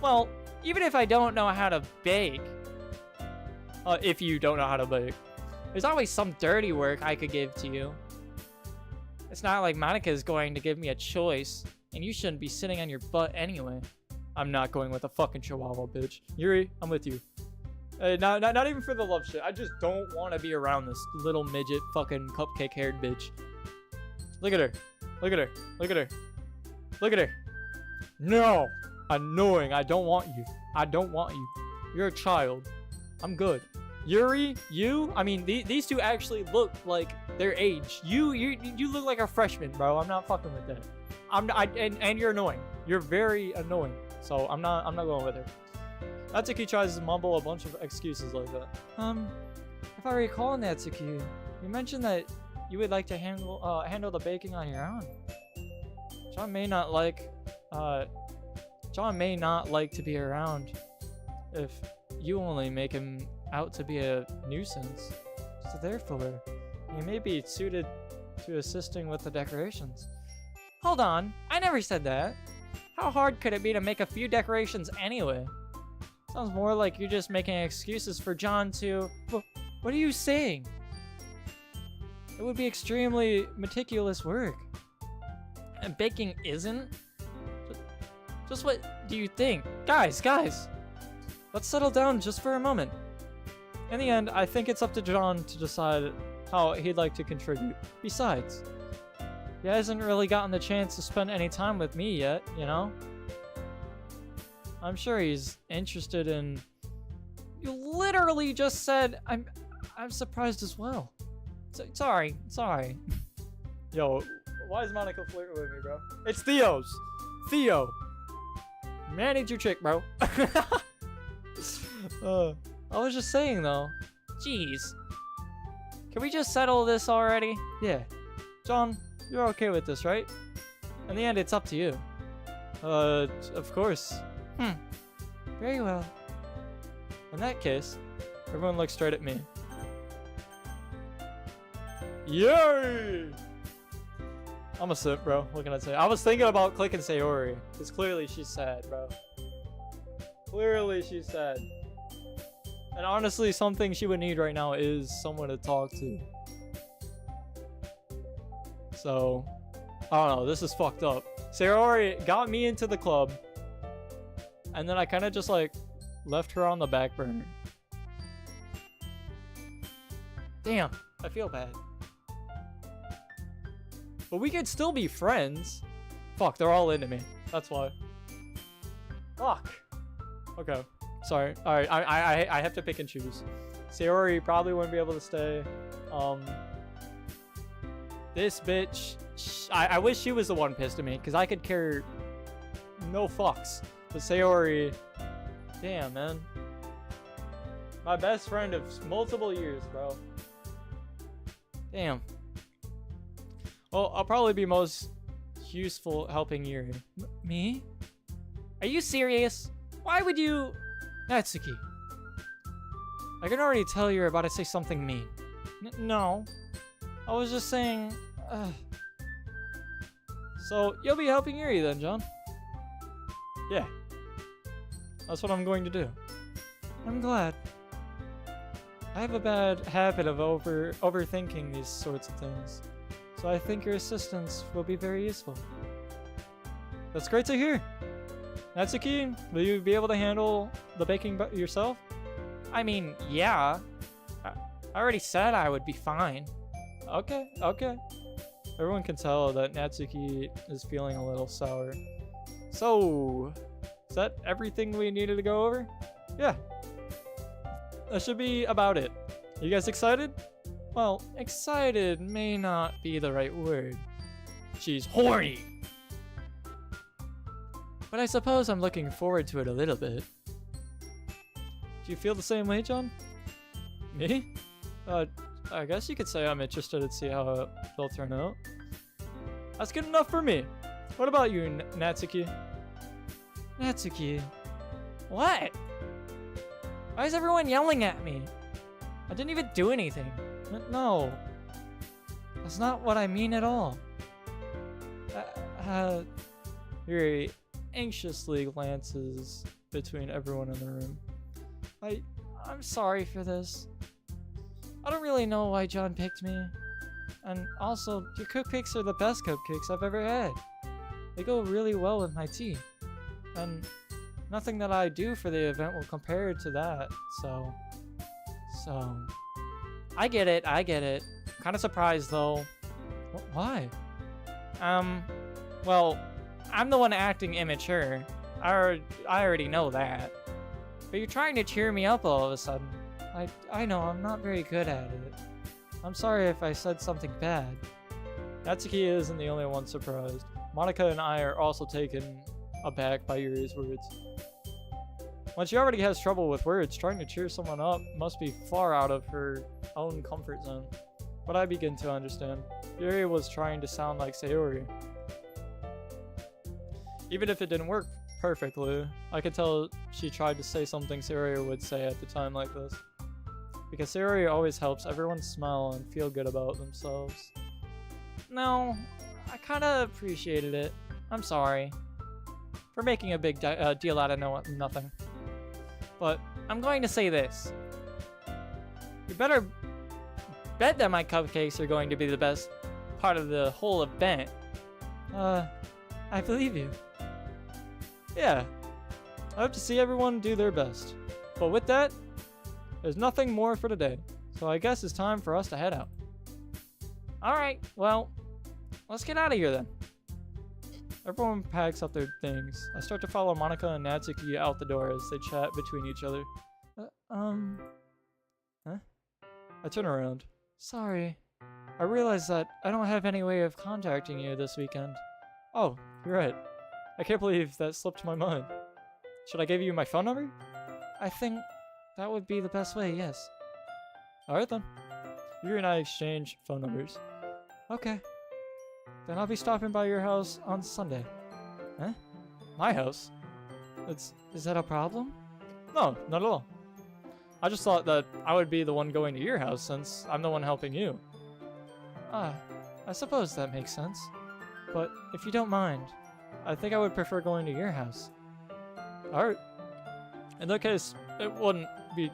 Well, even if I don't know how to bake. If you don't know how to bake. There's always some dirty work I could give to you. It's not like Monica is going to give me a choice, and you shouldn't be sitting on your butt anyway. I'm not going with a fucking chihuahua, bitch. Yuri, I'm with you. Not even for the love shit. I just don't want to be around this little midget fucking cupcake-haired bitch. Look at her. Look at her. Look at her. Look at her. No! Annoying. I don't want you. I don't want you. You're a child. I'm good. Yuri, you? I mean, these two actually look like their age. You look like a freshman, bro. I'm not fucking with that. And you're annoying. You're very annoying. So I'm not going with her. Natsuki tries to mumble a bunch of excuses like that. If I recall, Natsuki, you mentioned that you would like to handle the baking on your own. John may not like to be around if you only make him out to be a nuisance. So therefore, he may be suited to assisting with the decorations. Hold on, I never said that. How hard could it be to make a few decorations anyway? Sounds more like you're just making excuses for John to... What are you saying? It would be extremely meticulous work. And baking isn't? Just what do you think? Guys! Let's settle down just for a moment. In the end, I think it's up to John to decide how he'd like to contribute. Besides, he hasn't really gotten the chance to spend any time with me yet, you know? I'm sure he's interested in... You literally just said I'm surprised as well. Sorry. Yo, why is Monica flirting with me, bro? It's Theo. Manage your chick, bro. I was just saying though. Jeez. Can we just settle this already? Yeah. John, you're okay with this, right? In the end, it's up to you. Of course. Very well. In that case, everyone looks straight at me. Yay! I'm a simp, bro. What can I say? I was thinking about clicking Sayori, because clearly she's sad, bro. Clearly she's sad. And honestly, something she would need right now is someone to talk to. So, I don't know, this is fucked up. Sayori got me into the club, and then I kind of just like left her on the back burner. Damn, I feel bad. But we could still be friends. Fuck, they're all into me. That's why. Fuck. Okay, sorry. All right, I have to pick and choose. Sayori probably wouldn't be able to stay. This bitch. I wish she was the one pissed at me, because I could care no fucks. But Sayori, damn, man. My best friend of multiple years, bro. Damn. Well, I'll probably be most useful helping Yuri. Me? Are you serious? Why would you... Natsuki. I can already tell you're about to say something mean. No. I was just saying... So, you'll be helping Yuri then, John? Yeah. That's what I'm going to do. I'm glad. I have a bad habit of overthinking these sorts of things. So I think your assistance will be very useful. That's great to hear. Natsuki, will you be able to handle the baking yourself? I mean, yeah. I already said I would be fine. Okay, okay. Everyone can tell that Natsuki is feeling a little sour. So, is that everything we needed to go over? Yeah. That should be about it. You guys excited? Well, excited may not be the right word. She's horny! But I suppose I'm looking forward to it a little bit. Do you feel the same way, John? Me? I guess you could say I'm interested to see how it'll turn out. That's good enough for me. What about you, Natsuki? Natsuki? What? Why is everyone yelling at me? I didn't even do anything. No. That's not what I mean at all. Yuri anxiously glances between everyone in the room. I'm sorry for this. I don't really know why John picked me. And also, your cupcakes are the best cupcakes I've ever had. They go really well with my tea. And nothing that I do for the event will compare to that, so... I get it. Kind of surprised, though. Why? Well, I'm the one acting immature. I already know that. But you're trying to cheer me up all of a sudden. I know, I'm not very good at it. I'm sorry if I said something bad. Natsuki isn't the only one surprised. Monica and I are also taken aback by Yuri's words. When she already has trouble with words, trying to cheer someone up must be far out of her own comfort zone. But I begin to understand. Yuri was trying to sound like Sayori. Even if it didn't work perfectly, I could tell she tried to say something Sayori would say at the time like this. Because Sayori always helps everyone smile and feel good about themselves. No, I kind of appreciated it. I'm sorry for making a big deal out of nothing. But I'm going to say this. You better bet that my cupcakes are going to be the best part of the whole event. I believe you. Yeah. I hope to see everyone do their best. But with that, there's nothing more for today. So I guess it's time for us to head out. Alright, well, let's get out of here then. Everyone packs up their things. I start to follow Monica and Natsuki out the door as they chat between each other. Huh? I turn around. Sorry. I realize that I don't have any way of contacting you this weekend. Oh, you're right. I can't believe that slipped my mind. Should I give you my phone number? I think that would be the best way, yes. Alright then. You and I exchange phone numbers. Okay. Then I'll be stopping by your house on Sunday. Huh? My house? Is that a problem? No, not at all. I just thought that I would be the one going to your house since I'm the one helping you. Ah, I suppose that makes sense. But if you don't mind, I think I would prefer going to your house. Alright. In that case, it won't be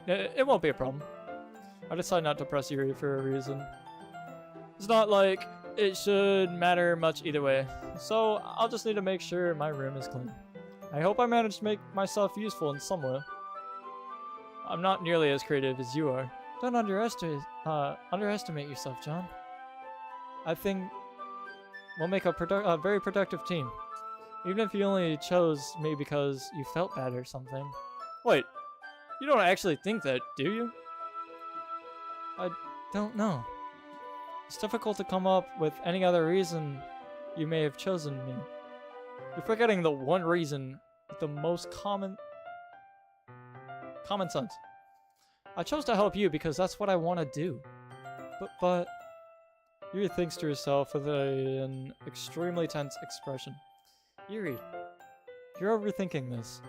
a problem. I decided not to press Yuri for a reason. It's not like it should matter much either way. So I'll just need to make sure my room is clean. I hope I managed to make myself useful in some way. I'm not nearly as creative as you are. Don't underestimate yourself, John. I think we'll make a very productive team. Even if you only chose me because you felt bad or something. Wait, you don't actually think that, do you? I don't know. It's difficult to come up with any other reason you may have chosen me. You're forgetting the one reason with the most common sense. I chose to help you because that's what I want to do. But Yuri thinks to herself with an extremely tense expression. Yuri, you're overthinking this.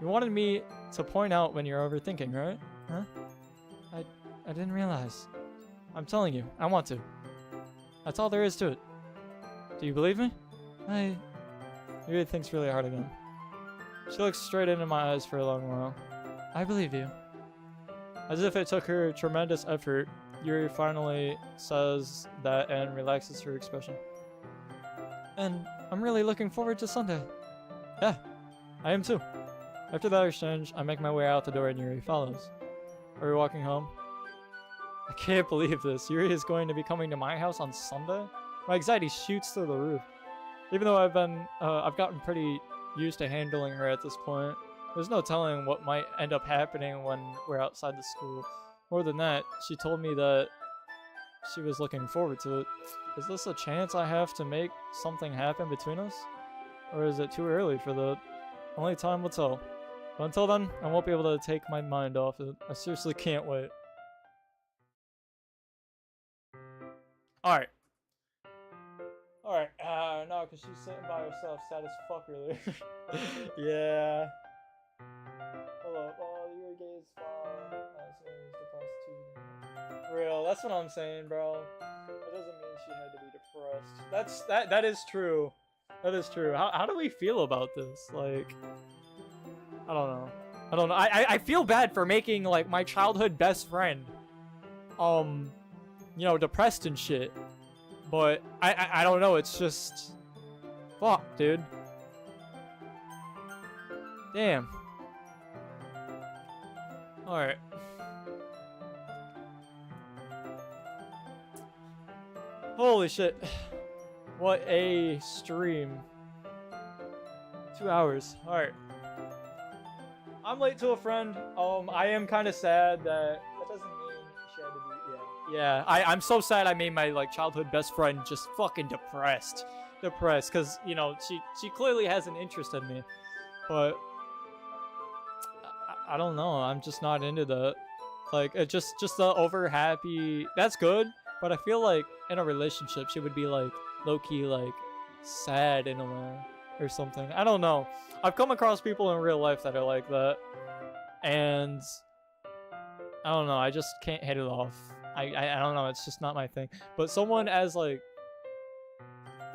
You wanted me to point out when you're overthinking, right? Huh? I didn't realize. I'm telling you, I want to. That's all there is to it. Do you believe me? Yuri thinks really hard again. She looks straight into my eyes for a long while. I believe you. As if it took her tremendous effort, Yuri finally says that and relaxes her expression. And I'm really looking forward to Sunday. Yeah, I am too. After that exchange, I make my way out the door and Yuri follows. Are we walking home? I can't believe this. Yuri is going to be coming to my house on Sunday? My anxiety shoots through the roof. Even though I've gotten pretty used to handling her at this point, there's no telling what might end up happening when we're outside the school. More than that, she told me that she was looking forward to it. Is this a chance I have to make something happen between us? Or is it too early for that? Only time will tell. But until then, I won't be able to take my mind off it. I seriously can't wait. Alright. Alright, no, because she's sitting by herself, sad as fuck, really. Yeah. Hold up, oh, your gaze fine. Real, that's what I'm saying, bro. That doesn't mean she had to be depressed. That is true. That is true. How do we feel about this? Like, I don't know. I feel bad for making, like, my childhood best friend, you know, depressed and shit. But I don't know, it's just fuck, dude. Damn. Alright. Holy shit. What a stream. 2 hours. Alright. I'm late to a friend. I am kind of sad that doesn't mean she had to be. Yeah. I'm so sad I made my like childhood best friend just fucking depressed, because you know she clearly has an interest in me, but I don't know. I'm just not into that. Like it just the over happy. That's good, but I feel like in a relationship she would be like low key like sad in a way or something. I don't know. I've come across people in real life that are like that, and I don't know. I just can't hit it off. I don't know. It's just not my thing. But someone as like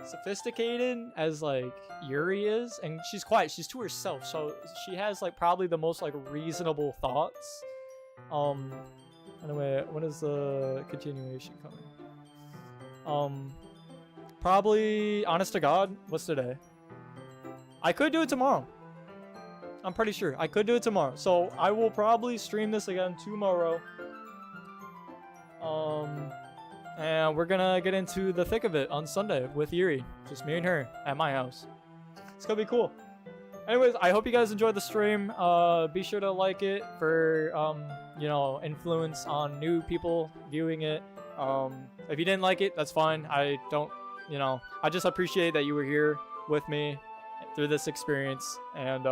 sophisticated as like Yuri is, and she's quiet. She's to herself, so she has like probably the most like reasonable thoughts. Anyway, when is the continuation coming? Probably, honest to God, what's today? I could do it tomorrow. I'm pretty sure. I could do it tomorrow. So I will probably stream this again tomorrow. And we're gonna get into the thick of it on Sunday with Yuri. Just me and her at my house. It's gonna be cool. Anyways, I hope you guys enjoyed the stream. Be sure to like it for, you know, influence on new people viewing it. If you didn't like it, that's fine. I don't, you know, I just appreciate that you were here with me through this experience. And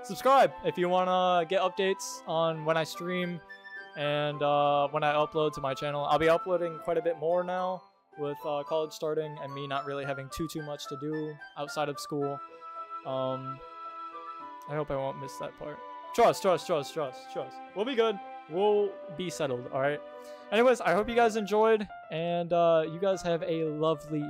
subscribe if you want to get updates on when I stream and when I upload to my channel. I'll be uploading quite a bit more now with college starting and me not really having too much to do outside of school. I hope I won't miss that part. Trust. We'll be good. We'll be settled, alright? Anyways, I hope you guys enjoyed, and you guys have a lovely